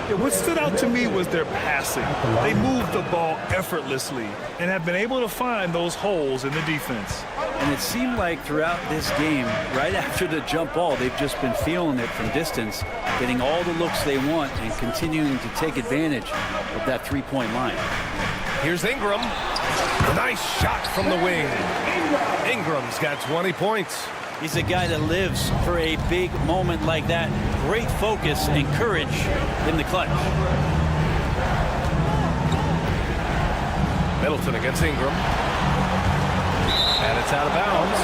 Yeah, what stood out to me was their passing. They moved the ball effortlessly and have been able to find those holes in the defense. And it seemed like throughout this game, right after the jump ball, they've just been feeling it from distance, getting all the looks they want and continuing to take advantage of that three-point line. Here's Ingram. Nice shot from the wing. Ingram's got 20 points. He's a guy that lives for a big moment like that. Great focus and courage in the clutch. Middleton against Ingram. And it's out of bounds.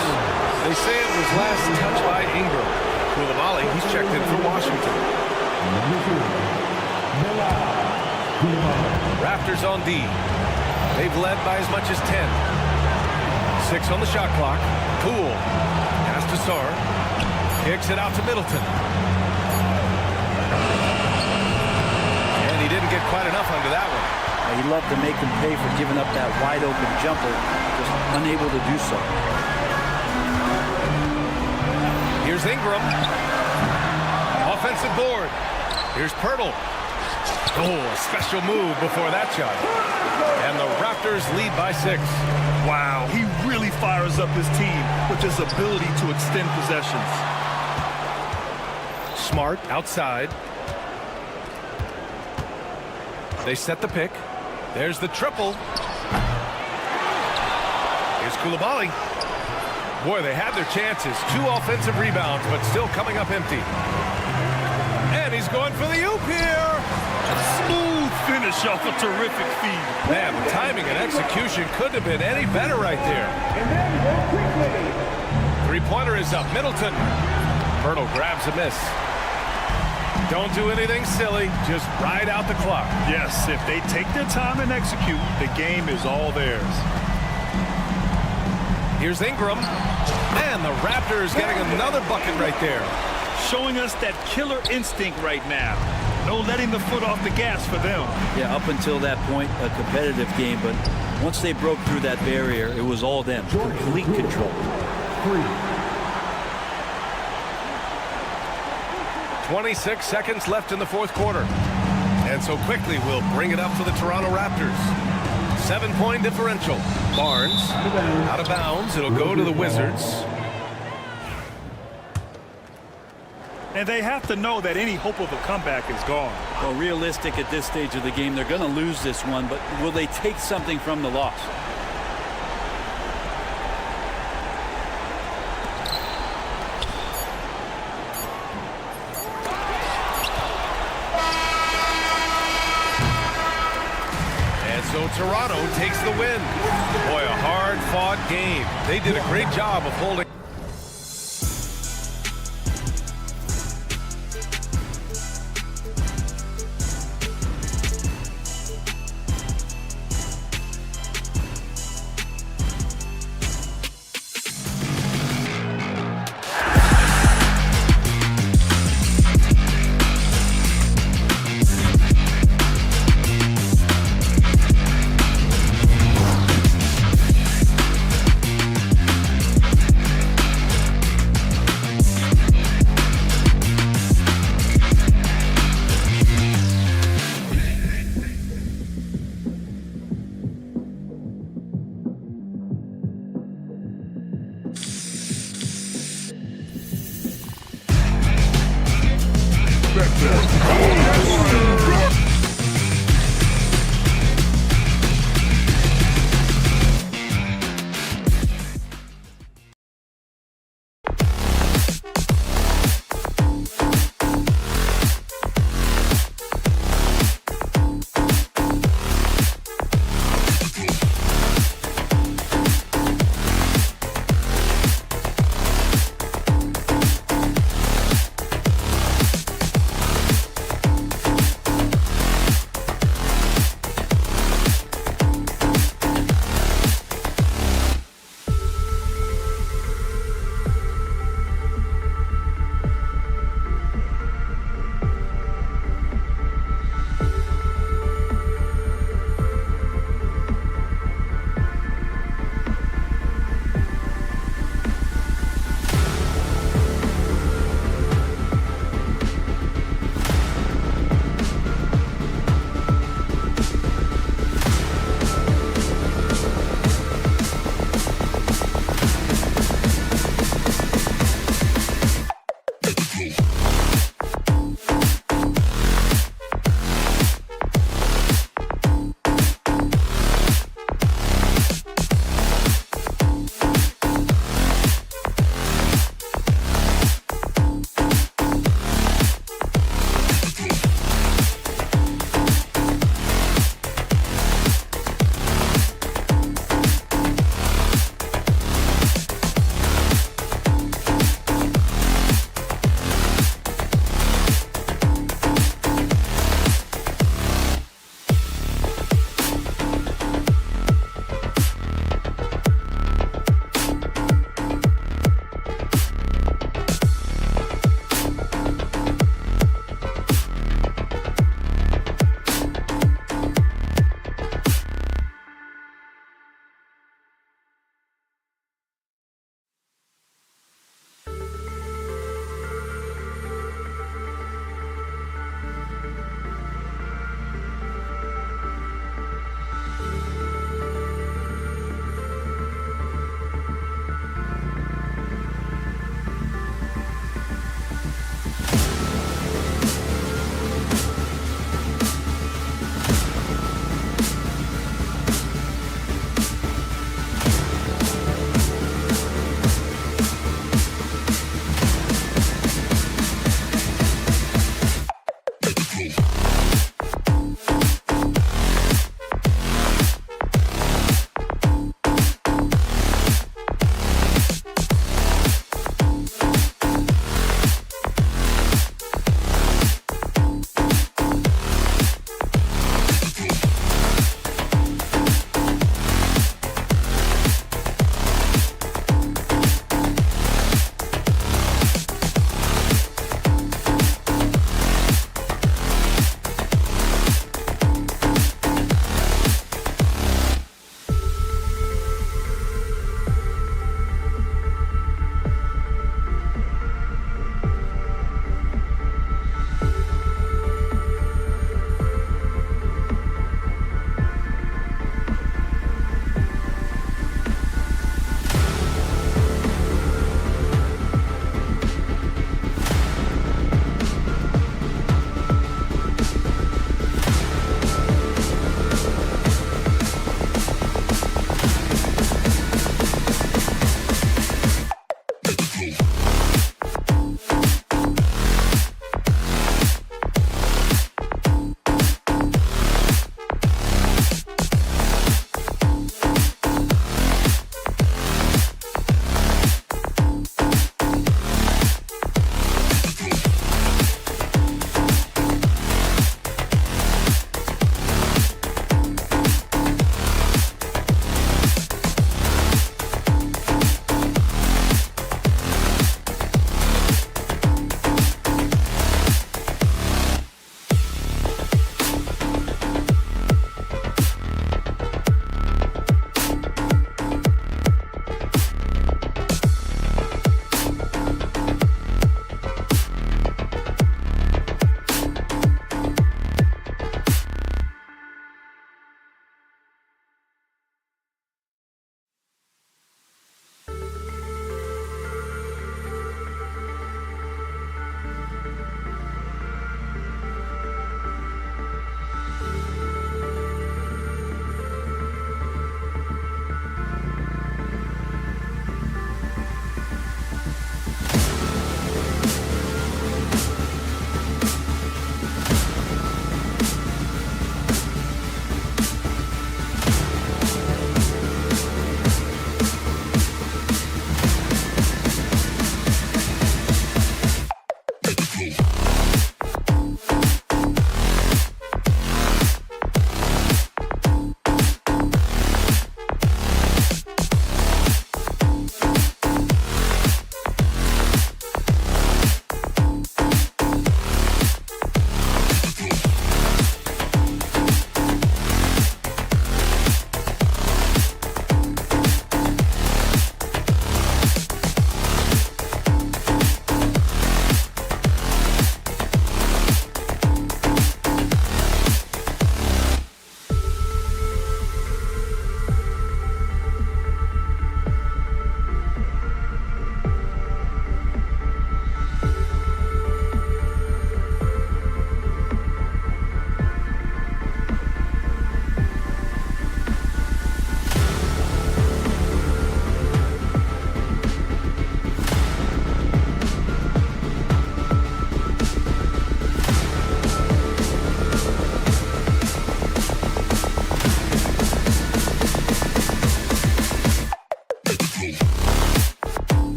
They say it was last touched by Ingram. Koulibaly, he's checked in for Washington. Raptors on D. They've led by as much as 10. 6 on the shot clock. Poole. Pass to Sarr. Kicks it out to Middleton. And he didn't get quite enough under that one. He'd love to make them pay for giving up that wide open jumper. Just unable to do so. Here's Ingram. Offensive board. Here's Pirtle. Oh, a special move before that shot. And the Raptors lead by 6. Wow, he really fires up his team with his ability to extend possessions. Smart outside. They set the pick. There's the triple. Here's Koulibaly. Boy, they had their chances. 2 offensive rebounds, but still coming up empty. And he's going for the oop here. Smooth finish off a terrific feed. Man, the timing and execution couldn't have been any better right there. Three-pointer is up. Middleton. Pirtle grabs a miss. Don't do anything silly. Just ride out the clock. Yes, if they take their time and execute, the game is all theirs. Here's Ingram. And the Raptors getting another bucket right there. Showing us that killer instinct right now. No letting the foot off the gas for them. Yeah, up until that point, a competitive game, but once they broke through that barrier, it was all them. Complete control. 26 seconds left in the fourth quarter. And so quickly we'll bring it up to the Toronto Raptors. 7-point differential. Barnes out of bounds. It'll go to the Wizards. And they have to know that any hope of a comeback is gone. Well, realistic at this stage of the game, they're going to lose this one, but will they take something from the loss? And so Toronto takes the win. Boy, a hard-fought game. They did a great job of holding.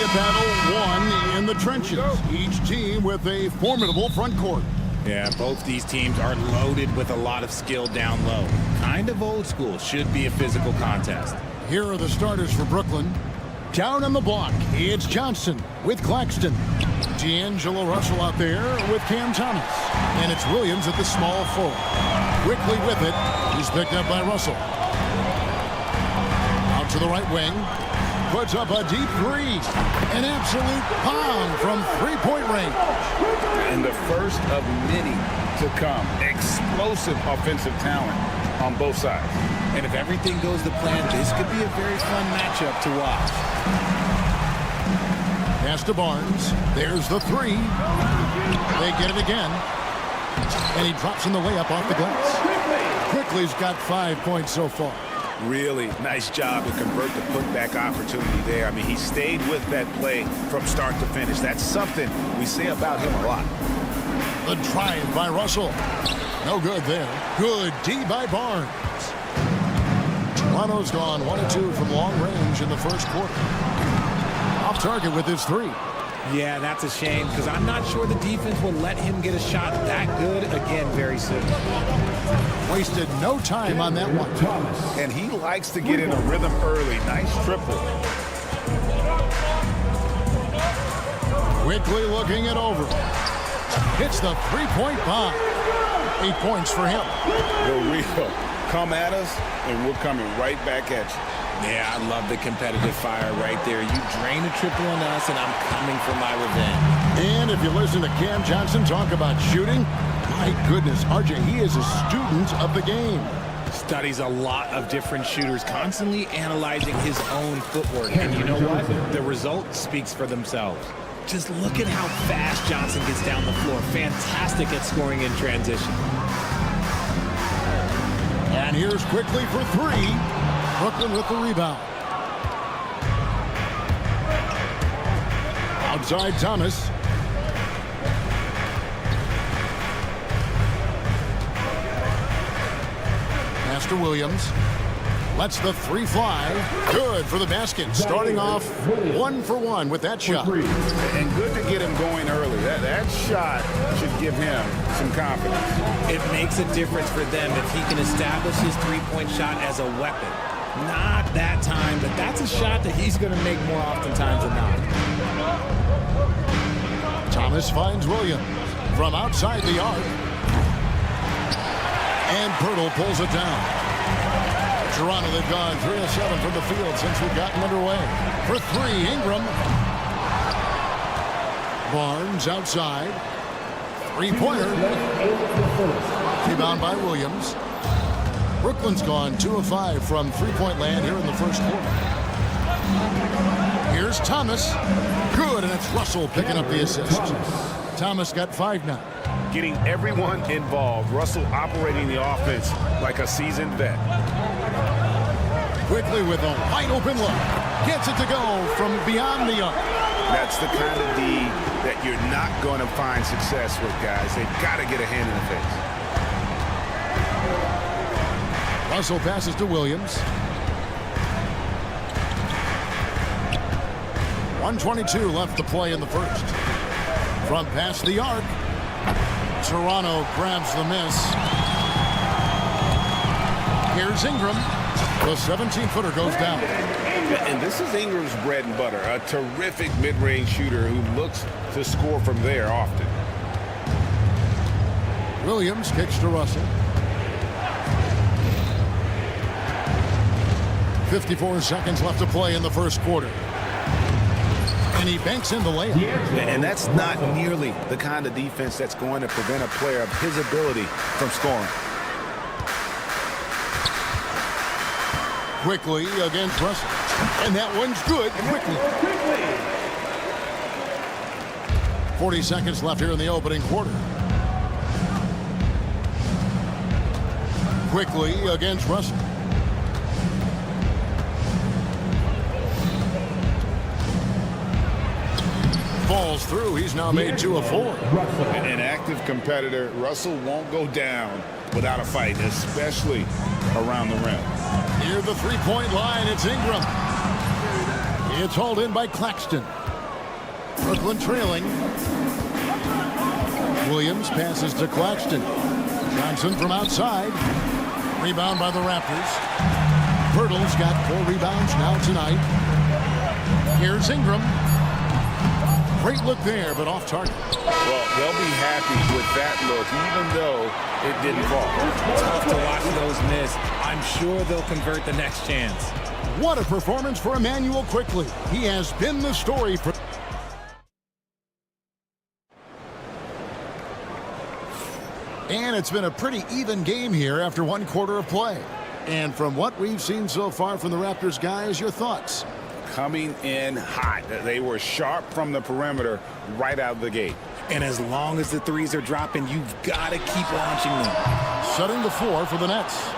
quiet battle won in the trenches. Each team with a formidable front court. Yeah, both these teams are loaded with a lot of skill down low. Kind of old school. Should be a physical contest. Here are the starters for Brooklyn. Down on the block, it's Johnson with Claxton. D'Angelo Russell out there with Cam Thomas. And it's Williams at the small forward. Quickly with it. He's picked up by Russell. Out to the right wing. Puts up a deep three. An absolute pound from three-point range. And the first of many to come. Explosive offensive talent on both sides. And if everything goes to plan, this could be a very fun matchup to watch. Pass to Barnes. There's the three. They get it again. And he drops in the layup off the glass. Quickly's got 5 points so far. Really nice job to convert the putback opportunity there. I mean, he stayed with that play from start to finish. That's something we say about him a lot. The drive by Russell. No good there. Good D by Barnes. Toronto's gone 1 of 2 from long range in the first quarter. Off target with his three. Yeah, that's a shame because I'm not sure the defense will let him get a shot that good again very soon. Wasted no time on that one. And he likes to get in a rhythm early. Nice triple. Quickly looking it over. Hits the three-point bomb. 8 points for him. Go real. Come at us, and we're coming right back at you. Yeah, I love the competitive fire right there. You drain a triple on us, and I'm coming for my revenge. And if you listen to Cam Johnson talk about shooting, my goodness, RJ, he is a student of the game. Studies a lot of different shooters, constantly analyzing his own footwork. And you know what? The results speaks for themselves. Just look at how fast Johnson gets down the floor. Fantastic at scoring in transition. And here's Quickly for three. Brooklyn with the rebound. Outside Thomas. Pass to Williams. Lets the three fly. Good for the basket. Starting off 1 for 1 with that shot. And good to get him going early. That shot should give him some confidence. It makes a difference for them if he can establish his three-point shot as a weapon. Not that time, but that's a shot that he's going to make more oftentimes than not. Thomas finds Williams from outside the arc. And Pirtle pulls it down. Toronto, they've gone 3 of 7 from the field since we've gotten underway. For three, Ingram. Barnes outside. Three-pointer. Rebound by Williams. Brooklyn's gone 2 of 5 from three-point land here in the first quarter. Here's Thomas. Good, and it's Russell picking up the assist. Thomas got 5 now. Getting everyone involved. Russell operating the offense like a seasoned vet. Quickly with a wide open look. Gets it to go from beyond the arc. That's the kind of D that you're not going to find success with, guys. They've got to get a hand in the face. Russell passes to Williams. 1:22 left to play in the first. From past the arc. Toronto grabs the miss. Here's Ingram. The 17-footer goes down. And this is Ingram's bread and butter. A terrific mid-range shooter who looks to score from there often. Williams kicks to Russell. 54 seconds left to play in the first quarter. And he banks in the layup. And that's not nearly the kind of defense that's going to prevent a player of his ability from scoring. Quickly against Russell. And that one's good. Quickly. 40 seconds left here in the opening quarter. Quickly against Russell. Falls through. He's now made 2 of 4. An active competitor. Russell won't go down without a fight, especially around the rim. Near the three-point line, it's Ingram. It's hauled in by Claxton. Brooklyn trailing. Williams passes to Claxton. Johnson from outside. Rebound by the Raptors. Pirtle's got 4 rebounds now tonight. Here's Ingram. Great look there, but off target. Well, they'll be happy with that look, even though it didn't fall. Tough to watch those miss. I'm sure they'll convert the next chance. What a performance for Emmanuel Quickly. He has been the story for... And it's been a pretty even game here after 1 quarter of play. And from what we've seen so far from the Raptors guys, your thoughts? Coming in hot. They were sharp from the perimeter right out of the gate. And as long as the threes are dropping, you've got to keep launching them. Setting the floor for the Nets.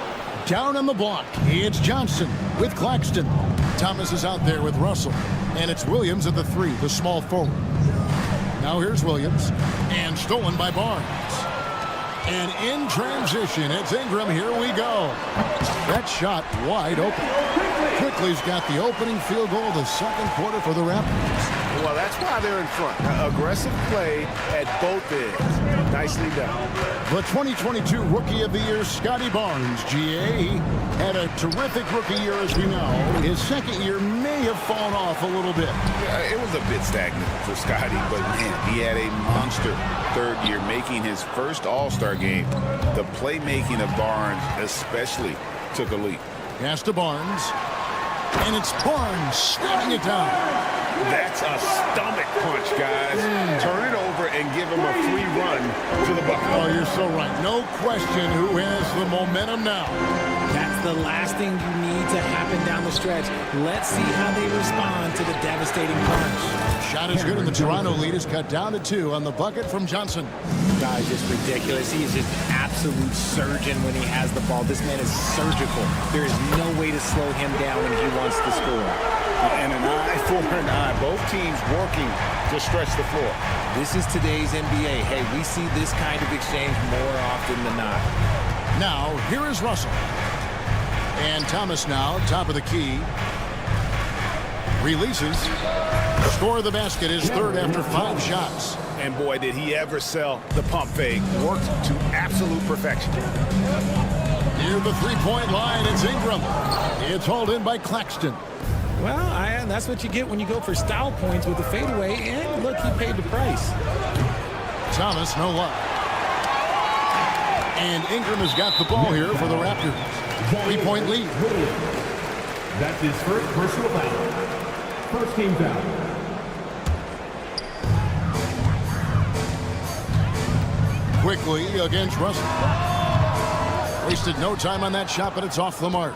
Down on the block, it's Johnson with Claxton. Thomas is out there with Russell. And it's Williams at the 3, the small forward. Now here's Williams. And stolen by Barnes. And in transition, it's Ingram. Here we go. That shot wide open. Quickly's got the opening field goal of the second quarter for the Raptors. Well, that's why they're in front. Aggressive play at both ends. Nicely done. The 2022 Rookie of the Year, Scotty Barnes, GA, had a terrific rookie year, as we know. His second year may have fallen off a little bit. Yeah, it was a bit stagnant for Scotty, but man, he had a monster third year, making his first All-Star game. The playmaking of Barnes especially took a leap. Pass to Barnes. And it's Barnes slamming it down. That's a stomach punch, guys. Turn it over and give him a free run to the bucket. Oh, you're so right. No question who has the momentum now. That's the last thing you need to happen down the stretch. Let's see how they respond to the devastating punch. Shot is good, and the Toronto lead is cut down to 2 on the bucket from Johnson. Guy's just ridiculous. He is just absolute surgeon when he has the ball. This man is surgical. There is no way to slow him down when he wants to score. And an eye for an eye. Both teams working to stretch the floor. This is today's NBA. Hey, we see this kind of exchange more often than not. Now, here is Russell. And Thomas now, top of the key. Releases. Score of the basket is third after 5 shots. And boy, did he ever sell the pump fake. Worked to absolute perfection. Near the 3-point line, it's Ingram. It's hauled in by Claxton. Well, that's what you get when you go for style points with the fadeaway. And look, he paid the price. Thomas, no luck. And Ingram has got the ball here for the Raptors. 3-point lead. That's his first personal foul. First team foul. Quickly against Russell. Wasted no time on that shot, but it's off the mark.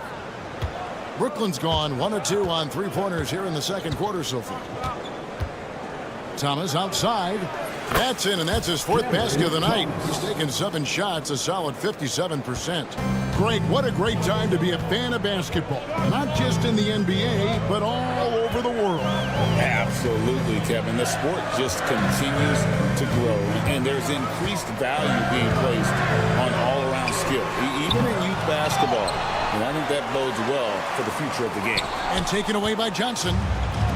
Brooklyn's gone 1 of 2 on 3-pointers here in the second quarter so far. Thomas outside. That's in, and that's his 4th basket of the night. He's taken 7 shots, a solid 57%. Greg, what a great time to be a fan of basketball. Not just in the NBA, but all over the world. Absolutely, Kevin. The sport just continues to grow, and there's increased value being placed on all-around skill, even in youth basketball. And I think that bodes well for the future of the game. And taken away by Johnson.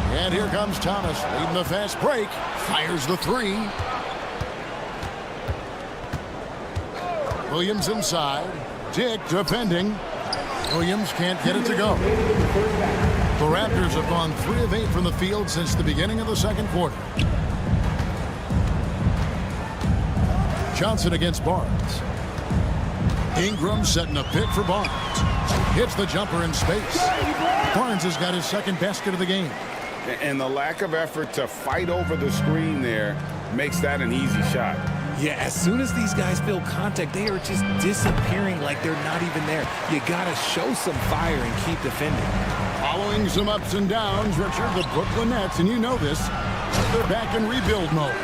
And here comes Thomas, leading the fast break. Fires the 3. Williams inside. Dick defending. Williams can't get it to go. The Raptors have gone 3 of 8 from the field since the beginning of the second quarter. Johnson against Barnes. Ingram setting a pick for Barnes. Hits the jumper in space. Barnes has got his 2nd basket of the game. And the lack of effort to fight over the screen there makes that an easy shot. Yeah, as soon as these guys feel contact, they are just disappearing like they're not even there. You got to show some fire and keep defending. Following some ups and downs, Richard, the Brooklyn Nets, and you know this, they're back in rebuild mode.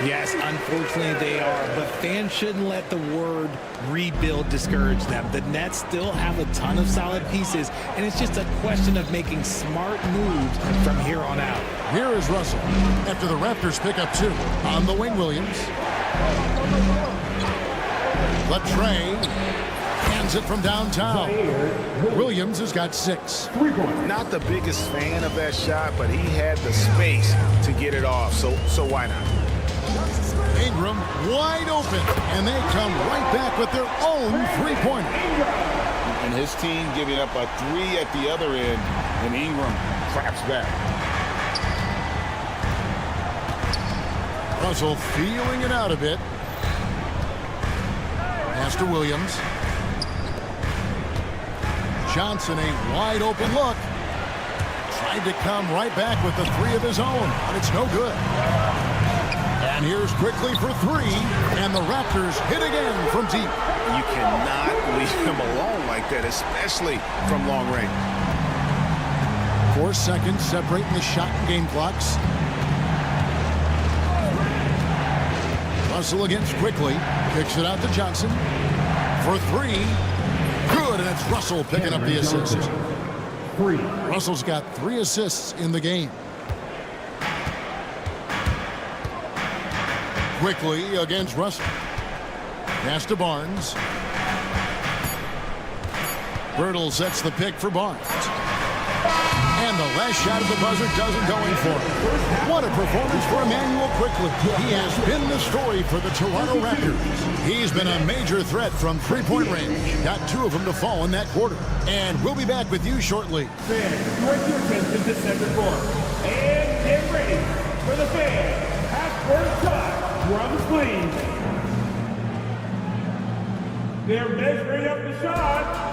Yes, unfortunately they are, but fans shouldn't let the word rebuild discourage them. The Nets still have a ton of solid pieces, and it's just a question of making smart moves from here on out. Here is Russell after the Raptors pick up 2 on the wing. Williams. Latrey Lands it from downtown. Williams has got 6. Not the biggest fan of that shot, but he had the space to get it off, so why not? Ingram wide open, and they come right back with their own three-pointer. And his team giving up a 3 at the other end, and Ingram claps back. Russell feeling it out a bit. Pass to Williams. Johnson, a wide open look. Tried to come right back with the 3 of his own, but it's no good. And here's quickly for 3, and the Raptors hit again from deep. You cannot leave him alone like that, especially from long range. 4 seconds separating the shot and game clocks. Russell against quickly. Kicks it out to Johnson. For 3. Good, and it's Russell picking up the assist. Russell's got 3 assists in the game. Quickly against Russell. Pass to Barnes. Birtle sets the pick for Barnes. And the last shot of the buzzer doesn't go in for him. What a performance for Emmanuel Quickly. He has been the story for the Toronto Raptors. He's been a major threat from three-point range. Got 2 of them to fall in that quarter. And we'll be back with you shortly. Fans, direct your attention to center court. And get ready for the fans. Half-court shot. Drums, please. They're measuring up the shot.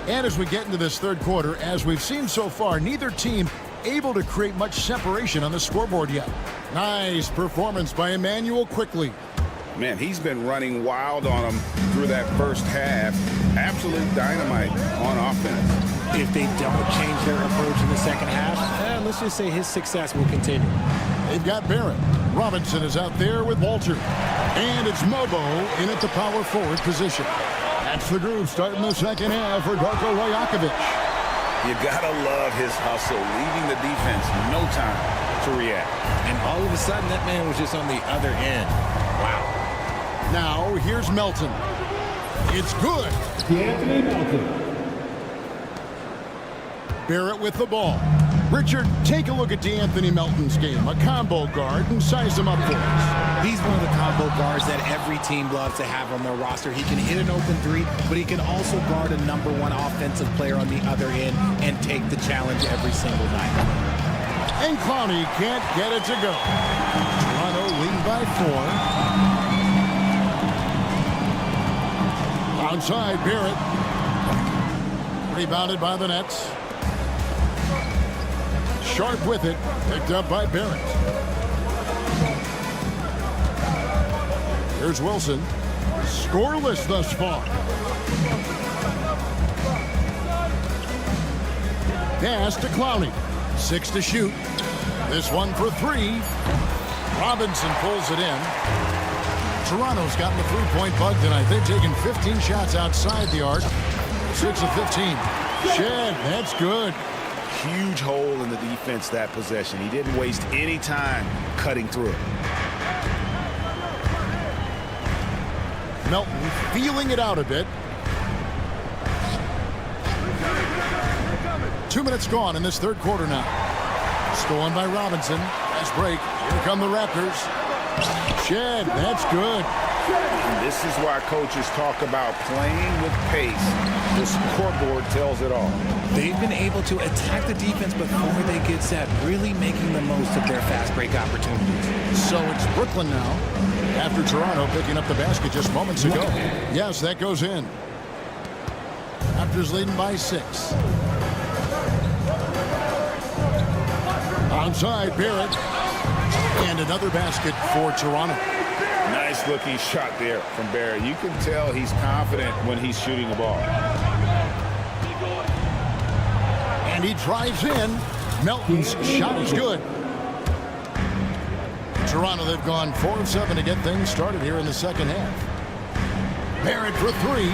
And as we get into this third quarter, as we've seen so far, neither team able to create much separation on the scoreboard yet. Nice performance by Emmanuel Quickly. Man, he's been running wild on him through that first half. Absolute dynamite on offense. If they don't change their approach in the second half, let's just say his success will continue. They've got Barrett. Robinson is out there with Walter. And it's Mobo in at the power forward position. That's the groove starting the second half for Gogo. You gotta love his hustle, leaving the defense no time to react. And all of a sudden, that man was just on the other end. Wow. Now, here's Melton. It's good. Anthony Melton. Barrett with the ball. Richard, take a look at DeAnthony Melton's game. A combo guard, and size him up for us. He's one of the combo guards that every team loves to have on their roster. He can hit an open 3, but he can also guard a #1 offensive player on the other end and take the challenge every single night. And Clowney can't get it to go. Toronto lead by 4. Outside, Barrett. Rebounded by the Nets. Sharp with it, picked up by Barrett. Here's Wilson. Scoreless thus far. Pass to Clowney. 6 to shoot. This one for 3. Robinson pulls it in. Toronto's gotten the three-point bug tonight. They've taken 15 shots outside the arc. 6 of 15. Shed, that's good. Huge hole in the defense that possession. He didn't waste any time cutting through it. Melton feeling it out a bit. 2 minutes gone in this third quarter now. Stolen by Robinson. Nice break. Here come the Raptors. Shed, that's good. And this is why coaches talk about playing with pace. The scoreboard tells it all. They've been able to attack the defense before they get set, really making the most of their fast break opportunities. So it's Brooklyn now, after Toronto picking up the basket just moments ago. Yes, that goes in. Raptors leading by 6. Outside, Barrett. And another basket for Toronto. Nice looking shot there from Barrett. You can tell he's confident when he's shooting the ball. And he drives in. Melton's shot is good. Toronto, they've gone 4 of 7 to get things started here in the second half. Barrett for 3.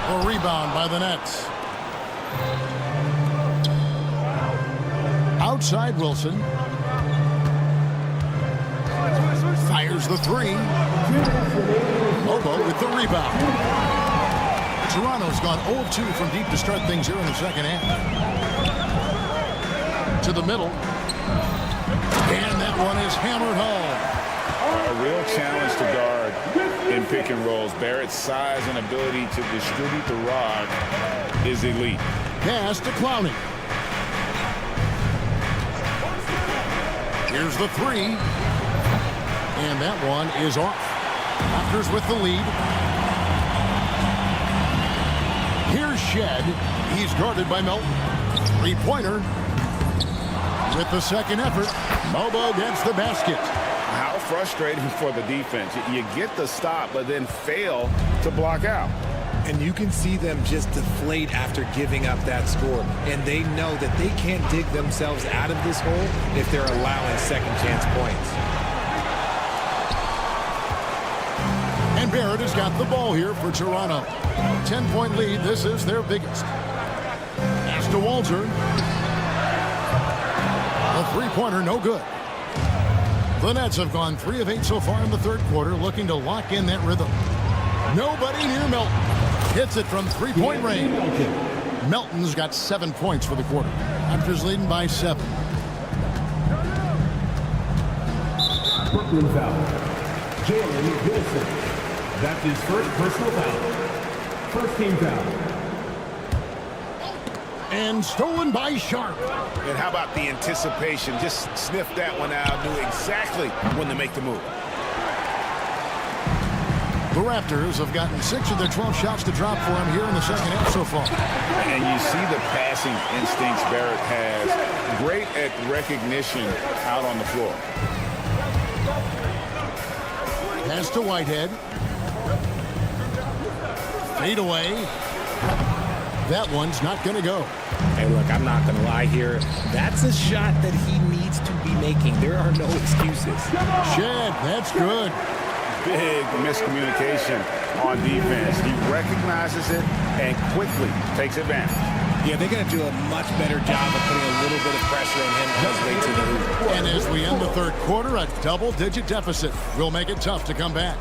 A rebound by the Nets. Outside Wilson. Fires the three. Lobo with the rebound. Toronto's gone 0-2 from deep to start things here in the second half. To the middle. And that one is hammered home. A real challenge to guard in pick and rolls. Barrett's size and ability to distribute the rock is elite. Pass to Clowney. Here's the three. And that one is off. Raptors with the lead. Here's Shed. He's guarded by Melton. Three-pointer. With the second effort, Mobo gets the basket. How frustrating for the defense. You get the stop, but then fail to block out. And you can see them just deflate after giving up that score. And they know that they can't dig themselves out of this hole if they're allowing second chance points. And Barrett has got the ball here for Toronto. 10-point lead. This is their biggest. Pass to Walter. A three-pointer, no good. The Nets have gone 3 of 8 so far in the third quarter, looking to lock in that rhythm. Nobody near Melton. Hits it from three-point range. Melton's got 7 points for the quarter. Raptors leading by 7. Brooklyn foul. Jalen Wilson. That's his first personal foul. First team foul. And stolen by Sharp. And how about the anticipation? Just sniffed that one out, knew exactly when to make the move. The Raptors have gotten 6 of their 12 shots to drop for him here in the second half so far. And you see the passing instincts Barrett has. Great at recognition out on the floor. Pass to Whitehead. Fade away. That one's not going to go. Hey, look, I'm not going to lie here. That's a shot that he needs to be making. There are no excuses. Shed, that's good. Big miscommunication on defense. He recognizes it and quickly takes advantage. Yeah, they're going to do a much better job of putting a little bit of pressure on him on his way to the hoop. And as we end the third quarter, a double-digit deficit will make it tough to come back.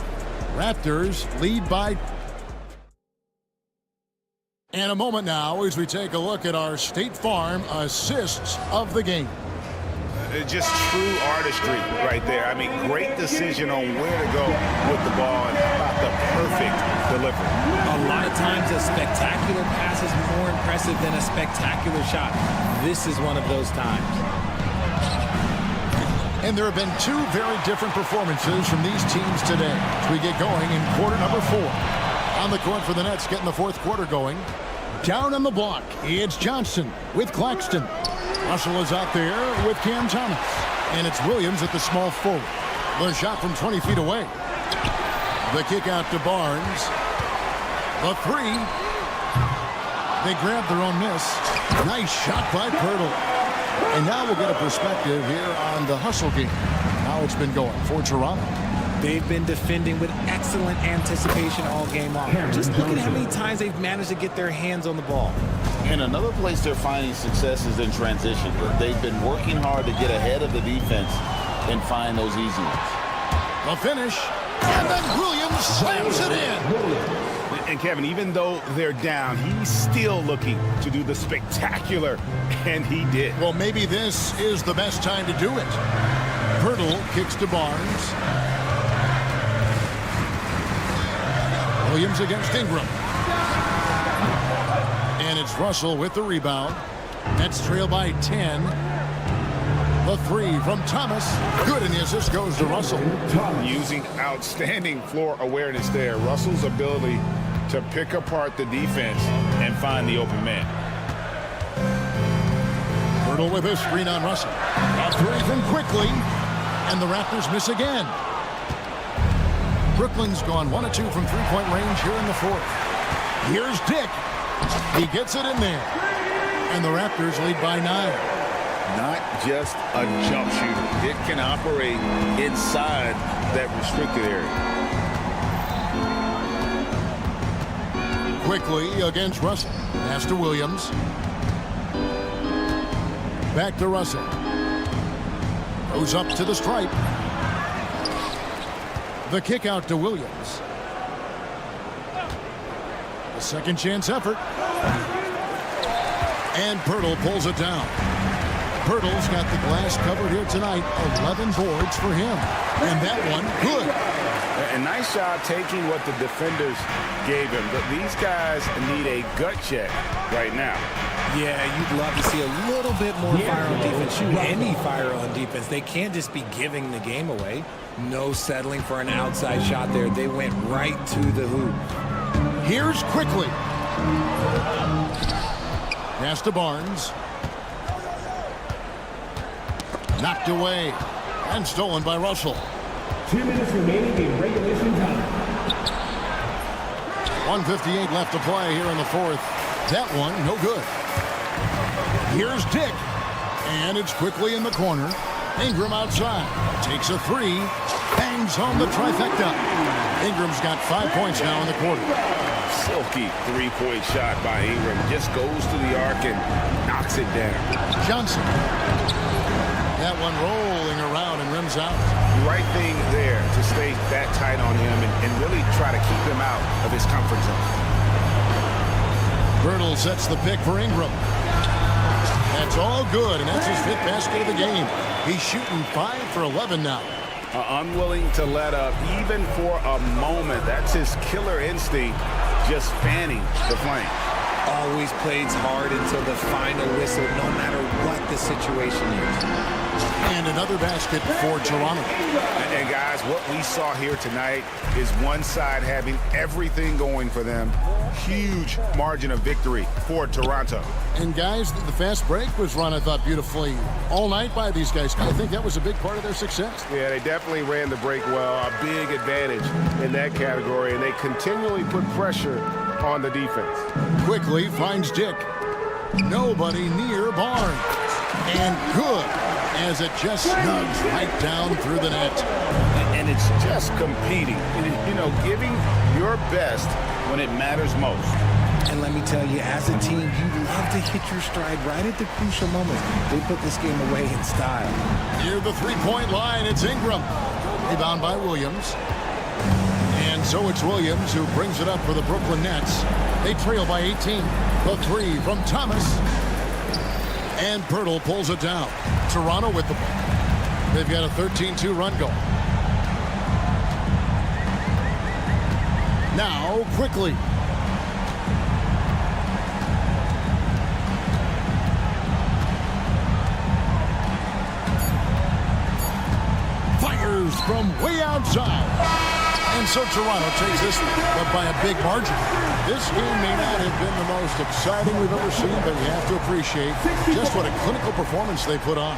Raptors lead by... And a moment now as we take a look at our State Farm assists of the game. Just true artistry right there. I mean, great decision on where to go with the ball, and how about the perfect delivery. A lot of times a spectacular pass is more impressive than a spectacular shot. This is one of those times. And there have been 2 very different performances from these teams today as we get going in quarter number 4. On the court for the Nets, getting the fourth quarter going. Down on the block, it's Johnson with Claxton. Russell is out there with Cam Thomas. And it's Williams at the small forward. The shot from 20 feet away. The kick out to Barnes. The three. They grab their own miss. Nice shot by Pirtle. And now we'll get a perspective here on the hustle game. How it's been going for Toronto. They've been defending with excellent anticipation all game long. Just look at how many times they've managed to get their hands on the ball. And another place they're finding success is in transition. They've been working hard to get ahead of the defense and find those easy ones. The finish, and then Williams slams it in. And Kevin, even though they're down, he's still looking to do the spectacular, and he did. Well, maybe this is the best time to do it. Pirtle kicks to Barnes. Williams against Ingram. And it's Russell with the rebound. Nets trail by 10. The three from Thomas. Good, and the assist goes to Russell. Using outstanding floor awareness there. Russell's ability to pick apart the defense and find the open man. Pirtle with a screen on Russell. A three from Quickly. And the Raptors miss again. Brooklyn's gone 1 of 2 from three-point range here in the fourth. Here's Dick. He gets it in there. And the Raptors lead by 9. Not just a jump shooter. Dick can operate inside that restricted area. Quickly against Russell. Pass to Williams. Back to Russell. Goes up to the stripe. The kick out to Williams. A second chance effort. And Pirtle pulls it down. Pirtle's got the glass covered here tonight. 11 boards for him. And that one, good. A nice job taking what the defenders gave him. But these guys need a gut check right now. Yeah, you'd love to see a little bit more fire on defense. Shoot, any fire on defense. They can't just be giving the game away. No settling for an outside shot there. They went right to the hoop. Here's Quickly. Pass to Barnes. Knocked away and stolen by Russell. 2 minutes remaining in regulation time. 1:58 left to play here in the fourth. That one, no good. Here's Dick. And it's Quickly in the corner. Ingram outside. Takes a three. Bangs home the trifecta. Ingram's got 5 points now in the quarter. Silky three-point shot by Ingram. Just goes to the arc and knocks it down. Johnson. That one rolling around and rims out. Right thing there to stay that tight on him and really try to keep him out of his comfort zone. Pirtle sets the pick for Ingram. That's all good, and that's his fifth basket of the game. He's shooting 5 for 11 now. Unwilling to let up even for a moment. That's his killer instinct, just fanning the flame. Always plays hard until the final whistle, no matter what the situation is. And another basket for Toronto. And guys, what we saw here tonight is one side having everything going for them. Huge margin of victory for Toronto. And guys, the fast break was run, I thought, beautifully all night by these guys. I think that was a big part of their success. Yeah, they definitely ran the break well. A big advantage in that category, and they continually put pressure on the defense. Quickly finds Dick. Nobody near Barnes. And good, as it just snugs right down through the net. And it's just competing. You know, giving your best when it matters most. And let me tell you, as a team, you love to hit your stride right at the crucial moments. They put this game away in style. Near the three-point line, it's Ingram. Rebound by Williams. And so it's Williams who brings it up for the Brooklyn Nets. They trail by 18. The three from Thomas. And Pirtle pulls it down. Toronto with the ball. They've got a 13-2 run going. Now, Quickly. Fires from way outside. And so Toronto takes this but by a big margin. This game may not have been the most exciting we've ever seen, but we have to appreciate just what a clinical performance they put on.